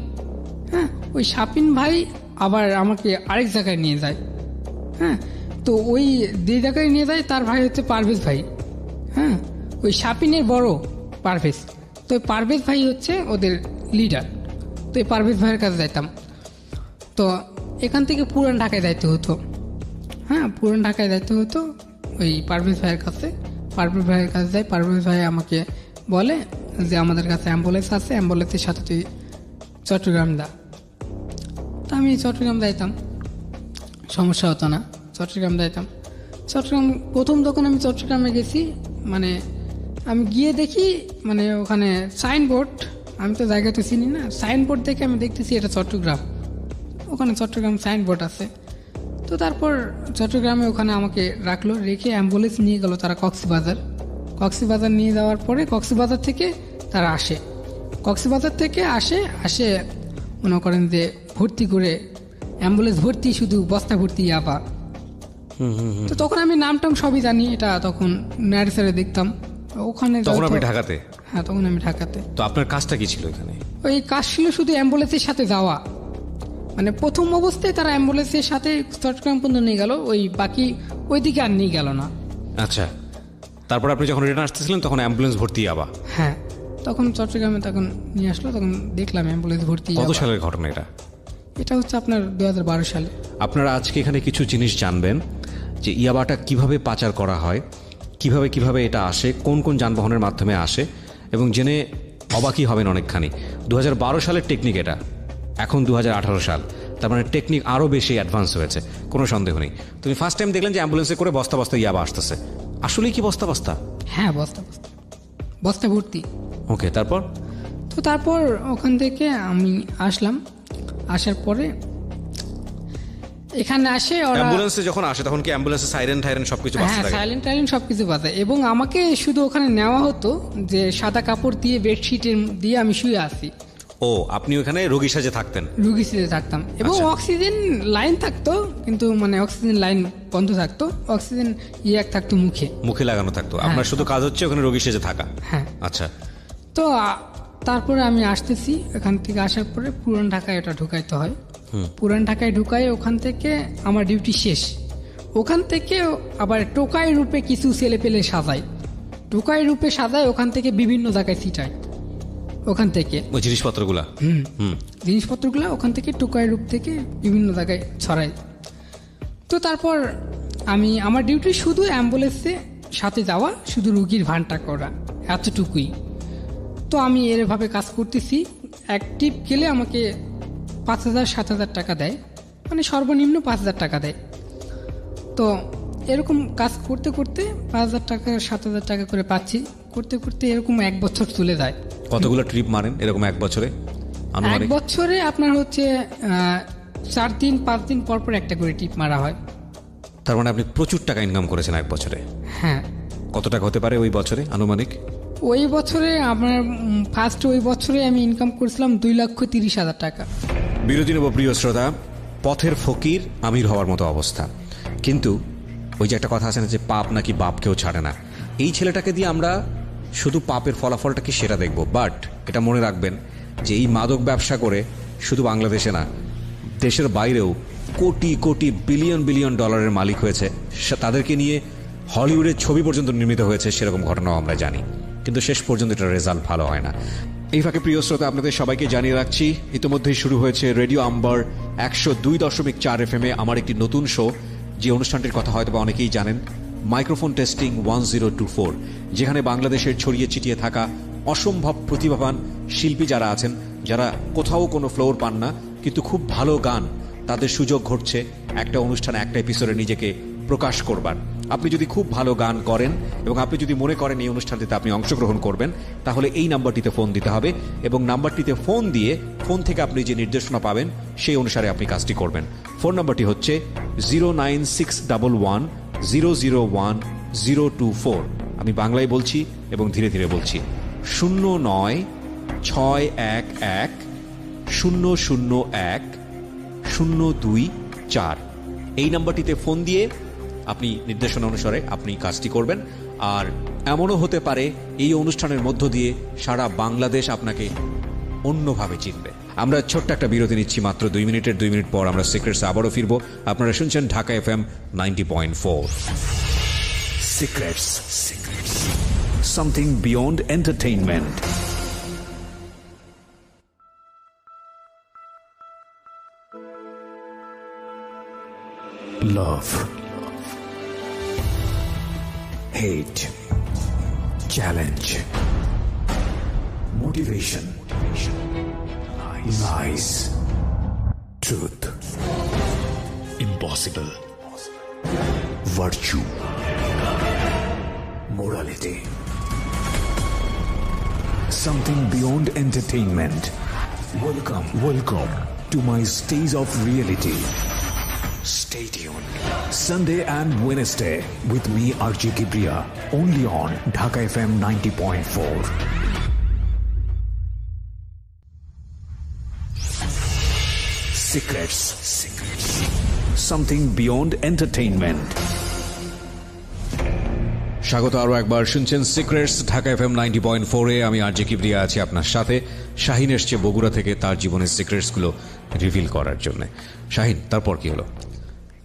হ্যাঁ, ওই শাপিন ভাই আবার আমাকে আরেক জায়গায় নিয়ে যায়। হ্যাঁ, তো ওই যে জায়গায় নিয়ে যায় তার ভাই হচ্ছে পারভেজ ভাই। হ্যাঁ, ওই শাপিনের বড় পারভেজ, তো পারভেজ ভাই হচ্ছে ওদের লিডার। তো এই পারভেজ ভাইয়ের কাছে যাইতাম। তো এখান থেকে পুরান ঢাকায় যাইতে হতো। হ্যাঁ, পুরান ঢাকায় যাইতে হতো ওই পারভেজ ভাইয়ের কাছে যাই। পারভেজ ভাই আমাকে বলে যে আমাদের কাছে অ্যাম্বুলেন্স আছে, অ্যাম্বুলেন্সের সাথে তুই চট্টগ্রাম দা। তো আমি চট্টগ্রাম যাইতাম, সমস্যা হতো না, চট্টগ্রাম প্রথম যখন আমি চট্টগ্রামে গেছি, মানে আমি গিয়ে দেখি, মানে ওখানে সাইনবোর্ড, আমি তো জায়গা তো চিনি না, সাইনবোর্ড দেখে আমি দেখতেছি এটা চট্টগ্রাম, ওখানে চট্টগ্রাম সাইনবোর্ড আছে। তো তারপর চট্টগ্রামে ওখানে আমাকে রাখলো, রেখে অ্যাম্বুলেন্স নিয়ে গেল তারা কক্সবাজার নিয়ে যাওয়ার পরে কক্সবাজার থেকে তারা আসে মনে করেন যে ভর্তি করে, অ্যাম্বুলেন্স ভর্তি, শুধু বস্তা ভর্তি ইয়াবা। তো তখন আমি নাম টাম সবই জানি, এটা তখন নার্সারে দেখতাম ওখানে। তখন আপনি ঢাকাতে? হ্যাঁ, তখন আমি ঢাকাতে। তো আপনার কাজটা কি ছিল এখানে? ওই কাজ ছিল শুধু অ্যাম্বুলেন্সের সাথে যাওয়া, মানে প্রথম অবস্থায় তারা অ্যাম্বুলেন্সের সাথে চট্টগ্রাম পর্যন্ত নিয়ে গেল, ওই বাকি ওইদিকে আর নিয়ে গেল না। আচ্ছা, তারপর আপনি যখন রিটার্ন আসতেছিলেন তখন অ্যাম্বুলেন্স ভর্তি আবার? হ্যাঁ, তখন চট্টগ্রামে তখন নিয়ে আসলো, তখন দেখলাম অ্যাম্বুলেন্স ভর্তি। কত সালের ঘটনা এটা? এটা হচ্ছে আপনার 2012 সালে। আপনারা আজকে এখানে কিছু জিনিস জানবেন, যে ইয়াবাটা কিভাবে পাচার করা হয়, কিভাবে এটা আসে, কোন কোন যানবাহনের মাধ্যমে আসে, এবং জেনে অবাকই হবেন অনেকখানি। 2012 সালের টেকনিক এটা, এখন 2018 সাল, তার মানে টেকনিক আরও বেশি অ্যাডভান্স হয়েছে, কোনো সন্দেহ নেই। তুমি ফার্স্ট টাইম দেখলেন যে অ্যাম্বুলেন্সে করে বস্তা বস্তা ইয়াবা আসতেছে, আসলেই কি বস্তা বস্তা? হ্যাঁ, বস্তা ভর্তি। ওকে, তারপর? তো তারপর ওখান থেকে আমি আসলাম, আসার পরে এখানে আসে অ্যাম্বুলেন্সে যখন আসে তখন কি অ্যাম্বুলেন্সে সাইরেন টাইরেন সবকিছু বাজে? হ্যাঁ, সাইলেন্ট টাইলেন্ট সবকিছু বাজে, এবং আমাকে শুধু ওখানে নেওয়া হতো যে সাদা কাপড় দিয়ে বেডশিটের দিয়ে আমি শুয়ে আসি। ও, আপনি ওখানে রোগী সাজে থাকতেন? রোগী সাজে থাকতাম, এবং অক্সিজেন লাইন থাকতো, কিন্তু মানে অক্সিজেন লাইন বন্ধ থাকতো, অক্সিজেন থাকতো মুখে লাগানো থাকতো। আপনার শুধু কাজ হচ্ছে ওখানে রোগী সেজে থাকা? হ্যাঁ। আচ্ছা, তো তারপরে আমি আসতেছি, এখান থেকে আসার পরে পুরান ঢাকায় এটা ঢুকাইতে হয়। পুরান ঢাকায় ঢুকাই, ওখান থেকে আমার ডিউটি শেষ। ওখান থেকে আবার টোকাই রূপে কিছু ছেলে পেলে সাজায়, টোকাই রূপে সাজায়, ওখান থেকে বিভিন্ন জায়গায় ছিটায়। ওখান থেকে ওই জিনিসপত্রগুলো ওখান থেকে টোকাই রূপ থেকে বিভিন্ন জায়গায় ছড়ায়। তো তারপর আমার ডিউটি শুধু অ্যাম্বুলেন্সে সাথে যাওয়া, শুধু রুগীর ভানটা করা, এতটুকুই। তো আমি এরভাবে কাজ করতেছি। অ্যাক্টিভ গেলে আমাকে 5,000-7,000 টাকা দেয়, মানে সর্বনিম্ন 5,000 টাকা দেয়। তো এরকম কাজ করতে করতে 5,000 টাকা 7,000 টাকা করে পাচ্ছি, করতে করতে এরকম 1 বছর চলে যায়। কতগুলো ট্রিপ মারেন এরকম 1 বছরে? 1 বছরে আপনার হচ্ছে 4 দিন 5 দিন পর পর একটা করে ট্রিপ মারা হয়। তার মানে আপনি প্রচুর টাকা ইনকাম করেছেন 1 বছরে? হ্যাঁ। কত টাকা হতে পারে ওই বছরে আনুমানিক? ওই বছরে আপনার ওই বছরে আমি ইনকাম করেছিলাম 2,30,000 টাকা। বিরোধী নেব প্রিয় শ্রোতা, পথের ফকির আমির হওয়ার মতো অবস্থা। কিন্তু ওই যে একটা কথা আছে না যে পাপ নাকি বাপকেও ছাড়ে না, এই ছেলেটাকে দিয়ে আমরা শুধু পাপের ফলাফলটা কি সেটা দেখব। বাট এটা মনে রাখবেন যে এই মাদক ব্যবসা করে শুধু বাংলাদেশে না, দেশের বাইরেও কোটি কোটি বিলিয়ন বিলিয়ন ডলারের মালিক হয়েছে, তাদেরকে নিয়ে হলিউডের ছবি পর্যন্ত নির্মিত হয়েছে, সেরকম ঘটনাও আমরা জানি। কিন্তু শেষ পর্যন্ত এটার রেজাল্ট ভালো হয় না। এই ফাঁকে প্রিয় শ্রোতা, আপনাদের সবাইকে জানিয়ে রাখছি ইতিমধ্যেই শুরু হয়েছে রেডিও আম্বার 102.4 FM আমার একটি নতুন শো, যে অনুষ্ঠানটির কথা হয়তো বা অনেকেই জানেন, মাইক্রোফোন টেস্টিং 1024, যেখানে বাংলাদেশের ছড়িয়ে ছিটিয়ে থাকা অসম্ভব প্রতিভাবান শিল্পী যারা আছেন, যারা কোথাও কোনো ফ্লোর পান না কিন্তু খুব ভালো গান, তাদের সুযোগ ঘটছে একটা অনুষ্ঠানে একটা এপিসোডে নিজেকে প্রকাশ করবার। আপনি যদি খুব ভালো গান করেন এবং আপনি যদি মনে করেন এই অনুষ্ঠানটিতে আপনি অংশগ্রহণ করবেন, তাহলে এই নাম্বারটিতে ফোন দিতে হবে, এবং নাম্বারটিতে ফোন দিয়ে ফোন থেকে আপনি যে নির্দেশনা পাবেন সেই অনুসারে আপনি কাজটি করবেন। ফোন নাম্বারটি হচ্ছে 09611001024। আমি বাংলায় বলছি এবং ধীরে ধীরে বলছি, 096101001024। এই নাম্বারটিতে ফোন দিয়ে আপনি নির্দেশনা অনুসারে আপনি কাজটি করবেন। আর এমনও হতে পারে এই অনুষ্ঠানের মধ্য দিয়ে সারা বাংলাদেশ আপনাকে অন্যভাবে চিনবে। আমরা ছোট্ট একটা বিরতি নিচ্ছি, মাত্র 2 মিনিটের। 2 মিনিট পর আমরা সিক্রেটস আবারও ফিরবো। আপনারা শুনছেন Dhaka FM 90.4 secrets, something beyond entertainment. Love, hate, challenge, motivation, lies, truth, impossible, virtue, morality, something beyond entertainment. Welcome to my stage of reality. Stay tuned. Sunday and Wednesday with me, RJ Kibriya, only on Dhaka FM 90.4. Secrets, something beyond entertainment. স্বাগত আরো একবার, শুনছেন secrets Dhaka FM 90.4 এ। আমি RJ Kibria আছি আপনার সাথে। শাহিন এসছে বগুড়া থেকে তার জীবনের সিক্রেটস গুলো রিভিল করার জন্য। শাহিন, তারপর কি হলো?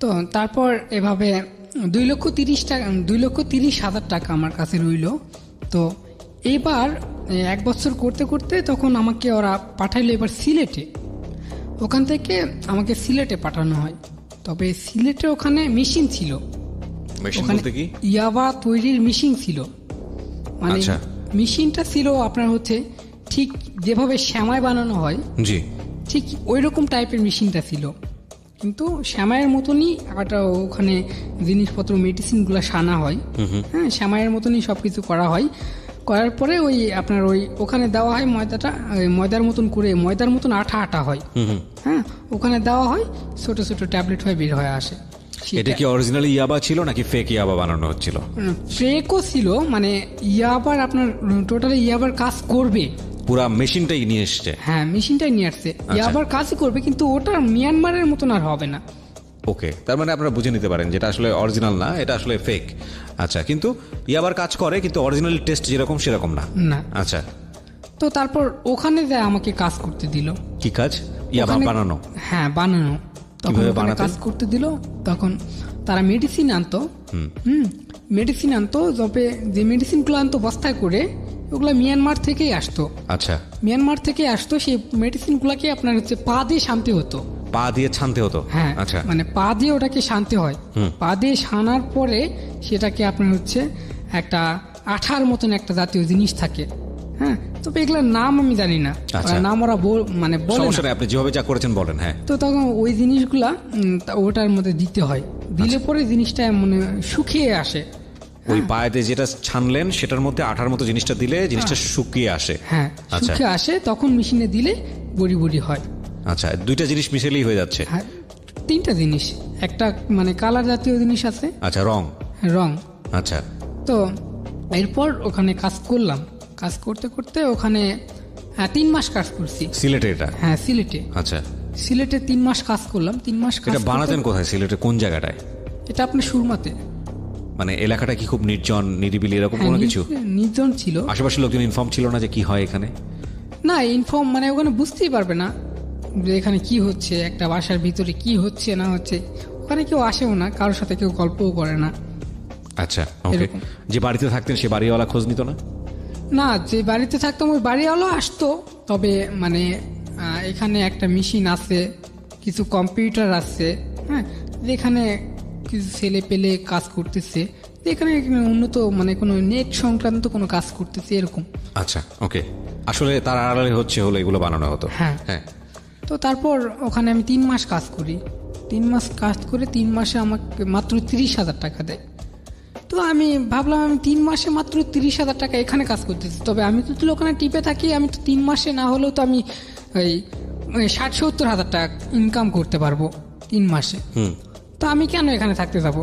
তো তারপর এভাবে 2,30,000 টাকা আমার কাছে রইল। তো এবার 1 বছর করতে করতে তখন আমাকে ওরা পাঠাইলো এবার সিলেটে। ওখান থেকে আমাকে সিলেটে পাঠানো হয়। তবে সিলেটে ওখানে মেশিন ছিল, ইয়াবা তৈরির মেশিন ছিল। মানে মেশিনটা ছিল আপনার হচ্ছে ঠিক যেভাবে শ্যামাই বানানো হয়, জি ঠিক ওই রকম টাইপের মেশিনটা ছিল। কিন্তু শ্যামাইয়ের মতনই ওখানে জিনিসপত্র মেডিসিনগুলো সানা হয়, হ্যাঁ শ্যামাইয়ের মতনই সবকিছু করা হয়। করার পরে ওই আপনার ওই ওখানে দেওয়া হয় ময়দাটা, ময়দার মতন করে, ময়দার মতন আঠা আঠা হয়, হ্যাঁ ওখানে দেওয়া হয়, ছোট ছোট ট্যাবলেট হয়ে বের হয়ে আসে। এটা কি অরিজিনাল ইয়াবা ছিল নাকি ফেক ইয়াবা বানানো হচ্ছিল? ফেকও ছিল, মানে ইয়াবার আপনার টোটালি ইয়াবার কাজ করবে, পুরা মেশিনটাই নিয়ে এসছে। হ্যাঁ মেশিনটাই নিয়ে আসছে, ইয়াবার কাজই করবে, কিন্তু ওটা মিয়ানমারের মতন আর হবে না। ওকে, তার মানে আপনারা বুঝে নিতে পারেন যেটা আসলে অরিজিনাল না, এটা আসলে ফেক। আচ্ছা, কিন্তু ইয়াবার কাজ করে, কিন্তু অরিজিনাল টেস্ট যেরকম সেরকম না। আচ্ছা, তো তারপর ওখানে যায় আমাকে কাজ করতে দিল। কি কাজ? ইয়াবা বানানো? হ্যাঁ বানানো। তখন কাজ করতে দিল, তখন তারা মেডিসিন আনতো, মেডিসিন আনতো, তবে যে মেডিসিনগুলো আনতো বস্তায় করে, ওগুলো মিয়ানমার থেকেই আসতো। আচ্ছা, মিয়ানমার থেকে আসতো, সেই মেডিসিনগুলোকে আপনার হচ্ছে পা দিয়ে শানতে হতো। পা দিয়ে ছানতে হতো? হ্যাঁ, আচ্ছা, মানে পা দিয়ে ওটাকে শানতে হয়। পা দিয়ে শানার পরে সেটাকে আপনার হচ্ছে একটা আঠার মতন একটা জাতীয় জিনিস থাকে, হ্যাঁ তবে এগুলোর নাম আমি জানি না, নাম ওরা মানে বলে না। আপনি যেভাবে যা করেছেন বলেন। হ্যাঁ, তো তখন ওই জিনিসগুলা ওটার মধ্যে দিতে হয়, দিলে পরে জিনিসটা মানে শুকিয়ে আসে। ওই পায়েতে যেটা ছানলেন সেটার মধ্যে আঠার মতো জিনিসটা দিলে জিনিসটা শুকিয়ে আসে। হ্যাঁ, শুকিয়ে আসে, তখন মেশিনে দিলে বড়ি বড়ি হয়। আচ্ছা, দুইটা জিনিস মিশেলেই হয়ে যাচ্ছে? হ্যাঁ, 3টা জিনিস, একটা মানে কালার জাতীয় জিনিস আছে। আচ্ছা, রং। আচ্ছা, তো এরপর ওখানে কাজ করলাম, কাজ করতে করতে ওখানে 3 মাস কাজ করছি সিলেটে। এটা? হ্যাঁ সিলেটে। আচ্ছা, সিলেটে 3 মাস কাজ করলাম। 3 মাস কাজ। এটা বানাতেন কোথায়? সিলেটে কোন জায়গাটায়? এটা আপনার সুরমাতে। মানে এলাকাটা কি খুব নির্জন, নিরিবিলি এরকম কোনো কিছু? নির্জন ছিল। আশেপাশের লোকজন ইনফর্ম ছিল না যে কি হয় এখানে? না, ইনফর্ম মানে ওখানে বুঝতেই পারবে না যে এখানে কি হচ্ছে, একটা বাসার ভিতরে কি হচ্ছে না হচ্ছে। ওখানে কেউ আসেও না, কারোর সাথে কেউ গল্পও করে না। আচ্ছা, ওকে। যে বাড়িতে থাকতেন সে বাড়িওয়ালা খোঁজ নিত না? না, যে বাড়িতে থাকতাম ওই বাড়িওয়ালা আসতো, তবে মানে এখানে একটা মেশিন আছে, কিছু কম্পিউটার আছে, হ্যাঁ যেখানে কিছু ছেলে পেলে কাজ করতেছে, এখানে উন্নত মানে কোনো নেট সংক্রান্ত কোনো কাজ করতেছে এরকম। আচ্ছা, ওকে। আসলে তার আড়ালে হচ্ছে হলো এগুলো বানানো হতো। হ্যাঁ হ্যাঁ। তো তারপর ওখানে আমি 3 মাস কাজ করি। 3 মাস কাজ করে 3 মাসে আমাকে মাত্র 30,000 টাকা দেয়। তো আমি ভাবলাম আমি 3 মাসে মাত্র 30,000 টাকা এখানে কাজ করতেছি, তবে আমি তো ওখানে টিপে থাকি, আমি তো 3 মাসে না হলেও তো আমি ওই 60-70,000 টাকা ইনকাম করতে পারবো 3 মাসে। তো আমি কেন এখানে থাকতে যাব?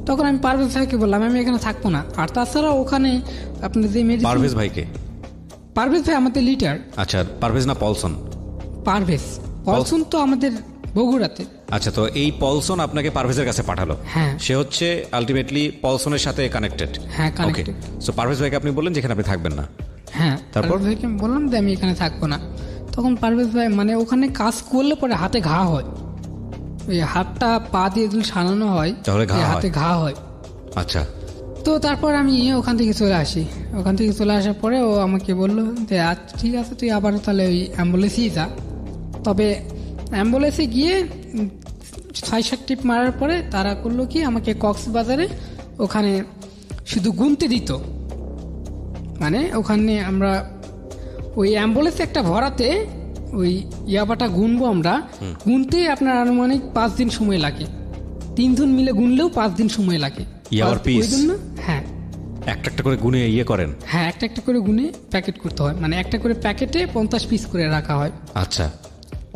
তখন আমি পারভেজ ভাইকে বললাম আমি এখানে থাকবো না। আর তাছাড়া ওখানে আপনার যে মেডিসিন। পারভেজ ভাইকে? পারভেজ ভাই আমাদের লিডার। আচ্ছা, পারভেজ না পলসন? পারভেজ। পলসন তো আমাদের বগুড়াতে। আচ্ছা, তো এই পলসন আপনাকে পারভেজের কাছে পাঠালো? হ্যাঁ। সে হচ্ছে আলটিমেটলি পলসনের সাথে কানেক্টেড? হ্যাঁ, কানেক্টেড। সো পারভেজ ভাইকে আপনি বললেন যেখানে আপনি থাকবেন না? হ্যাঁ, তারপর ভাইকে বললাম যে আমি এখানে থাকবো না। তখন পারভেজ ভাই মানে ওখানে কাজ করলে পরে হাতে ঘা হয়, ওই হাতটা পা দিয়ে যদি সানানো হয় তাহলে হাতে ঘা হয়। আচ্ছা। তো তারপর আমি ওখান থেকে চলে আসি। ওখান থেকে চলে আসার পরে ও আমাকে বললো যে আচ্ছা ঠিক আছে, তুই আবারও তাহলে ওই অ্যাম্বুলেন্সেই যা। তবে অ্যাম্বুলেন্সে গিয়ে 6-7 টিপ মারার পরে তারা করলো কি, আমাকে কক্সবাজারে ওখানে শুধু গুনতে দিত। মানে ওখানে আমরা ওই অ্যাম্বুলেন্সে একটা ভরাতে ওই ইয়াবাটা গুনবো আমরা, গুনতে আপনার আনুমানিক 5 দিন সময় লাগে। 3 জন মিলে গুনলেও 5 দিন সময় লাগে। ইয়াবার পিস? হ্যাঁ, একটা একটা করে গুনে ইয়ে করেন? হ্যাঁ, একটা একটা করে গুনে প্যাকেট করতে হয়, মানে একটা করে প্যাকেটে 50 পিস করে রাখা হয়। আচ্ছা,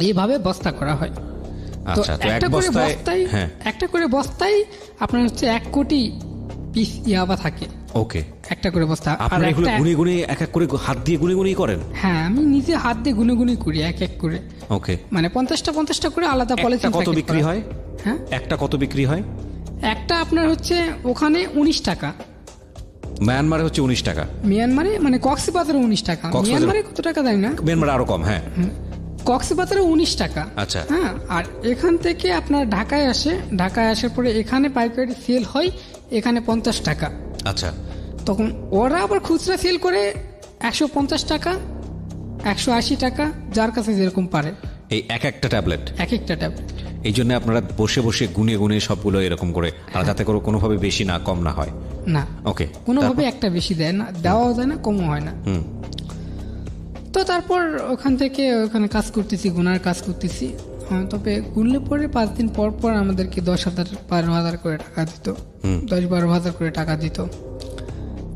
এইভাবে বস্তা করা হয়। তো একটা করে বস্তায় আপনার হচ্ছে 1 কোটি পিস ইয়াবা থাকে। ওকে, একটা করে বস্তা। আপনারা এগুলো গুনে গুনে এক এক করে হাত দিয়ে গুনে গুনেই করেন? হ্যাঁ, আমি নিজে হাত দিয়ে গুনে গুনে করি এক এক করে। ওকে, মানে 50টা করে আলাদা পলিথিন। কত বিক্রি হয়? হ্যাঁ, একটা কত বিক্রি হয়? একটা আপনার হচ্ছে ওখানে 19 টাকা, মায়ানমারে হচ্ছে 19 টাকা, মিয়ানমারে মানে কক্সবাজারে 19 টাকা, মিয়ানমারে কত টাকা দেয় না, মিয়ানমারে আরো কম। হ্যাঁ, কক্সবাজারে 19 টাকা। আচ্ছা, হ্যাঁ, আর এখান থেকে আপনার ঢাকায় আসে, ঢাকায় আসার পরে এখানে পাইকারি সেল হয় এখানে 50 টাকা। আচ্ছা, তখন ওরা আবার খুচরা সেল করে 150 টাকা, 180 টাকা, যার কাছে যেরকম পারে। এই একটা ট্যাবলেট, এক একটা ট্যাবলেট। এই জন্য আপনারা বসে বসে গুনে গুনে সবগুলো এরকম করে, আর যাতে করে কোনোভাবে বেশি না কম না হয়। না, ওকে, কোনোভাবে একটা বেশি দেয় না, দেওয়াও যায় না, কমও হয় না। তো তারপর ওখান থেকে ওখানে কাজ করতেছি, গুনার কাজ করতেছি। তবে গুনলে পরে 5 দিন পর পর আমাদেরকে 10,000-12,000 করে টাকা দিত, 10-12,000 করে টাকা দিত।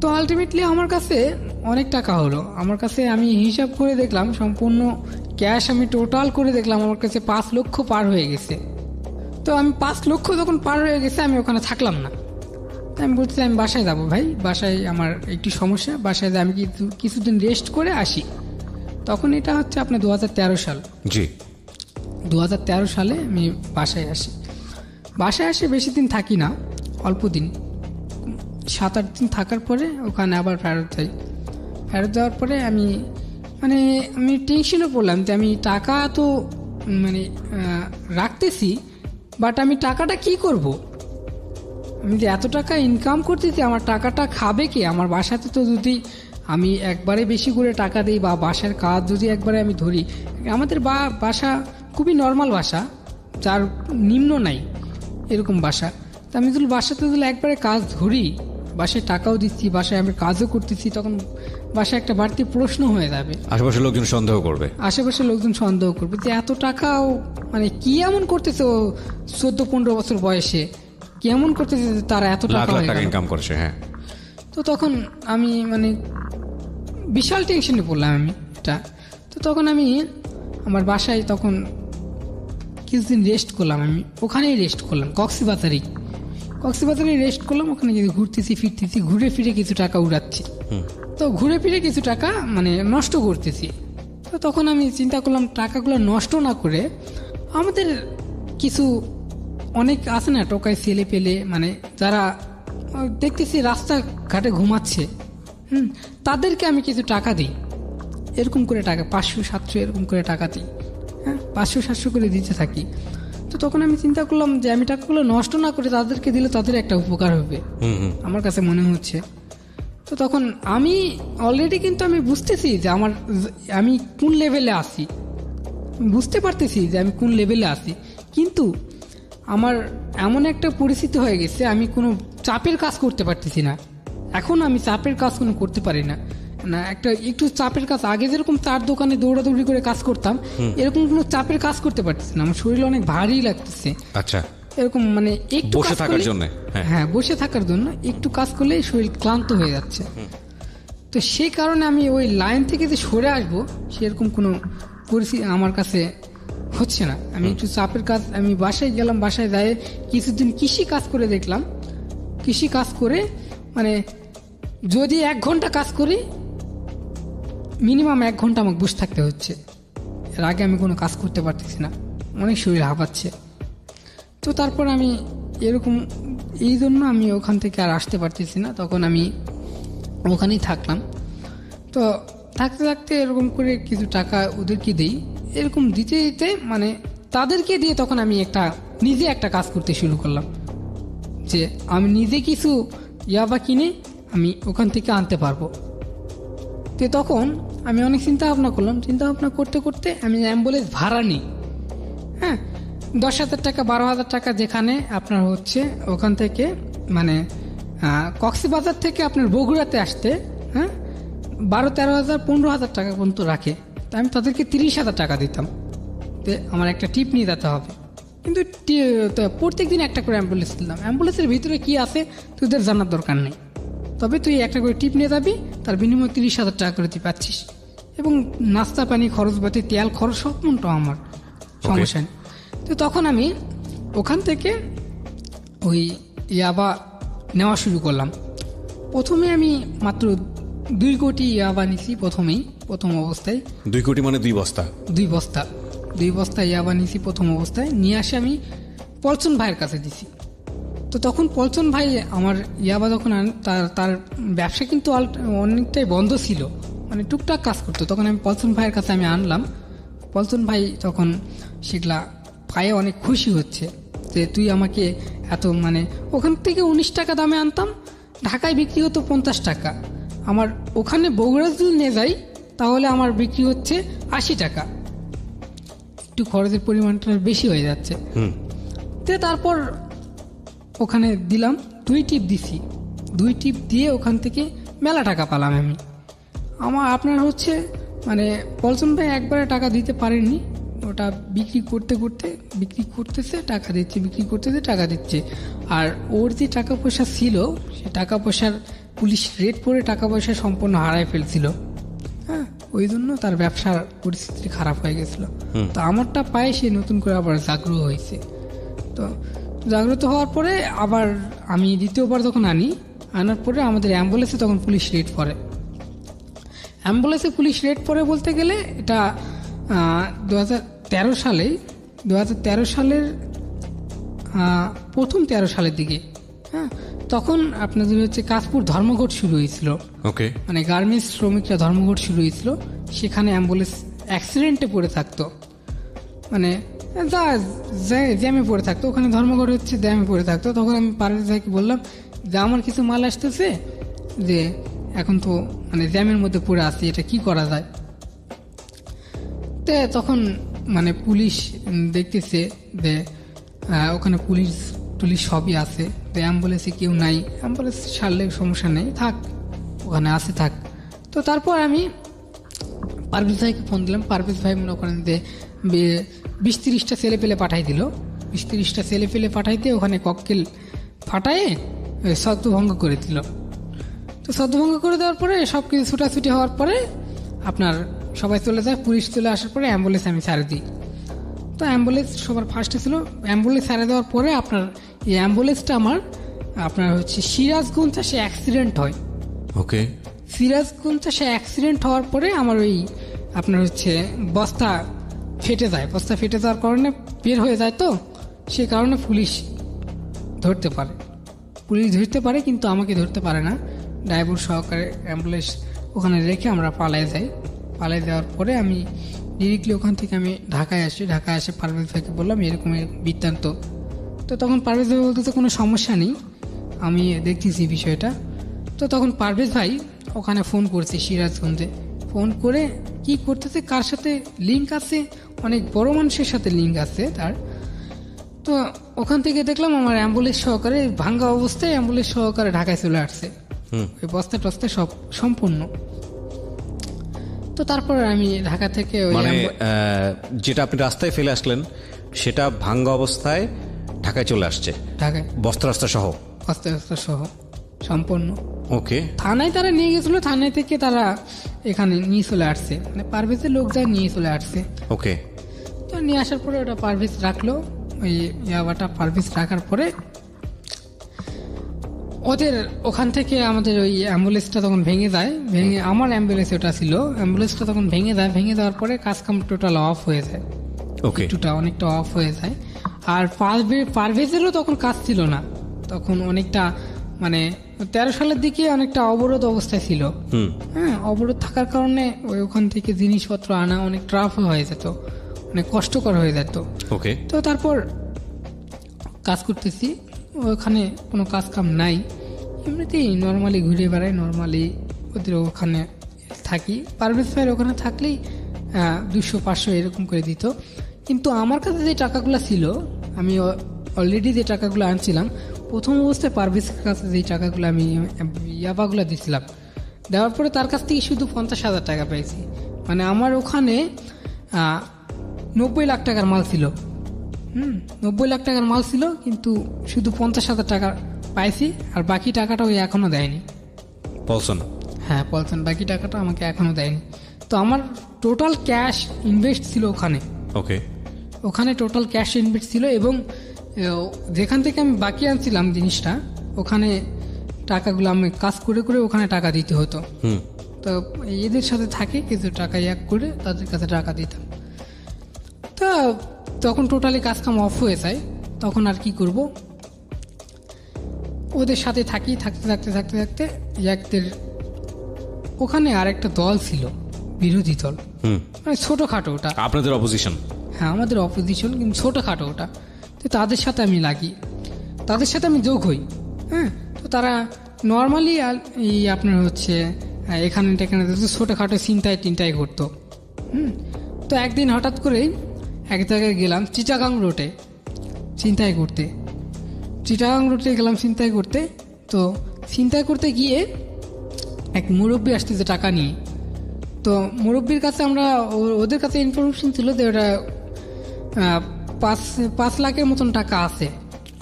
তো আলটিমেটলি আমার কাছে অনেক টাকা হলো। আমার কাছে আমি হিসাব করে দেখলাম, সম্পূর্ণ ক্যাশ আমি টোটাল করে দেখলাম আমার কাছে 5 লক্ষ পার হয়ে গেছে। তো আমি 5 লক্ষ যখন পার হয়ে গেছে আমি ওখানে থাকলাম না। আমি বলছি আমি বাসায় যাবো ভাই, বাসায় আমার একটু সমস্যা, বাসায় আমি কিছুদিন রেস্ট করে আসি। তখন এটা হচ্ছে আপনার 2013 সাল। জি, 2013 সালে আমি বাসায় আসি। বাসায় আসে বেশি দিন থাকি না, অল্প দিন, 7-8 দিন থাকার পরে ওখানে আবার ফেরত যাই। ফেরত যাওয়ার পরে আমি টেনশনে পড়লাম যে আমি টাকা তো মানে রাখতেছি, বাট আমি টাকাটা কি করব? আমি যে এত টাকা ইনকাম করতেছি, আমার টাকাটা খাবে কে? আমার বাসাতে তো যদি আমি একবারে বেশি করে টাকা দিই বা বাসার কাজ যদি একবারে আমি ধরি, আমাদের বাসা খুবই নর্মাল বাসা, যার নিম্ন নাই এরকম বাসা। তা আমি যদি বাসাতে যদি একবারে কাজ ধরি, বাসায় টাকাও দিচ্ছি, বাসায় আমি কাজও করতেছি, তখন বাসায় একটা বাড়তি প্রশ্ন হয়ে যাবে, আশেপাশের লোকজন সন্দেহ করবে, আশেপাশের লোকজন সন্দেহ করবে যে এত টাকাও মানে কি এমন করতেছে ও 14-15 বছর বয়সে, কি এমন করতেছে তারা এত টাকা ইনকাম করছে। হ্যাঁ, তো তখন আমি মানে বিশাল টেনশনে পড়লাম আমি এটা। তো তখন আমি আমার বাসায় তখন কিছুদিন রেস্ট করলাম, আমি ওখানেই রেস্ট করলাম, কক্সবাজারে রেস্ট করলাম। ওখানে যদি ঘুরতেছি ফিরতেছি, ঘুরে ফিরে কিছু টাকা উড়াচ্ছি, তো ঘুরে ফিরে কিছু টাকা মানে নষ্ট করতেছি। তো তখন আমি চিন্তা করলাম টাকাগুলো নষ্ট না করে আমাদের কিছু অনেক আছে না টোকাই ছেলে পেলে, মানে যারা দেখতেছি রাস্তাঘাটে ঘুমাচ্ছে, তাদেরকে আমি কিছু টাকা দিই, এরকম করে টাকা 500-700 এরকম করে টাকা দিই। হ্যাঁ, 500-700 করে দিতে থাকি। তো তখন আমি চিন্তা করলাম যে আমি টাকাগুলো নষ্ট না করে তাদেরকে দিলে তাদের একটা উপকার হবে, আমার কাছে মনে হচ্ছে। তো তখন আমি অলরেডি কিন্তু আমি বুঝতেছি যে আমি কোন লেভেলে আছি, বুঝতে পারতেছি যে আমি কোন লেভেলে আছি, কিন্তু আমার এমন একটা পরিস্থিতি হয়ে গেছে আমি কোনো চাপের কাজ করতে পারতেছি না। এখন আমি চাপের কাজ কোনো করতে পারি না, একটু চাপের কাজ, আগে যেরকম চার দোকানে দৌড়াদৌড়ি করে কাজ করতাম, এরকম কোনো চাপের কাজ করতে পারতেছি না। আমার শরীর অনেক ভারী লাগতেছে। আচ্ছা, এরকম মানে একটু বসে থাকার জন্য, হ্যাঁ বসে থাকার জন্য একটু কাজ করলে শরীর ক্লান্ত হয়ে যাচ্ছে। তো সেই কারণে আমি ওই লাইন থেকে যে সরে আসবো সেরকম কোনো পরিস্থিতি আমার কাছে হচ্ছে না। আমি একটু চাপের কাজ, আমি বাসায় গেলাম, বাসায় যাই কিছুদিন কৃষি কাজ করে দেখলাম। কৃষি কাজ করে মানে যদি 1 ঘন্টা কাজ করি, মিনিমাম 1 ঘন্টা আমাকে বসে থাকতে হচ্ছে। এর আগে আমি কোনো কাজ করতে পারতেছি না, অনেক শরীর হাঁপাচ্ছে। তো তারপর আমি এরকম এই জন্য আমি ওখান থেকে আর আসতে পারতেছি না, তখন আমি ওখানেই থাকলাম। তো থাকতে থাকতে এরকম করে কিছু টাকা ওদেরকে দিই, এরকম দিতে দিতে মানে তাদেরকে দিয়ে তখন আমি নিজে একটা কাজ করতে শুরু করলাম, যে আমি নিজে কিছু ইয়াবা কিনে আমি ওখান থেকে আনতে পারবো। তো তখন আমি অনেক চিন্তা ভাবনা করলাম, চিন্তা ভাবনা করতে করতে আমি অ্যাম্বুলেন্স ভাড়া নিই। হ্যাঁ, 10,000 টাকা 12,000 টাকা যেখানে আপনার হচ্ছে ওখান থেকে মানে কক্সবাজার থেকে আপনার বগুড়াতে আসতে, হ্যাঁ 12-13,000 15,000 টাকা পর্যন্ত রাখে। তা আমি তাদেরকে 30,000 টাকা দিতাম, তো আমার একটা টিপ নিয়ে যেতে হবে। কিন্তু প্রত্যেক দিন একটা করে অ্যাম্বুলেন্স দিলাম। অ্যাম্বুলেন্সের ভিতরে কি আছে তোদের জানার দরকার নেই, তবে তুই একটা করে টিপ নিয়ে যাবি, তার বিনিময়ে 30,000 টাকা করে তুই পাচ্ছিস, এবং নাস্তা পানি খরচপাতি তেল খরচ সব মনটা আমার, সমস্যা নেই। তো তখন আমি ওখান থেকে ওই ইয়াবা নেওয়া শুরু করলাম। প্রথমে আমি মাত্র 2 কোটি ইয়াবা নিছি প্রথম অবস্থায়। 2 কোটি মানে 2 বস্তা? 2 বস্তা ইয়াবা নিছি প্রথম অবস্থায়। নিয়ে আসে আমি পলচন ভাইয়ের কাছে দিছি। তো তখন পলচন ভাই আমার ইয়াবা যখন তার ব্যবসা কিন্তু অনেকটাই বন্ধ ছিল, মানে টুকটাক কাজ করতো। তখন আমি পলচন ভাইয়ের কাছে আমি আনলাম। পলচন ভাই তখন সেগুলা পায়ে অনেক খুশি হচ্ছে যে তুই আমাকে এত, মানে ওখান থেকে 19 টাকা দামে আনতাম, ঢাকায় বিক্রি হতো 50 টাকা। আমার ওখানে বগুড়া যদি নিয়ে যাই তাহলে আমার বিক্রি হচ্ছে 80 টাকা, একটু খরচের পরিমাণটা বেশি হয়ে যাচ্ছে। তো তারপর ওখানে দিলাম, 2 টিপ দিছি, 2 টিপ দিয়ে ওখান থেকে মেলা টাকা পেলাম আমি। আপনার হচ্ছে মানে পলচন ভাই একবারে টাকা দিতে পারেননি, ওটা বিক্রি করতেছে টাকা দিচ্ছে, বিক্রি করতেছে টাকা দিচ্ছে। আর ওর যে টাকা পয়সা ছিল সে টাকা পয়সার পুলিশ রেড করে টাকা পয়সা সম্পূর্ণ হারায় ফেলছিল। হ্যাঁ, ওই জন্য তার ব্যবসার পরিস্থিতি খারাপ হয়ে গেছিল। তো আমারটা পায়ে সে নতুন করে আবার জাগ্রত হয়েছে। তো জাগ্রত হওয়ার পরে আবার আমি দ্বিতীয়বার যখন আনার পরে আমাদের অ্যাম্বুলেন্সে তখন পুলিশ রেড করে। অ্যাম্বুলেন্সে পুলিশ রেড করে বলতে গেলে এটা 2013 সালের প্রথম 13 সালের দিকে। হ্যাঁ, তখন আপনাদের হচ্ছে কাশপুর ধর্মঘট শুরু হয়েছিল। ওকে, মানে গার্মেন্টস শ্রমিকরা ধর্মঘট শুরু হয়েছিল, সেখানে অ্যাম্বুলেন্স অ্যাক্সিডেন্টে পড়ে থাকতো, মানে জ্যামে পড়ে থাকতো। ওখানে ধর্মঘট হচ্ছে, জ্যামে পড়ে থাকতো। তখন আমি পারভেজ ভাইকে বললাম যে আমার কিছু মাল আসতেছে, যে এখন তো মানে জ্যামের মধ্যে পড়ে আসছি, এটা কি করা যায়। তো তখন মানে পুলিশ দেখতেছে যে ওখানে পুলিশ সবই আছে, তো অ্যাম্বুলেন্সে কেউ নাই, অ্যাম্বুলেন্স ছাড়লে সমস্যা নেই, থাক ওখানে আসে থাক। তো তারপর আমি পারভেজ ভাইকে ফোন দিলাম। পারভেজ ভাই মনে করেন যে 20-30টা ছেলে পেলে পাঠাই দিল। 20-30টা ছেলে পেলে পাঠাইতে ওখানে ককটেল ফাটায়ে ছত্রভঙ্গ করে দিল। তো ছত্রভঙ্গ করে দেওয়ার পরে সব কিছু ছুটাছুটি হওয়ার পরে আপনার সবাই চলে যায়, পুলিশ চলে আসার পরে অ্যাম্বুলেন্স আমি ছাড়ে দিই। তো অ্যাম্বুলেন্স সবার ফার্স্টে ছিল। অ্যাম্বুলেন্স ছাড়ে দেওয়ার পরে আপনার এই অ্যাম্বুলেন্সটা আপনার হচ্ছে সিরাজগঞ্জ সে অ্যাক্সিডেন্ট হয়। ওকে, সিরাজগঞ্জ সে অ্যাক্সিডেন্ট হওয়ার পরে আমার ওই আপনার হচ্ছে বস্তা ফেটে যায়। বস্তা ফেটে যাওয়ার কারণে বের হয়ে যায়, তো সে কারণে পুলিশ ধরতে পারে, কিন্তু আমাকে ধরতে পারে না। ড্রাইভার সহকারে অ্যাম্বুলেন্স ওখানে রেখে আমরা পালাই যাওয়ার পরে আমি ডিরেক্টলি ওখান থেকে আমি ঢাকায় এসে পারভেজ ভাইকে বললাম এরকম বৃত্তান্ত। তো তখন পারভেজ ভাই বলতে তো কোনো সমস্যা নেই, আমি দেখতেছি বিষয়টা। তো তখন পারভেজ ভাই ওখানে ফোন করছে সিরাজগঞ্জে, ফোন করে কি করতেছে, কার সাথে লিঙ্ক আছে, অনেক বড় মানুষের সাথে লিঙ্ক আছে তার। তো ওখান থেকে দেখলাম আমার অ্যাম্বুলেন্স সহকারে ভাঙ্গা অবস্থায় অ্যাম্বুলেন্স সহকারে ঢাকায় চলে আসছে, ওই বস্তা টস্তা সব সম্পূর্ণ। তো তারপর আমি ঢাকা থেকে মানে যেটা আপনি রাস্তায় ফেলে আসলেন সেটা ভাঙ্গা অবস্থায় ঢাকায় চলে আসছে, ঢাকায় বস্তা সহ সম্পূর্ণ। ওকে, থানায় তারা নিয়ে গেছিল, থানায় থেকে তারা এখানে নিয়ে চলে আসছে, মানে পারভেজের লোক যা নিয়ে চলে আসছে। ওকে, তো নিয়ে আসার পরে ওটা পারভেজ রাখলো। ওই ইয়াবাটা পারভেজ রাখার পরে ওদের ওখান থেকে আমাদের ওই অ্যাম্বুলেন্সটা তখন ভেঙে আমার অ্যাম্বুলেন্স ওটা ছিল, অ্যাম্বুলেন্সটা তখন ভেঙে দেওয়ার পরে কাজকাম টোটাল অফ হয়ে যায়। ওকে, অনেকটা অফ হয়ে যায়। আর পারভেজেরও তখন কাজ ছিল না, তখন অনেকটা মানে 13 সালের দিকে অনেকটা অবরোধ অবস্থায় ছিল। হ্যাঁ, অবরোধ থাকার কারণে ওখান থেকে জিনিসপত্র আনা অনেক ট্রাফ হয়ে যেত, অনেক কষ্টকর হয়ে যেত। ওকে, তো তারপর কাজ করতেছি, ওখানে কোনো কাজ কাম নাই, এমনিতেই নর্মালি ঘুরে বেড়াই, নর্মালি ওদের ওখানে থাকি। পারভেজ ভাইয়ের ওখানে থাকলেই 200-500 এরকম করে দিত। কিন্তু আমার কাছে যে টাকাগুলো ছিল, আমি অলরেডি যে টাকাগুলো আনছিলাম প্রথম অবস্থায় পারভেজের কাছে যে টাকাগুলো আমি ইয়াবাগুলো দিয়েছিলাম, দেওয়ার পরে তার কাছ থেকে শুধু 50,000 টাকা পেয়েছি। মানে আমার ওখানে 90 লাখ টাকার মাল ছিল। 90 লাখ টাকার মাল ছিল, কিন্তু শুধু 50,000 টাকা পাইছি, আর বাকি টাকাটা ওই এখনো দেয়নি পলসন। হ্যাঁ, পলসন বাকি টাকাটা আমাকে এখনো দেয়নি। তো আমার টোটাল ক্যাশ ইনভেস্ট ছিল ওখানে। ওকে, ওখানে টোটাল ক্যাশ ইনভেস্ট ছিল, এবং যেখান থেকে আমি বাকি আনছিলাম জিনিসটা, ওখানে টাকাগুলো আমি কাজ করে ওখানে টাকা দিতে হতো। তো এদের সাথে থাকে কিছু টাকা করে তাদের কাছে টাকা দিতাম। তো তখন টোটালি কাজ কাম অফ হয়ে যায়। তখন আর কি করব, ওদের সাথে থাকতে থাকতে একদের ওখানে আর একটা দল ছিল, বিরোধী দল, মানে ছোটখাটো ওটা, আপনাদের অপোজিশন। হ্যাঁ, আমাদের অপোজিশন, কিন্তু ছোটখাটো ওটা। তো তাদের সাথে আমি লাগি, তাদের সাথে আমি যোগ হই। হ্যাঁ, তো তারা নর্মালি এই আপনার হচ্ছে এখানে ছোটখাটো চিন্তায় করতো। তো একদিন হঠাৎ করেই এক জায়গায় গেলাম, চিটাগাং রোডে চিন্তায় করতে গেলাম চিন্তায় করতে। তো চিন্তায় করতে গিয়ে এক মুরব্বী আসতেছে টাকা নিয়ে। তো মুরব্বীর কাছে আমরা, ওদের কাছে ইনফরমেশন ছিল যে ওটা 5 লাখের মতন টাকা আছে,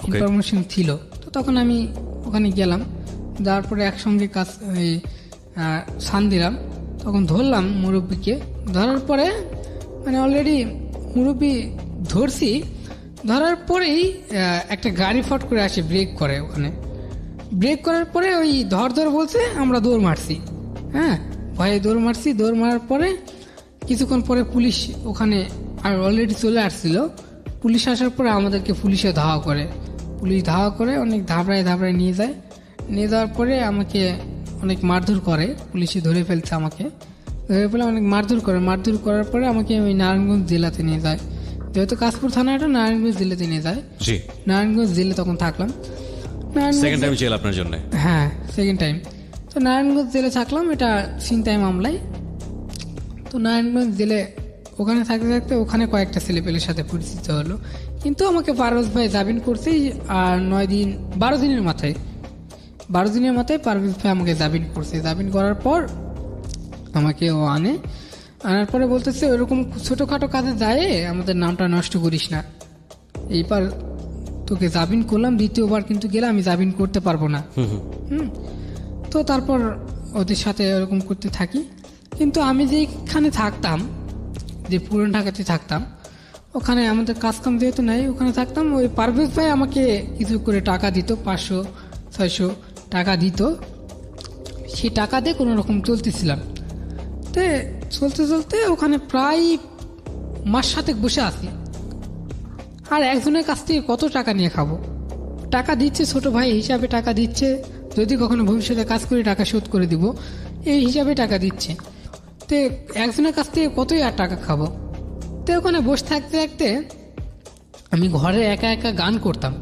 ইনফরমেশন ছিল। তো তখন আমি ওখানে গেলাম, যাওয়ার পরে একসঙ্গে সান দিলাম। তখন ধরলাম মুরব্বীকে, ধরার পরে মানে অলরেডি মুরব্বী ধরছি, ধরার পরেই একটা গাড়ি ফট করে আসে, ব্রেক করে। ওখানে ব্রেক করার পরে ওই ধর বলছে, আমরা দৌড় মারছি। হ্যাঁ, ভয়ে দৌড় মারছি। দৌড় মারার পরে কিছুক্ষণ পরে পুলিশ ওখানে আর অলরেডি চলে আসছিল। পুলিশ আসার পরে আমাদেরকে পুলিশে ধাওয়া করে অনেক ধাবড়ায় নিয়ে যায়। নিয়ে যাওয়ার পরে আমাকে অনেক মারধর করে, পুলিশে ধরে ফেলছে। আমাকে ধরে ফেলে অনেক মারধর করার পরে আমাকে ওই নারায়ণগঞ্জ জেলাতে নিয়ে যায়। যেহেতু কাশপুর থানাটা নারায়ণগঞ্জ জেলাতে নিয়ে যায়। নারায়ণগঞ্জ জেলে তখন থাকলাম। সেকেন্ড টাইম জেল আপনার জন্য? হ্যাঁ, সেকেন্ড টাইম। তো নারায়ণগঞ্জ জেলে থাকলাম, এটা ছিনতাই মামলায়। তো নারায়ণগঞ্জ জেলে ওখানে থাকতে ওখানে কয়েকটা ছেলেপেলের সাথে পরিচিত হলো, কিন্তু আমাকে পারভেজ ভাই জামিন করছে। আর 12 দিনের মাথায় পারভেজ ভাই আমাকে জামিন করছে। জামিন করার পর আমাকে ও আনার পরে বলতেছে, ওইরকম ছোটখাটো কাজে যায় আমাদের নামটা নষ্ট করিস না। এইবার তোকে জামিন করলাম, দ্বিতীয়বার কিন্তু গেলে আমি জামিন করতে পারবো না। তো তারপর ওদের সাথে এরকম করতে থাকি। কিন্তু আমি যেখানে থাকতাম, যে পুরান ঢাকাতে থাকতাম, ওখানে আমাদের কাজকাম যেহেতু নাই, ওখানে থাকতাম। ওই পারভেজ ভাই আমাকে কিছু করে টাকা দিত, 500-600 টাকা দিত। সেই টাকা দিয়ে কোনো রকম চলতেছিলাম। তো চলতে ওখানে প্রায় মাস 7 বসে আছি। আর একজনের কাছ থেকে কত টাকা নিয়ে খাবো? টাকা দিচ্ছে, ছোট ভাই হিসাবে টাকা দিচ্ছে, যদি কখনো ভবিষ্যতে কাজ করে টাকা শোধ করে দিব, এই হিসাবে টাকা দিচ্ছে। তো একজনের কাছ থেকে কতই আর টাকা খাবো? তো ওখানে বসে থাকতে আমি ঘরে একা গান করতাম,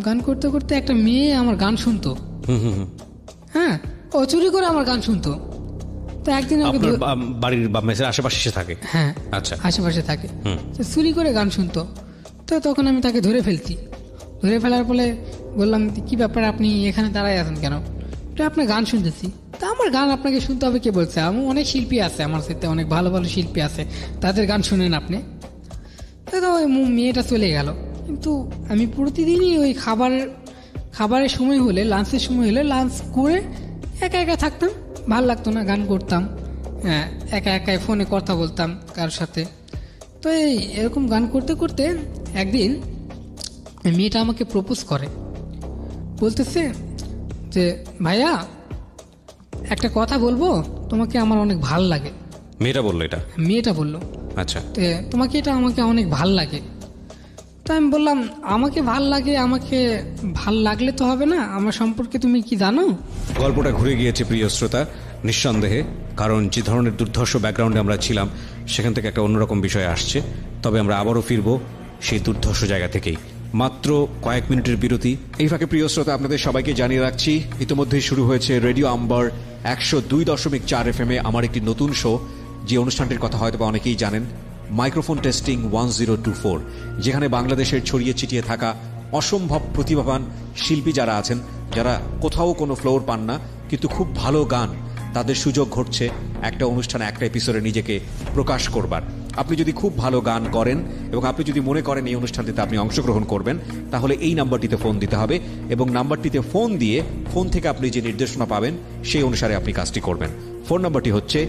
গান করতে একটা মেয়ে আমার গান শুনতো। হ্যাঁ, ও চুরি করে আমার গান শুনতো। তো একদিন বাড়ির আশেপাশে থাকে? হ্যাঁ, আচ্ছা, আশেপাশে থাকে। তো চুরি করে গান শুনতো। তো তখন আমি তাকে ধরে ফেলার পরে বললাম, কি ব্যাপার, আপনি এখানে দাঁড়ায় আছেন কেন? আপনার গান শুনতেছি। তা আমার গান আপনাকে শুনতে হবে কে বলছে? আমার অনেক শিল্পী আছে, আমার সাথে অনেক ভালো শিল্পী আছে, তাদের গান শুনেন আপনি। তো ওই মেয়েটা চলে গেল। কিন্তু আমি প্রতিদিনই ওই খাবারের সময় হলে, লাঞ্চের সময় হলে লাঞ্চ করে একা থাকতাম, ভাল লাগতো না, গান করতাম। হ্যাঁ, একা ফোনে কথা বলতাম কারোর সাথে। তো এরকম গান করতে একদিন মেয়েটা আমাকে প্রপোজ করে, বলতেছে যে, ভাইয়া একটা কথা বলবো, তোমাকে আমার অনেক ভাল লাগে। মেয়েটা বললো আচ্ছা, তোমাকে এটা আমাকে অনেক ভাল লাগে। তো আমি বললাম, আমাকে ভাল লাগলে তো হবে না, আমার সম্পর্কে তুমি কি জানো? গল্পটা ঘুরে গিয়েছে প্রিয় শ্রোতা, নিঃসন্দেহে, কারণ যে ধরনের দুর্ধর্ষ ব্যাকগ্রাউন্ডে আমরা ছিলাম সেখান থেকে একটা অন্যরকম বিষয় আসছে। তবে আমরা আবারও ফিরবো সেই দুর্ধর্ষ জায়গা থেকেই। মাত্র কয়েক মিনিটের বিরতি। এই ফাঁকে প্রিয় শ্রোতা, আপনাদের সবাইকে জানিয়ে রাখছি, ইতিমধ্যেই শুরু হয়েছে রেডিও আম্বার 102.4 FM আমার একটি নতুন শো, যে অনুষ্ঠানটির কথা হয়তো অনেকেই জানেন, মাইক্রোফোন টেস্টিং 1024, যেখানে বাংলাদেশের ছড়িয়ে ছিটিয়ে থাকা অসম্ভব প্রতিভাবান শিল্পী যারা আছেন, যারা কোথাও কোনো ফ্লোর পান না কিন্তু খুব ভালো গান, তাদের সুযোগ ঘটছে একটা অনুষ্ঠানে, একটা এপিসোডে নিজেকে প্রকাশ করবার। আপনি যদি খুব ভালো গান করেন এবং আপনি যদি মনে করেন এই অনুষ্ঠানটিতে আপনি অংশগ্রহণ করবেন, তাহলে এই নাম্বারটিতে ফোন দিতে হবে এবং নাম্বারটিতে ফোন দিয়ে ফোন থেকে আপনি যে নির্দেশনা পাবেন সেই অনুসারে আপনি কাজটি করবেন। ফোন নাম্বারটি হচ্ছে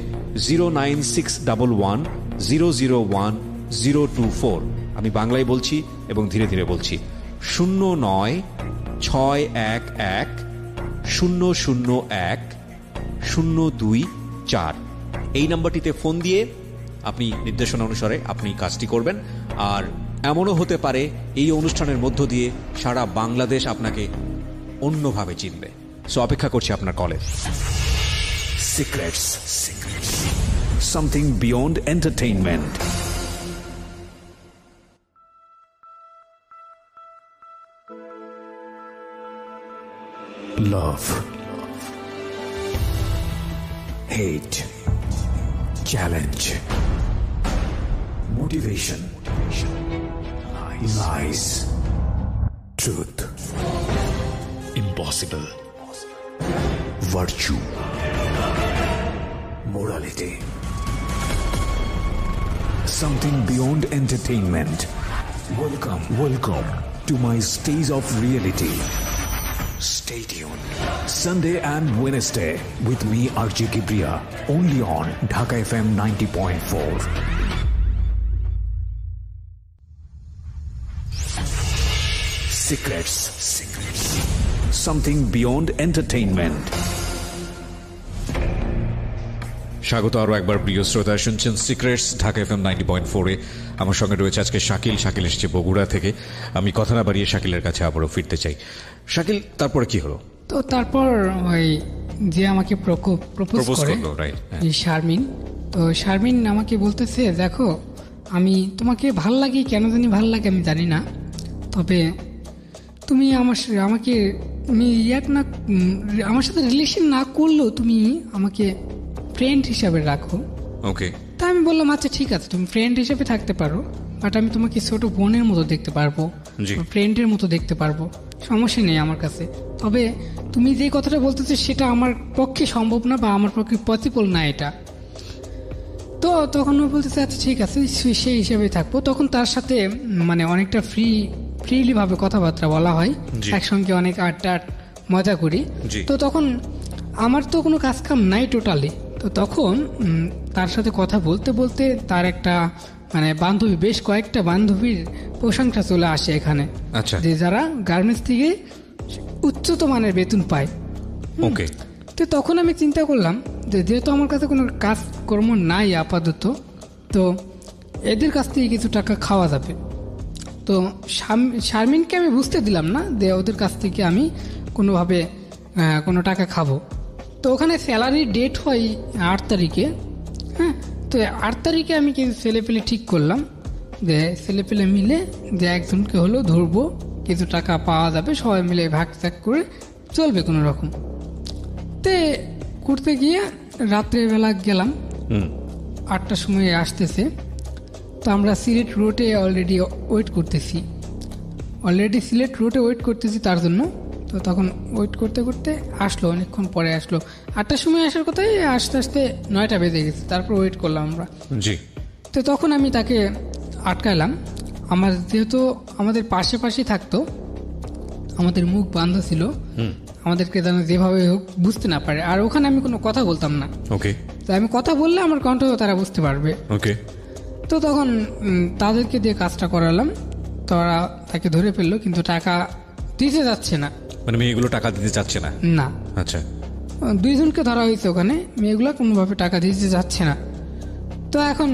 09611001024। আমি বাংলায় বলছি এবং ধীরে ধীরে বলছি, 0961010024। এই নাম্বারটিতে ফোন দিয়ে আপনি নির্দেশনা অনুসারে আপনি কাজটি করবেন। আর এমনও হতে পারে এই অনুষ্ঠানের মধ্য দিয়ে সারা বাংলাদেশ আপনাকে অন্যভাবে চিনবে। সো অপেক্ষা করছি আপনার কলে। Secrets. Something beyond entertainment. Love. Hate. Challenge. Motivation. Lies. Truth. Impossible. Virtue. Morality. Something beyond entertainment. Welcome to my stage of reality. Stay tuned. Sunday and Wednesday with me, RJ Kibriya, only on Dhaka FM 90.4. Secrets. Something beyond entertainment. স্বাগত আরো একবার প্রিয় শ্রোতা, শুনছেন secrets Dhaka FM 90.4-এ। আমার সঙ্গে রয়েছে আজকে শাকিল এসেছে বগুড়া থেকে। আমি কথা না বাড়িয়ে শাকিলের কাছে আবারও ফিরতে চাই। শাকিল, তারপরে কি হলো? তো তারপর ওই যে আমাকে প্রপোজ করে এই শারমিন, তো শারমিন আমাকে বলতেছে, দেখো আমি তোমাকে ভাল লাগে, কেন জানি ভাল লাগে আমি জানি না, তবে তুমি আমাকে আমার সাথে রিলেশন না করলেও তুমি আমাকে ফ্রেন্ড হিসাবে রাখো। ওকে। তা আমি বললাম আচ্ছা ঠিক আছে, তুমি ফ্রেন্ড হিসেবে থাকতে পারো, বাট আমি তোমাকে ছোট বোনের মতো দেখতে পারবো, ফ্রেন্ডের মতো দেখতে পারবো, সমস্যা নেই আমার কাছে। তবে তুমি যে কথাটা বলতেছো সেটা আমার পক্ষে সম্ভব না বা আমার পক্ষে পসিবল না এটা। তো তখন ও বলতেছে আচ্ছা ঠিক আছে সেই হিসাবে থাকবো। তখন তার সাথে মানে অনেকটা ফ্রিলি ভাবে কথাবার্তা বলা হয়, একসঙ্গে অনেক আড্ডা মজা করি। তো তখন আমার তো কোনো কাজ কাম নাই টোটালি। তো তখন তার সাথে কথা বলতে বলতে তার একটা মানে বান্ধবী, বেশ কয়েকটা বান্ধবীর প্রশংসা চলে আসে এখানে, যে যারা গার্মেন্টস থেকে উচ্চত মানের বেতন পায়। ওকে। তো তখন আমি চিন্তা করলাম যে যেহেতু আমার কাছে কোনো কাজকর্ম নাই আপাতত, তো এদের কাছ থেকে কিছু টাকা খাওয়া যাবে। তো শারমিনকে আমি বুঝতে দিলাম না যে ওদের কাছ থেকে আমি কোনোভাবে কোনো টাকা খাবো। তো ওখানে স্যালারি ডেট হয় 8 তারিখে। হ্যাঁ, তো 8 তারিখে আমি কিছু ছেলেপেলে ঠিক করলাম যে ছেলেপেলে মিলে যে একজনকে হলো ধরবো, কিছু টাকা পাওয়া যাবে, সবাই মিলে ভাগ করে চলবে কোনো রকম। তে করতে গিয়ে রাত্রেবেলা গেলাম, 8টার সময় আসতেছে। তো আমরা সিলেট রোডে অলরেডি ওয়েট করতেছি তার জন্য। তো তখন ওয়েট করতে করতে আসলো, অনেকক্ষণ পরে আসলো। 8টার সময় আসার কথাই আস্তে আস্তে 9টা বেজে গেছে, তারপর ওয়েট করলাম আমরা। তো তখন আমি তাকে আটকালাম। যেহেতু আমাদের পাশে থাকতো, আমাদের মুখ বন্ধ ছিল, আমাদেরকে যেন যেভাবে হোক বুঝতে না পারে। আর ওখানে আমি কোনো কথা বলতাম না। ওকে। তো আমি কথা বললে আমার কণ্ঠ তারা বুঝতে পারবে। ওকে। তো তখন তাদেরকে দিয়ে কাজটা করালাম। তারা তাকে ধরে ফেললো, কিন্তু টাকা দিতে যাচ্ছে না। মানে মেয়েগুলো টাকা দিতে যাচ্ছে না? না। আচ্ছা। 2 জনকে ধরা হয়েছে ওখানে, মেয়েগুলো কোনোভাবে টাকা দিতে যাচ্ছে না। তো এখন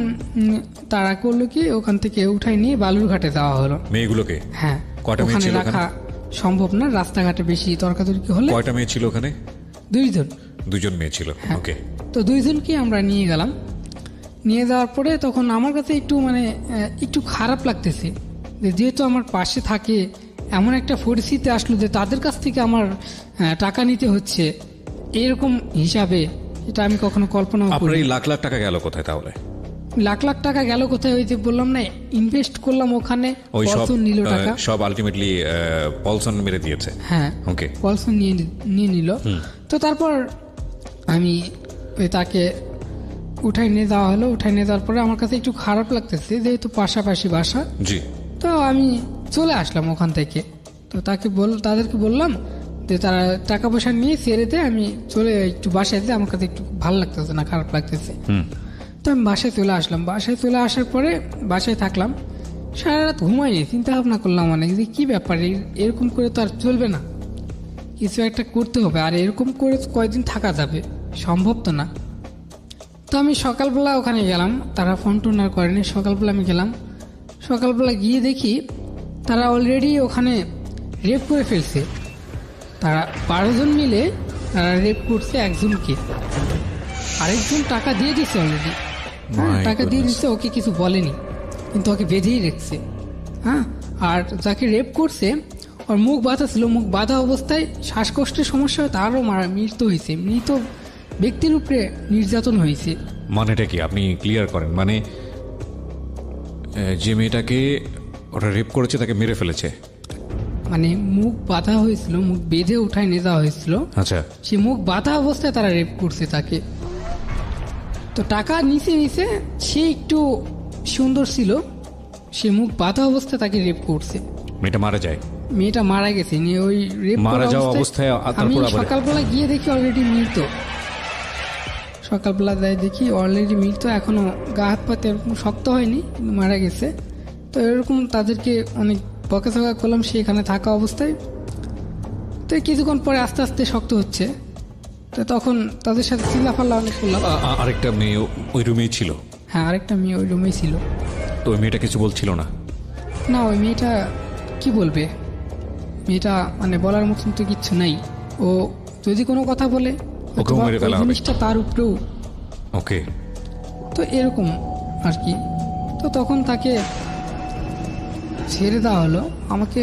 তারা করলো কি, ওখান থেকে উঠাই নিয়ে বালুরঘাটে দেওয়া হলো মেয়েগুলোকে। হ্যাঁ, ওখানে রাখা সম্ভব না, রাস্তাঘাটে বেশি তর্কাতর্কি হলে। কয়টা মেয়ে ছিল ওখানে? 2 জন মেয়ে ছিল। ওকে। তো 2 জনকে আমরা নিয়ে গেলাম। নিয়ে যাওয়ার পরে তখন আমার কাছে একটু খারাপ লাগতেছে, যেহেতু আমার পাশে থাকে, এমন একটা পরিস্থিতি আসলো যে তাদের কাছ থেকে আমার টাকা নিতে হচ্ছে এরকম হিসাবে, এটা আমি কখনো কল্পনা করিনি। আপনার এই লাখ লাখ টাকা গেল কোথায় তাহলে? লাখ লাখ টাকা গেল কোথায়? ওই যে বললাম না, ইনভেস্ট করলাম ওখানে, পলসন নিল টাকা সব, আলটিমেটলি পলসন মেরে দিয়েছে। হ্যাঁ, ওকে, পলসন নিয়ে নিল। তো তারপর আমি তাকে উঠাই নিয়ে যাওয়া হলো। উঠাই নিয়ে যাওয়ার পরে আমার কাছে একটু খারাপ লাগতেছে, যেহেতু পাশাপাশি বাসা। জি। তো আমি চলে আসলাম ওখান থেকে। তো তাদেরকে বললাম যে তারা টাকা পয়সা নিয়ে ছেড়ে দেয়, আমি চলে একটু বাসায় যেতে, আমার কাছে একটু ভালো লাগতেছে না, খারাপ লাগতেছে। তো আমি বাসায় চলে আসলাম। বাসায় চলে আসার পরে বাসায় থাকলাম, সারা রাত ঘুমাইনি, চিন্তা ভাবনা করলাম অনেক যে কি ব্যাপার, এরকম করে তো আর চলবে না, কিছু একটা করতে হবে। আর এরকম করে কয়েকদিন থাকা যাবে, সম্ভব তো না। তো আমি সকালবেলা ওখানে গেলাম, তারা ফোন টোন আর করেনি। সকালবেলা আমি গেলাম, সকালবেলা গিয়ে দেখি তারা অলরেডি ওখানে রেপ করে ফেলছে। তারা 12 জন মিলে তারা রেপ করছে একজনকে, আরেকজন টাকা দিয়ে দিচ্ছে অলরেডি। হ্যাঁ, টাকা দিয়ে দিচ্ছে, ওকে কিছু বলেনি, কিন্তু ওকে বেঁধেই রেখেছে। হ্যাঁ, আর যাকে রেপ করছে ওর মুখ বাঁধা ছিল, মুখ বাঁধা অবস্থায় শ্বাসকষ্টের সমস্যা হয়, তারও মৃত্যু হয়েছে। মৃত ব্যক্তির উপরে নির্যাতন হয়েছে। মানেটা কি আপনি ক্লিয়ার করেন? মানে যে মেয়েটাকে ওরা রেপ করেছে তাকে মেরে ফেলেছে? মানে মুখ বাঁধা হয়েছিল, মুখ বেঁধে উঠায় নিয়ে যাওয়া হয়েছিল। আচ্ছা, সে মুখ বাঁধা অবস্থায় তারা রেপ করছে তাকে। তো টাকা নিচে নিচে, সে একটু সুন্দর ছিল, সে মুখ বাঁধা অবস্থায় তাকে রেপ করছে। মেয়েটা মারা যায়? মেয়েটা মারা গেছে। নিয়ে ওই রেপ মারা যাওয়া অবস্থায় আমি সকালবেলা গিয়ে দেখি অলরেডি মৃত। সকালবেলা যাই দেখি অলরেডি মৃত, এখনো গা হাত পাতে এরকম শক্ত হয়নি, কিন্তু মারা গেছে। তো এরকম তাদেরকে অনেক বকাঝকা করলাম সেখানে থাকা অবস্থায়। তো কিছুক্ষণ পরে আস্তে আস্তে শক্ত হচ্ছে, তো তখন তাদের সাথে চিল্লাফাল্লা অনেক করলাম। আরেকটা মেয়ে ওই রুমেই ছিল? হ্যাঁ, আরেকটা মেয়ে ওই রুমেই ছিল। তো ওই মেয়েটা কিছু বলছিল না? না, ওই মেয়েটা কি বলবে? মেয়েটা মানে বলার মতন তো কিচ্ছু নাই। ও যদি কোনো কথা বলে জিনিসটা তার উপরেও। ওকে, তো এরকম আর কি। তো তখন তাকে ছেড়ে দেওয়া হলো আমাকে।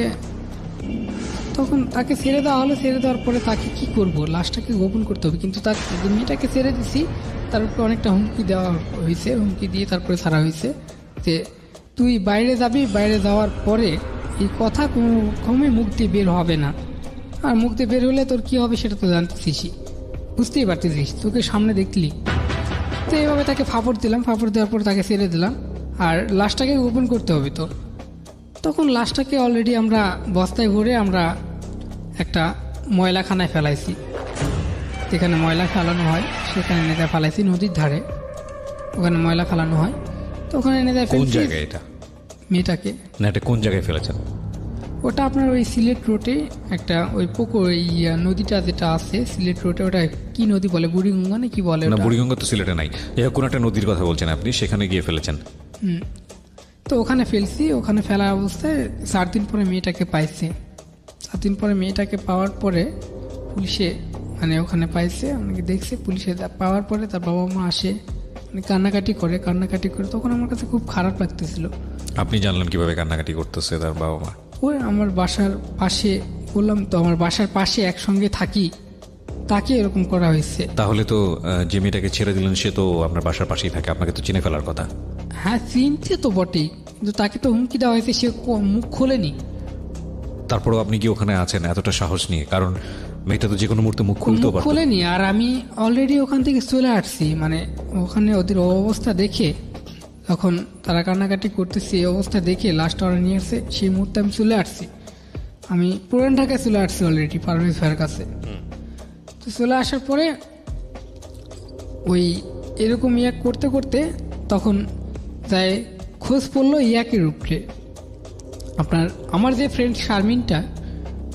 তখন তাকে ছেড়ে দেওয়া হলো, ছেড়ে দেওয়ার পরে তাকে কি করব, লাশটাকে গোপন করতে হবে। কিন্তু তার মেয়েটাকে ছেড়ে দিছি, তার উপরে অনেকটা হুমকি দেওয়া হয়েছে। হুমকি দিয়ে তারপরে ছাড়া হয়েছে যে তুই বাইরে যাবি, বাইরে যাওয়ার পরে এই কথা কোনো রকমই মুখ দিয়ে বের হবে না। আর মুখ দিয়ে বের হলে তোর কি হবে সেটা তো জানতেছিস, বুঝতেই পারতেছিস, তোকে সামনে দেখলি। তো এইভাবে তাকে ফাপড় দিলাম, ফাপড় দেওয়ার পর তাকে ছেড়ে দিলাম। আর লাশটাকে গোপন করতে হবে। তো তখন লাশটাকে অলরেডি আমরা বস্তায় ভরে আমরা একটা ময়লাখানায় ফেলাইছি, যেখানে ময়লা ফেলানো হয় সেখানে নেতা ফেলাইছি, নদীর ধারে। ওখানে ময়লা ফেলানো হয়, তো ওখানে নেতা কোন জায়গায় এটা? মেয়েটাকে না, এটা কোন জায়গায় ফেলেছেন? ওটা আপনার ওই সিলেট রোডে একটা ওই পুকুর, নদীটা যেটা আছে সিলেট রোডে, ওটা কি নদী বলে, বুড়িগঙ্গা না কি বলে? না, বুড়িগঙ্গা তো সিলেটে নাই। কোন একটা নদীর কথা বলছেন আপনি, সেখানে গিয়ে ফেলেছেন? তো ওখানে ফেলছি। ওখানে ফেলা অবস্থায় 4 দিন পরে মেয়েটাকে পাইছে। 4 দিন পরে মেয়েটাকে পাওয়ার পরে পুলিশে মানে ওখানে পাইছে, অনেকে দেখছে। পুলিশে পাওয়ার পরে তার বাবা মা আসে, মানে কান্নাকাটি করে। তখন আমার কাছে খুব খারাপ লাগতেছিল। আপনি জানলেন কিভাবে কান্নাকাটি করতেছে তার বাবা মা? ওই আমার বাসার পাশে, বললাম তো আমার বাসার পাশে একসঙ্গে থাকি, তাকে এরকম করা হয়েছে। তাহলে তো যে মেয়েটাকে ছেড়ে দিলেন সে তো আপনার বাসার পাশেই থাকে, আপনাকে তো চিনে ফেলার কথা। হ্যাঁ, চিনছে তো বটেই, কিন্তু তাকে তো হুমকি দেওয়া হয়েছে, সে মুখ খোলেনি। তারপরেও আপনি কি ওখানে আছেন এতটা সাহস নিয়ে? কারণ মেয়েটা তো যে কোনো মুহূর্তে মুখ খুলতেও পারত। খোলেনি। আর আমি অলরেডি ওখান থেকে চলে আসছি, মানে ওখানে ওদের অবস্থা দেখে, তখন তারা কান্নাকাটি করতেছে, এই অবস্থা দেখে লাস্ট ওরা নিয়ে আসছে, সেই মুহূর্তে আমি চলে আসছি। আমি পুরান ঢাকায় চলে আসছি অলরেডি পারভেজ ভাইয়ের কাছে। তো চলে আসার পরে ওই এরকম করতে করতে তখন যাই খোঁজ পড়লো ইয়াকের উপরে। আপনার আমার যে ফ্রেন্ড শারমিনটা,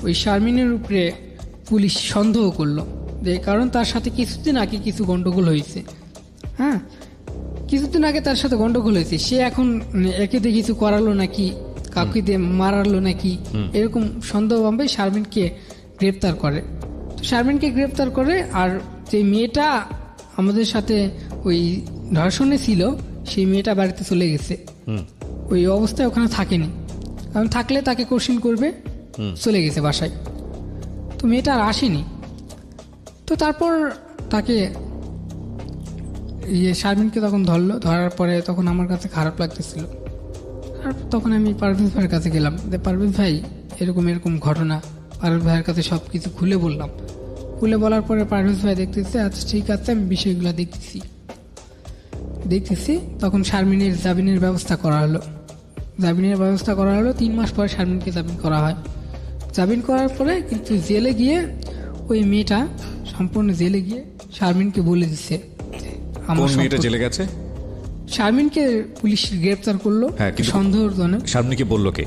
ওই শারমিনের উপরে পুলিশ সন্দেহ করলো, যে কারণ তার সাথে কিছুদিন আগে কিছু গন্ডগোল হয়েছে। হ্যাঁ, কিছুদিন আগে তার সাথে গন্ডগোল হয়েছে। সে এখন একে দিয়ে কিছু করালো নাকি, কাউকে দিয়ে মারালো নাকি, এরকম সন্দেহ ভাবে শারমিনকে গ্রেপ্তার করে। তো শারমিনকে গ্রেপ্তার করে। আর যে মেয়েটা আমাদের সাথে ওই ধর্ষণে ছিল, সেই মেয়েটা বাড়িতে চলে গেছে। ওই অবস্থায় ওখানে থাকেনি, কারণ থাকলে তাকে কোশ্চেন করবে, চলে গেছে বাসায়। তো মেয়েটা আর আসেনি। তো তারপর তাকে শারমিনকে তখন ধরলো। ধরার পরে তখন আমার কাছে খারাপ লাগতেছিল। আর তখন আমি পারভেজ ভাইয়ের কাছে গেলাম, যে পারভেজ ভাই এরকম এরকম ঘটনা। পারভেজ ভাইয়ের কাছে সব কিছু খুলে বললাম। খুলে বলার পরে পারভেজ ভাই দেখতেছে, আচ্ছা ঠিক আছে, আমি বিষয়গুলো দেখতেছি। তখন শারমিনের জামিনের ব্যবস্থা করা হলো। 3 মাস পরে শারমিনকে জামিন করা হয়। জামিন করার পরে কিন্তু জেলে গিয়ে ওই মেয়েটা সম্পূর্ণ জেলে গিয়ে শারমিনকে বলে দিচ্ছে। কোন মেয়েটা জেলে গেছে? শারমিনকে পুলিশ গ্রেপ্তার করলো সন্দেহজনক। শারমিনকে বললো কে?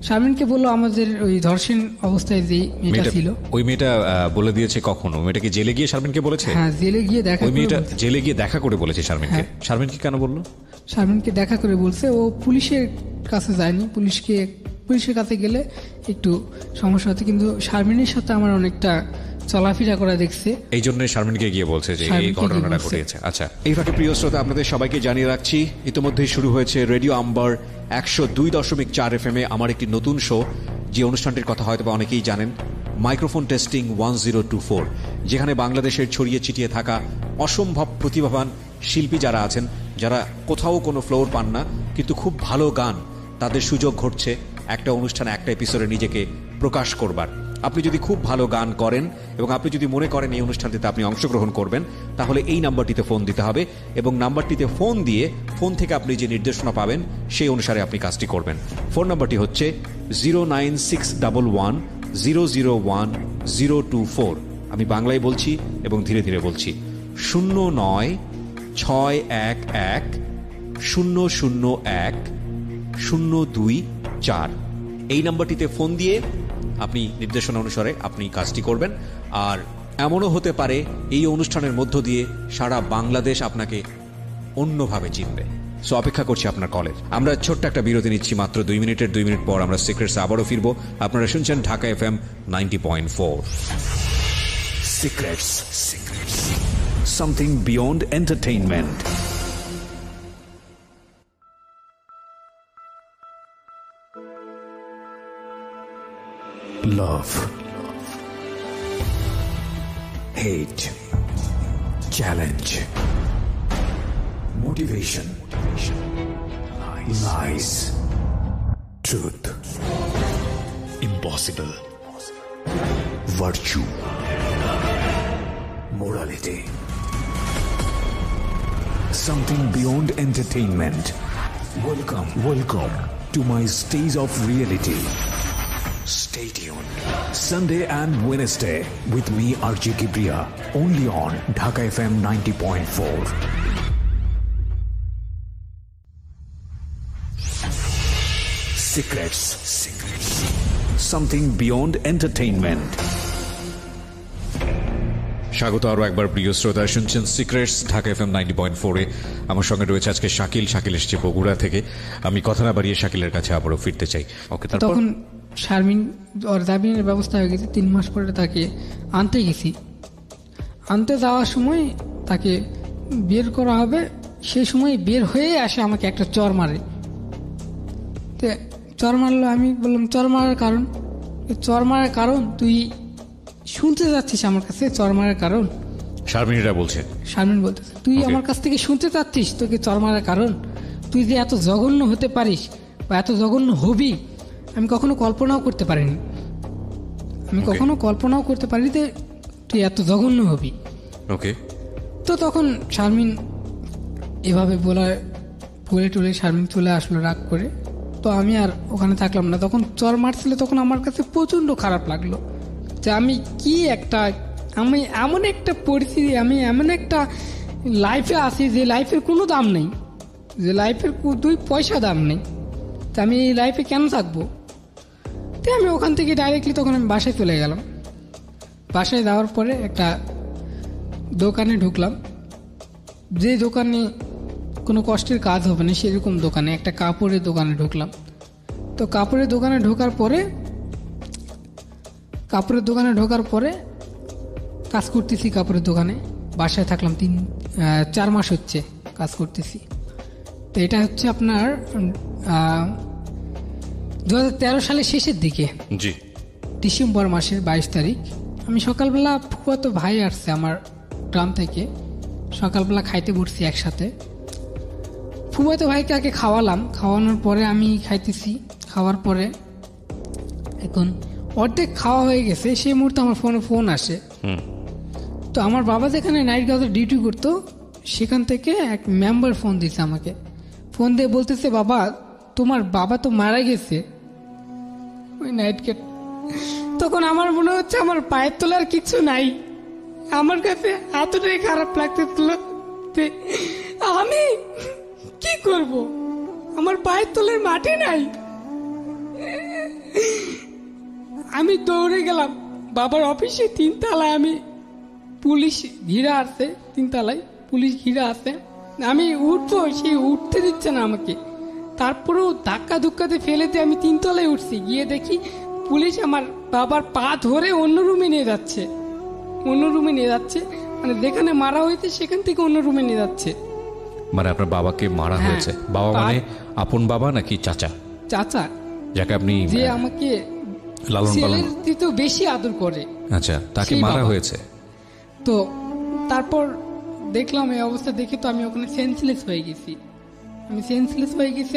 শারমিনকে বললো আমাদের ওই ধর্ষণ অবস্থায় যে মেয়েটা ছিল। ওই মেয়েটা বলে দিয়েছে কখন? ওই মেয়েটাকে জেলে গিয়ে শারমিনকে বলেছে? হ্যাঁ, জেলে গিয়ে দেখা। ওই মেয়েটা জেলে গিয়ে দেখা করে বলেছে শারমিনকে? শারমিনকে কেন বললো? শারমিনকে দেখা করে বলছে ও পুলিশের কাছে যায়নি, পুলিশের কাছে গেলে একটু সমস্যা হতো, কিন্তু শারমিনের সাথে আমার অনেকটা চলাফেরা করা দেখছে, এই জন্য শারমিনকে গিয়ে বলছে যে এই ঘটনাটা ঘটেছে। আচ্ছা, এই ফাঁকে প্রিয় শ্রোতা আপনাদের সবাইকে জানিয়ে রাখছি ইতিমধ্যেই শুরু হয়েছে রেডিও আম্বার 102.4 FM আমার একটি নতুন শো, যে অনুষ্ঠানটির কথা হয়তো অনেকেই জানেন, মাইক্রোফোন টেস্টিং 1024, যেখানে বাংলাদেশের ছড়িয়ে ছিটিয়ে থাকা অসম্ভব প্রতিভাবান শিল্পী যারা আছেন, যারা কোথাও কোনো ফ্লোর পান না কিন্তু খুব ভালো গান, তাদের সুযোগ ঘটছে একটা অনুষ্ঠানে একটা এপিসোডে নিজেকে প্রকাশ করবার। আপনি যদি খুব ভালো গান করেন এবং আপনি যদি মনে করেন এই অনুষ্ঠানটিতে আপনি অংশগ্রহণ করবেন, তাহলে এই নাম্বারটিতে ফোন দিতে হবে এবং নাম্বারটিতে ফোন দিয়ে ফোন থেকে আপনি যে নির্দেশনা পাবেন সেই অনুসারে আপনি কাজটি করবেন। ফোন নাম্বারটি হচ্ছে 09611001024। আমি বাংলায় বলছি এবং ধীরে ধীরে বলছি, 096101001024। এই নাম্বারটিতে ফোন দিয়ে আপনি নির্দেশনা অনুসারে আপনি কাজটি করবেন। আর এমনও হতে পারে এই অনুষ্ঠানের মধ্য দিয়ে সারা বাংলাদেশ আপনাকে অন্যভাবে চিনবে। সো অপেক্ষা করছি আপনার কলের। আমরা ছোট্ট একটা বিরতি নিচ্ছি, মাত্র 2 মিনিটের। 2 মিনিট পর আমরা সিক্রেটস আবারও ফিরবো। আপনারা শুনছেন Dhaka FM 90.4 Secrets. Something beyond entertainment. Love, hate, challenge, motivation, lies, truth, impossible, virtue, morality. Something beyond entertainment. Welcome to my stage of reality. Stay tuned. Sunday and Wednesday with me, RJ Kibriya, only on Dhaka FM 90.4. Secrets. Something beyond entertainment. স্বাগত আরো একবার প্রিয় শ্রোতা, শুনছেন secrets Dhaka FM 90.4-এ। আমার সঙ্গে রয়েছে আজকে শাকিল এসেছে বগুড়া থেকে। আমি কথা না বাড়িয়ে শাকিলের কাছে আবারও ফিরতে চাই। ওকে, তখন শারমিন ওর জামিনের ব্যবস্থা হয়ে গেছে। 3 মাস পরে তাকে আনতে গেছি। আনতে যাওয়ার সময় তাকে বের করা হবে, সেই সময় বের হয়ে আসে আমাকে একটা চর মারে। তো চর মারলো, আমি বললাম চর মারার কারণ? চর মারার কারণ তুই শুনতে যাচ্ছিস আমার কাছে? চর মারার কারণ শারমিন বলতেছে তুই আমার কাছ থেকে শুনতে চাচ্ছিস তোকে চর মারার কারণ? তুই যে এত জঘন্য হতে পারিস বা এত জঘন্য হবি আমি কখনো কল্পনাও করতে পারিনি। যে তুই এত জঘন্য হবি। ওকে। তো তখন শারমিন এভাবে বলে টলে শারমিন চলে আসলো রাগ করে। তো আমি আর ওখানে থাকলাম না। তখন চর মারছিল, তখন আমার কাছে প্রচন্ড খারাপ লাগলো যে আমি এমন একটা পরিস্থিতি, আমি এমন একটা লাইফে আছি যে লাইফের কোনো দাম নেই, যে লাইফের 2 পয়সা দাম নেই। তা আমি এই লাইফে কেন থাকবো? তো আমি ওখান থেকে ডাইরেক্টলি তখন আমি বাসায় চলে গেলাম। বাসায় যাওয়ার পরে একটা দোকানে ঢুকলাম, যে দোকানে কোনো কষ্টের কাজ হবে না সেরকম দোকানে, একটা কাপড়ের দোকানে ঢুকলাম। তো কাপড়ের দোকানে ঢোকার পরে কাজ করতেছি কাপড়ের দোকানে। বাসায় থাকলাম 4 মাস হচ্ছে কাজ করতেছি। তো এটা হচ্ছে আপনার 2013 সালের শেষের দিকে, জি, ডিসেম্বর মাসের 22 তারিখ। আমি সকালবেলা, ফুফাতো ভাই আসছে আমার গ্রাম থেকে, সকালবেলা খাইতে বসছি একসাথে। ফুফাতো ভাইকে আগে খাওয়ানোর পরে আমি খাইতেছি। খাওয়ার পরে এখন অর্ধেক খাওয়া হয়ে গেছে, সেই মুহূর্তে আমার ফোন আসে। তো আমার বাবা যেখানে নাইট গার্ডে ডিউটি করতো সেখান থেকে এক মেম্বার ফোন দিচ্ছে আমাকে। ফোন দিয়ে বলতেছে, বাবা তোমার বাবা তো মারা গেছে ওই নাইট গার্ড। তখন আমার মনে হচ্ছে আমার পায়ের তলার কিছু নাই। আমার কাছে এতটাই খারাপ লাগতেছিল যে আমি কি করব, আমার পায়ের তলার মাটি নাই। আমি দৌড়ে গেলাম বাবার অফিসে, 3 তলায়। আমি পুলিশ ঘিরা আছে, 3 তলায় পুলিশ ঘিরা আছে। আমি উঠবো, সে উঠতে দিচ্ছে না আমাকে। তারপরেও ধাক্কা ধুক্কাতে ফেলেতে আমি 3 তলায় উঠছি, গিয়ে দেখি পুলিশ আমার বাবার পা ধরে অন্য রুমে নিয়ে যাচ্ছে। মানে যেখানে মারা হয়েছে সেখান থেকে অন্য রুমে নিয়ে যাচ্ছে। মানে আপনার বাবাকে মারা হয়েছে? বাবা মানে আপন বাবা নাকি চাচা? চাচা, যাকে আপনি যে আমাকে লালন পালন তো বেশি আদর করে। আচ্ছা, তাকে মারা হয়েছে। তো তারপর দেখলাম এই অবস্থা দেখে তো আমি ওখানে সেন্সলেস হয়ে গেছি।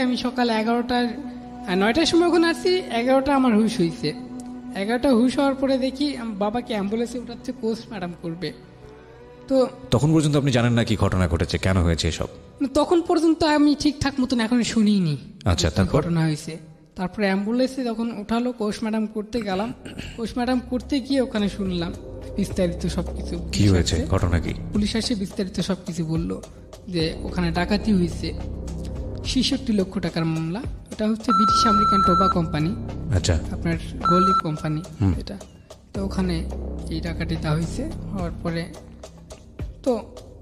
আমি সকাল 9টার সময় ওখানে আসছি, 11টা আমার হুশ হয়েছে। 11টা হুশ হওয়ার পরে দেখি বাবাকে অ্যাম্বুলেন্সে উঠাচ্ছে, পোস্টমর্টম করবে। তো তখন পর্যন্ত আপনি জানেন না কি ঘটনা ঘটেছে, কেন হয়েছে এসব? তখন পর্যন্ত আমি ঠিকঠাক মতন এখন শুনিনি। আচ্ছা, তারপর ঘটনা হয়েছে। তারপরে অ্যাম্বুলেন্সে যখন উঠালো, পোস্টমর্টম করতে গেলাম। পোস্টমর্টম করতে গিয়ে ওখানে শুনলাম বিস্তারিত সবকিছু। কি হয়েছে, ঘটনা কি? পুলিশ এসে বিস্তারিত সবকিছু বললো যে ওখানে ডাকাতি হয়েছে, 66 লক্ষ টাকার মামলা। এটা হচ্ছে ব্রিটিশ আমেরিকান টোবা কোম্পানি, আচ্ছা, আপনার গোল্ড কোম্পানি এটা। তো ওখানে এই ডাকাতিটা হয়েছে। হওয়ার পরে তো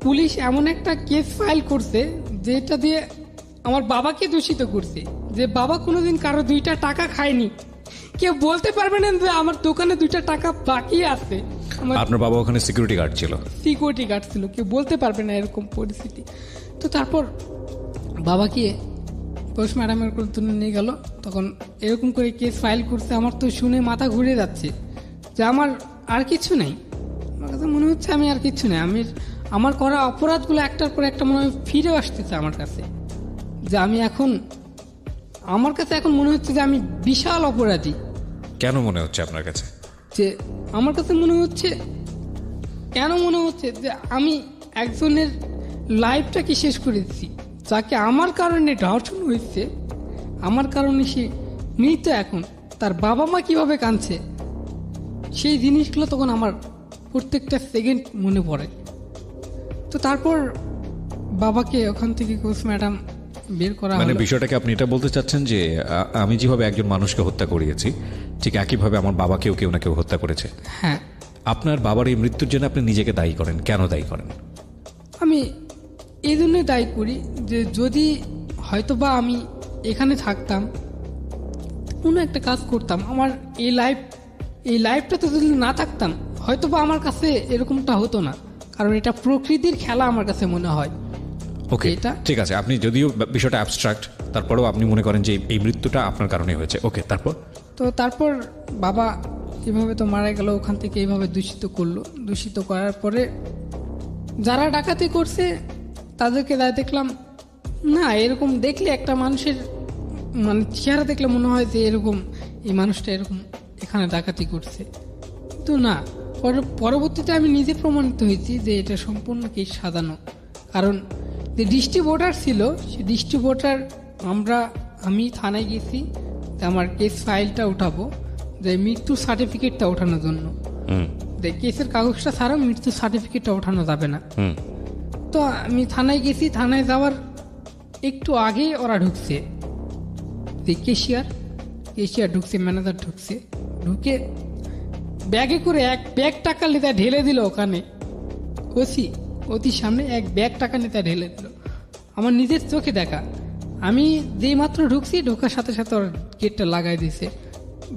পুলিশ এমন একটা কেস ফাইল করছে যেটা দিয়ে আমার বাবাকে দূষিত করছে, যে বাবা কোনোদিন কারো 2টা টাকা খায়নি। কেউ বলতে পারবে না যে আমার দোকানে 2টা টাকা বাকি আছে। আপনার বাবা ওখানে সিকিউরিটি গার্ড ছিল? সিকিউরিটি গার্ড ছিল, কেউ বলতে পারবে না এরকম পরিস্থিতি। তো তারপর বাবাকে পোস্টমর্টমের জন্য নিয়ে গেল। তখন এরকম করে কেস ফাইল করছে, আমার তো শুনে মাথা ঘুরে যাচ্ছে যে আমার আর কিছু নেই। আমার কাছে মনে হচ্ছে আমি আর কিছু নেই, আমার করা অপরাধগুলো একটার পর একটা মনে হয় ফিরে আসতেছে আমার কাছে। যে আমি আমার কাছে এখন মনে হচ্ছে যে আমি বিশাল অপরাধী। কেন মনে হচ্ছে আপনার কাছে? যে আমার কাছে মনে হচ্ছে যে আমি একজনের লাইফটাকে শেষ করে দিচ্ছি, যাকে আমার কারণে ধর্ষণ হয়েছে, আমার কারণে সে মৃত। এখন তার বাবা মা কিভাবে কাঁদছে, সেই জিনিসগুলো তখন আমার প্রত্যেকটা সেকেন্ড মনে পড়ে। তো তারপর বাবাকে ওখান থেকে পোস্টমর্টম বের করা মানে হলো। বিষয়টাকে আপনি এটা বলতে চাচ্ছেন যে আমি যেভাবে একজন মানুষকে হত্যা করিয়েছি, ঠিক একইভাবে আমার বাবাকেও কেউ না কেউ হত্যা করেছে? হ্যাঁ। আপনার বাবার এই মৃত্যুর জন্য আপনি নিজেকে দায়ী করেন, কেন দায়ী করেন? আমি এই জন্যই দায়ী করি যে যদি হয়তোবা আমি এখানে থাকতাম, কোনো একটা কাজ করতাম, আমার এই লাইফটাতে যদি না থাকতাম, হয়তোবা আমার কাছে এরকমটা হতো না। কারণ এটা প্রকৃতির খেলা আমার কাছে মনে হয়। ওকে, এটা ঠিক আছে, আপনি যদিও বিষয়টা অ্যাবস্ট্রাক্ট, তারপরেও আপনি মনে করেন যে এই মৃত্যুটা আপনার কারণে হয়েছে। ওকে, তারপর বাবা এভাবে তো মারা গেল, ওখান থেকে এইভাবে দূষিত করার পরে যারা ডাকাতি করছে তাদেরকে দেখলাম না, এরকম দেখলে একটা মানুষের মানে চেহারা দেখলে মনে হয় যে এরকম এই মানুষটা এরকম এখানে ডাকাতি করছে, কিন্তু না। পরবর্তীতে আমি নিজে প্রমাণিত হয়েছি যে এটা সম্পূর্ণ কেস সাজানো। কারণ যে ডিস্ট্রিবিউটার ছিল, সে ডিস্ট্রিবিউটার আমি থানায় গেছি আমার কেস ফাইলটা উঠাবো, যে মৃত্যুর সার্টিফিকেটটা ওঠানোর জন্য। কেসের কাগজটা ছাড়া মৃত্যুর সার্টিফিকেটটা ওঠানো যাবে না। তো আমি থানায় গেছি, থানায় যাওয়ার একটু আগে ওরা ঢুকছে, যে কেশিয়ার ঢুকছে, ম্যানেজার ঢুকছে, ঢুকে ব্যাগে করে 1 ব্যাগ টাকা নেতা ঢেলে দিল ওখানে। অতি সামনে 1 ব্যাগ টাকা নেতা ঢেলে দিল, আমার নিজের চোখে দেখা। আমি যেই মাত্র ঢুকছি, ঢোকার সাথে সাথে ওরা গেটটা লাগাই দিয়েছে।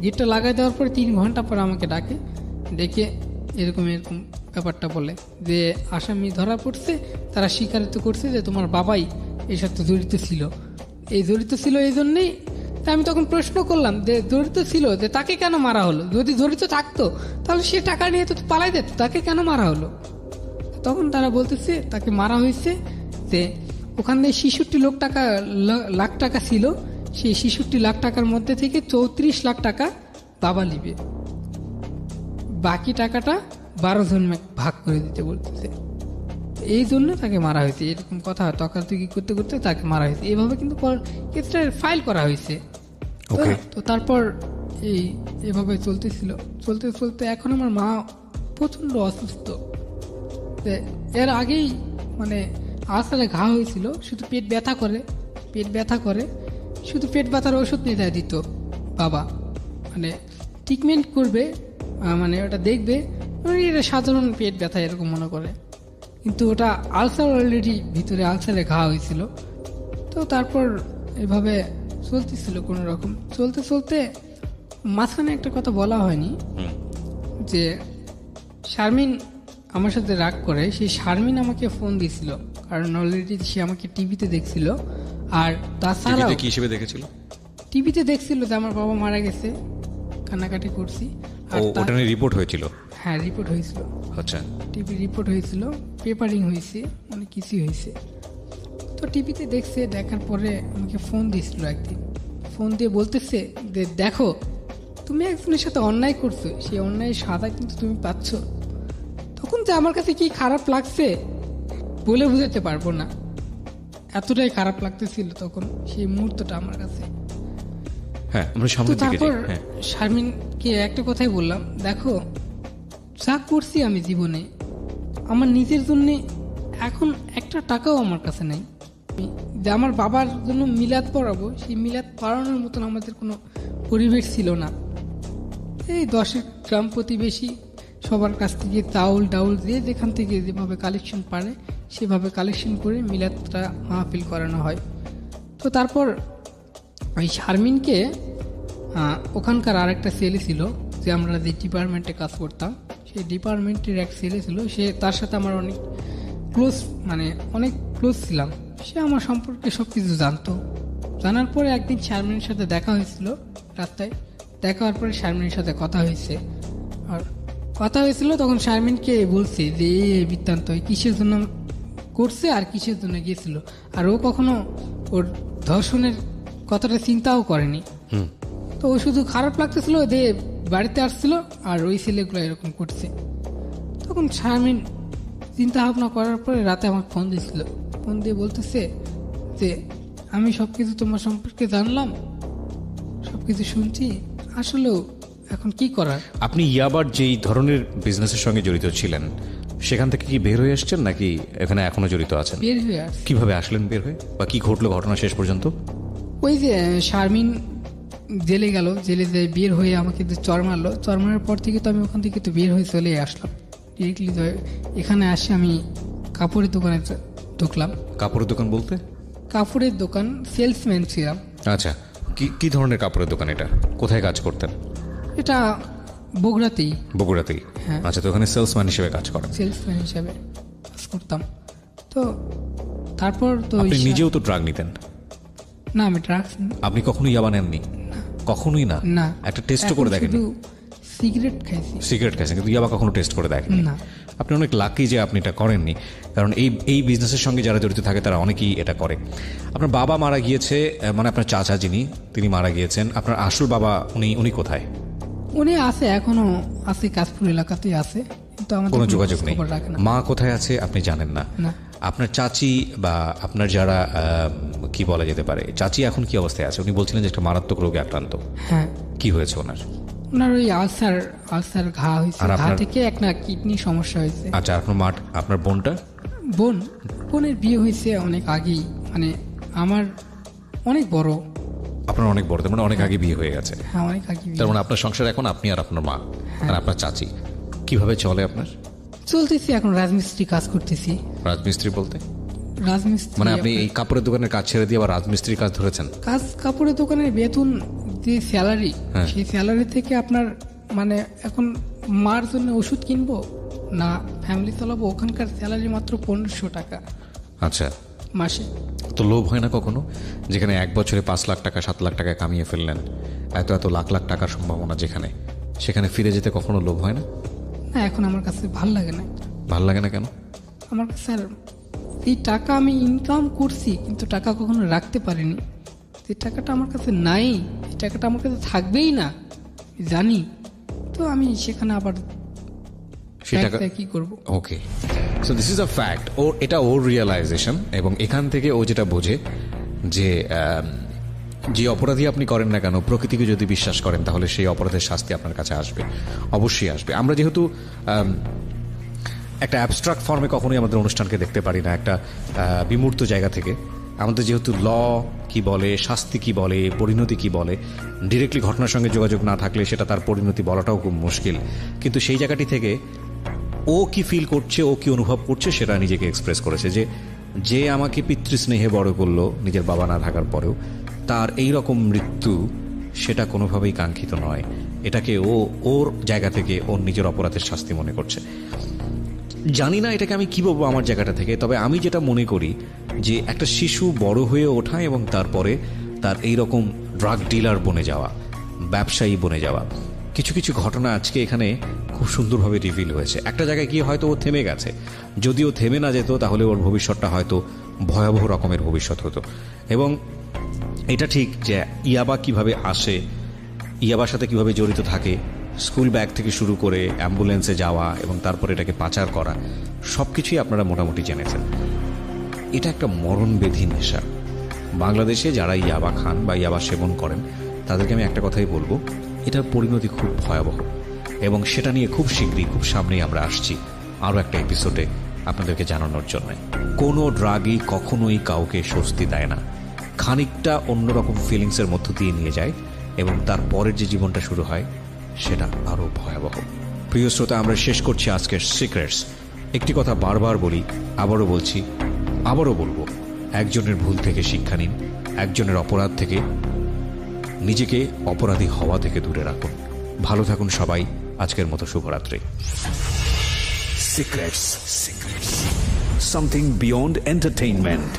গেটটা লাগাই দেওয়ার পরে 3 ঘন্টা পর আমাকে ডেকে এরকম ব্যাপারটা বলে যে আসামি ধরা পড়ছে, তারা স্বীকারিত করছে যে তোমার বাবাই এর সাথে জড়িত ছিল। এই জন্যেই আমি তখন প্রশ্ন করলাম যে জড়িত ছিল, যে তাকে কেন মারা হলো? যদি জড়িত থাকতো তাহলে সে টাকা নিয়ে তো পালাই যেত, তাকে কেন মারা হলো? তখন তারা বলতেছে তাকে মারা হয়েছে যে ওখান থেকে 66 লাখ টাকা ছিল, সেই 66 লাখ টাকার মধ্যে থেকে 34 লাখ টাকা বাবা নিবে, বাকি টাকাটা 12 জন ভাগ করে দিতে বলতেছে। এই জন্য তাকে মারা হয়েছে, এরকম কথা তর্কাতর্কি করতে করতে তাকে মারা হয়েছে। এইভাবে কিন্তু কেসটা ফাইল করা হয়েছে। তো তারপর এভাবে চলতে এখন আমার মা প্রচন্ড অসুস্থ। এর আগেই মানে আসারে ঘা হয়েছিল, শুধু পেট ব্যথা করে শুধু পেট ব্যথার ওষুধ নিয়ে দিত বাবা, মানে ট্রিটমেন্ট করবে, মানে ওটা দেখবে, এটা সাধারণ পেট ব্যথা এরকম মনে করে। কিন্তু ওটা আলসার, অলরেডি ভিতরে আলসারে ঘা হয়েছিল। তো তারপর এভাবে চলতেছিল কোনো রকম, চলতে চলতে মাঝখানে একটা কথা বলা হয়নি, যে শারমিন আমার সাথে রাগ করে, সেই শারমিন আমাকে ফোন দিয়েছিল, কারণ অলরেডি সে আমাকে টিভিতে দেখছিল। আর তাছাড়াও কি হিসেবে দেখেছিল? টিভিতে দেখছিল যে আমার বাবা মারা গেছে, কান্নাকাটি করছি। আর ওটা নিয়ে রিপোর্ট হয়েছিল? হ্যাঁ, রিপোর্ট হয়েছিল। আচ্ছা, টিভি রিপোর্ট হয়েছিল, পেপারিং হয়েছে, অনেক কিছুই হয়েছে। তো টিভিতে দেখছে, দেখার পরে আমাকে ফোন দিয়েছিল একদিন। ফোন দিয়ে বলতেছে যে দেখো, তুমি একজনের সাথে অন্যায় করছো, সেই অন্যায়ের সাজা কিন্তু তুমি পাচ্ছ। তখন যে আমার কাছে কি খারাপ লাগছে বলে বুঝাতে পারবো না, এতটাই খারাপ লাগতেছিল তখন সেই মুহূর্তটা আমার কাছে। হ্যাঁ, আমরা তো সামনের দিকে তারপর যাই। হ্যাঁ, শারমিনকে একটা কথাই বললাম, দেখো যা করছি আমি জীবনে, আমার নিজের জন্য এখন একটা টাকাও আমার কাছে নাই। যে আমার বাবার জন্য মিলাদ পড়াবো, সেই মিলাদ পড়ানোর মতন আমাদের কোনো পরিবেশ ছিল না। এই 10 গ্রাম প্রতিবেশী সবার কাছ থেকে চাউল ডাউল দিয়ে যেখান থেকে যেভাবে কালেকশন পারে সেভাবে কালেকশন করে মিলাদটা মাহফিল করানো হয়। তো তারপর ওই শারমিনকে ওখানকার আরেকটা ছেলে ছিল, যে আমরা যে ডিপার্টমেন্টে কাজ করতাম সেই ডিপার্টমেন্টের এক ছেলে ছিল, সে তার সাথে আমার অনেক ক্লোজ, মানে অনেক ক্লোজ ছিলাম। সে আমার সম্পর্কে সব কিছু জানতো। জানার পরে একদিন শারমিনের সাথে দেখা হয়েছিল রাস্তায়। দেখা হওয়ার পরে শারমিনের সাথে কথা হয়েছে, আর কথা হয়েছিল তখন শারমিনকে বলছে যে এই বৃত্তান্ত কিসের জন্য করছে আর কিসের জন্য গিয়েছিল। আর ও কখনো ওর ধর্ষণের কথাটা চিন্তাও করেনি। তো ও শুধু খারাপ লাগতেছিল যে বাড়িতে আসছিল আর ওই ছেলেগুলো এরকম করছে। তখন শারমিন চিন্তা ভাবনা করার পরে রাতে আমাকে ফোন দিয়েছিল। ফোন দিয়ে বলতেছে যে আমি সবকিছু তোমার সম্পর্কে জানলাম, সবকিছু শুনছি, আসলেও এখন কি করার। আপনি ইয়াবার যেই ধরনের বিজনেসের সঙ্গে জড়িত ছিলেন সেখান থেকে কি বের হয়ে আসছেন, নাকি এখানে এখনো জড়িত আছেন? বের হয়ে আসছে। কিভাবে আসলেন বের হয়ে, বা কি ঘটলো ঘটনা শেষ পর্যন্ত? ওই যে শারমিন জেলে গেল, জেলে যে বের হয়ে আমাকে যে চর মারলো, চর মারার পর থেকে তো আমি ওখান থেকে তো বের হয়ে চলে আসলাম ডিরেক্টলি। এখানে আসে আমি কাপড়ের দোকানে ঢুকলাম। কাপড়ের দোকান বলতে? কাপড়ের দোকান, সেলসম্যান ছিলাম। আচ্ছা, কি ধরনের কাপড়ের দোকান এটা? কোথায় কাজ করতেন? এটা বগুড়াতেই। বগুড়াতেই? হ্যাঁ। আচ্ছা, তো ওখানে সেলসম্যান হিসেবে কাজ করেন? সেলসম্যান হিসাবে কাজ করতাম। তো তারপর তো আপনি নিজেও তো ড্রাগ নিতেন? না, আমি ড্রাগস আপনি কখনোই ইয়াবা নেননি? কখনোই না? না। একটা টেস্টও করে দেখেন? শুধু সিগারেট খাইছি। সিগারেট খাইছেন, কিন্তু ইয়াবা কখনো টেস্ট করে দেখেন না। আপনি অনেক লাকি যে আপনি এটা করেননি, কারণ এই বিজনেসের সঙ্গে যারা জড়িত থাকে তারা অনেকেই এটা করে। আপনার বাবা মারা গিয়েছে, মানে আপনার চাচা যিনি, তিনি মারা গিয়েছেন। আপনার আসল বাবা উনি কোথায়? উনি আছে, এখনো আছে, কাশপুর এলাকাতেই আছে, কিন্তু আমাদের কোনো যোগাযোগ নেই। খবর রাখে না। মা কোথায় আছে আপনি জানেন না? না। আপনার চাচি বা আপনার যারা কি বলা যেতে পারে, চাচি এখন কি অবস্থায় আছে? উনি বলছিলেন যে একটা মারাত্মক রোগে আক্রান্ত। হ্যাঁ। কি হয়েছে ওনার? ওনার ওই আলসার ঘা হয়েছে, ঘা থেকে একটা কিডনি সমস্যা হয়েছে। আচ্ছা, আপনার বোনটা? বোনের বিয়ে হয়েছে অনেক আগেই, মানে আমার অনেক বড়। আপনার অনেক বড়, তার মানে অনেক আগে বিয়ে হয়ে গেছে। হ্যাঁ, অনেক আগে বিয়ে। তার মানে আপনার সংসার এখন আপনি আর আপনার মা আর আপনার চাচি। কিভাবে চলে আপনার? চলতেছি, এখন রাজমিস্ত্রি কাজ করতেছি। রাজমিস্ত্রি বলতে? রাজমিস্ত্রি মানে আপনি এই কাপড়ের দোকানের কাজ ছেড়ে দিয়ে আবার রাজমিস্ত্রির কাজ ধরেছেন? কাপড়ের দোকানের বেতন যে স্যালারি, হ্যাঁ। সেই স্যালারি থেকে আপনার মানে এখন মার জন্য ওষুধ কিনবো না ফ্যামিলি চালাবো, ওখানকার স্যালারি মাত্র 1500 টাকা। আচ্ছা, মাসে। তো লোভ হয় না কখনো, যেখানে এক বছরে 5 লাখ টাকা 7 লাখ টাকা কামিয়ে ফেললেন, এত লাখ লাখ টাকার সম্ভাবনা সেখানে ফিরে যেতে কখনো লোভ হয় না? না, এখন আমার কাছে ভাল লাগে না। ভাল লাগে না কেন? আমার কাছে আর এই টাকা আমি ইনকাম করছি, কিন্তু টাকা কখনো রাখতে পারিনি। এই টাকাটা আমার কাছে নাই, এই টাকাটা আমার কাছে থাকবেই না জানি। তো আমি সেখানে আবার সেই টাকা কি করব? Okay, so this is a fact. এটা ওর রিয়েলাইজেশন, এবং এখান থেকে ও যেটা বোঝে যে অপরাধী আপনি করেন না কেন, প্রকৃতিকে যদি বিশ্বাস করেন তাহলে সেই অপরাধের শাস্তি আপনার কাছে আসবে, অবশ্যই আসবে। আমরা যেহেতু একটা অ্যাবস্ট্রাক্ট ফর্মে কখনোই আমাদের অনুষ্ঠানকে দেখতে পারি না, একটা বিমূর্ত জায়গা থেকে। আমাদের যেহেতু ল কি বলে, শাস্তি কি বলে, পরিণতি কি বলে, ডিরেক্টলি ঘটনার সঙ্গে যোগাযোগ না থাকলে সেটা তার পরিণতি বলাটাও খুব মুশকিল। কিন্তু সেই জায়গাটি থেকে ও কি ফিল করছে, ও কি অনুভব করছে সেটা নিজেকে এক্সপ্রেস করেছে, যে আমাকে পিতৃস্নেহে বড় করলো নিজের বাবা না থাকার পরেও, তার এই রকম মৃত্যু সেটা কোনোভাবেই কাঙ্ক্ষিত নয়। এটাকে ও ওর জায়গা থেকে ওর নিজের অপরাধের শাস্তি মনে করছে। জানি না এটাকে আমি কি বলবো আমার জায়গাটা থেকে, তবে আমি যেটা মনে করি যে একটা শিশু বড় হয়ে ওঠা এবং তারপরে তার এই রকম ড্রাগ ডিলার বনে যাওয়া, ব্যবসায়ী বনে যাওয়া, কিছু কিছু ঘটনা আজকে এখানে খুব সুন্দরভাবে রিভিল হয়েছে। একটা জায়গায় গিয়ে হয়তো ও থেমে গেছে, যদিও থেমে না যেত তাহলে ওর ভবিষ্যৎটা হয়তো ভয়াবহ রকমের ভবিষ্যৎ হতো। এবং এটা ঠিক যে ইয়াবা কিভাবে আসে, ইয়াবার সাথে কিভাবে জড়িত থাকে, স্কুল ব্যাগ থেকে শুরু করে অ্যাম্বুলেন্সে যাওয়া এবং তারপর এটাকে পাচার করা, সব কিছুই আপনারা মোটামুটি জেনেছেন। এটা একটা মরণবেধি নেশা। বাংলাদেশে যারা ইয়াবা খান বা ইয়াবা সেবন করেন তাদেরকে আমি একটা কথাই বলবো, এটার পরিণতি খুব ভয়াবহ। এবং সেটা নিয়ে খুব শীঘ্রই, খুব সামনেই আমরা আসছি আরও একটা এপিসোডে আপনাদেরকে জানানোর জন্য। কোনো ড্রাগই কখনোই কাউকে স্বস্তি দেয় না, খানিকটা অন্যরকম ফিলিংসের মধ্য দিয়ে নিয়ে যায় এবং তার পরের যে জীবনটা শুরু হয় সেটা আরও ভয়াবহ। প্রিয় শ্রোতা, আমরা শেষ করছি আজকের সিক্রেটস। একটি কথা বারবার বলি, আবারও বলছি, আবারও বলবো, একজনের ভুল থেকে শিক্ষা নিন, একজনের অপরাধ থেকে, নিজেকে অপরাধী হওয়া থেকে দূরে রাখুন। ভালো থাকুন সবাই। আজকের মতো শুভরাত্রি। Secrets. Something beyond entertainment.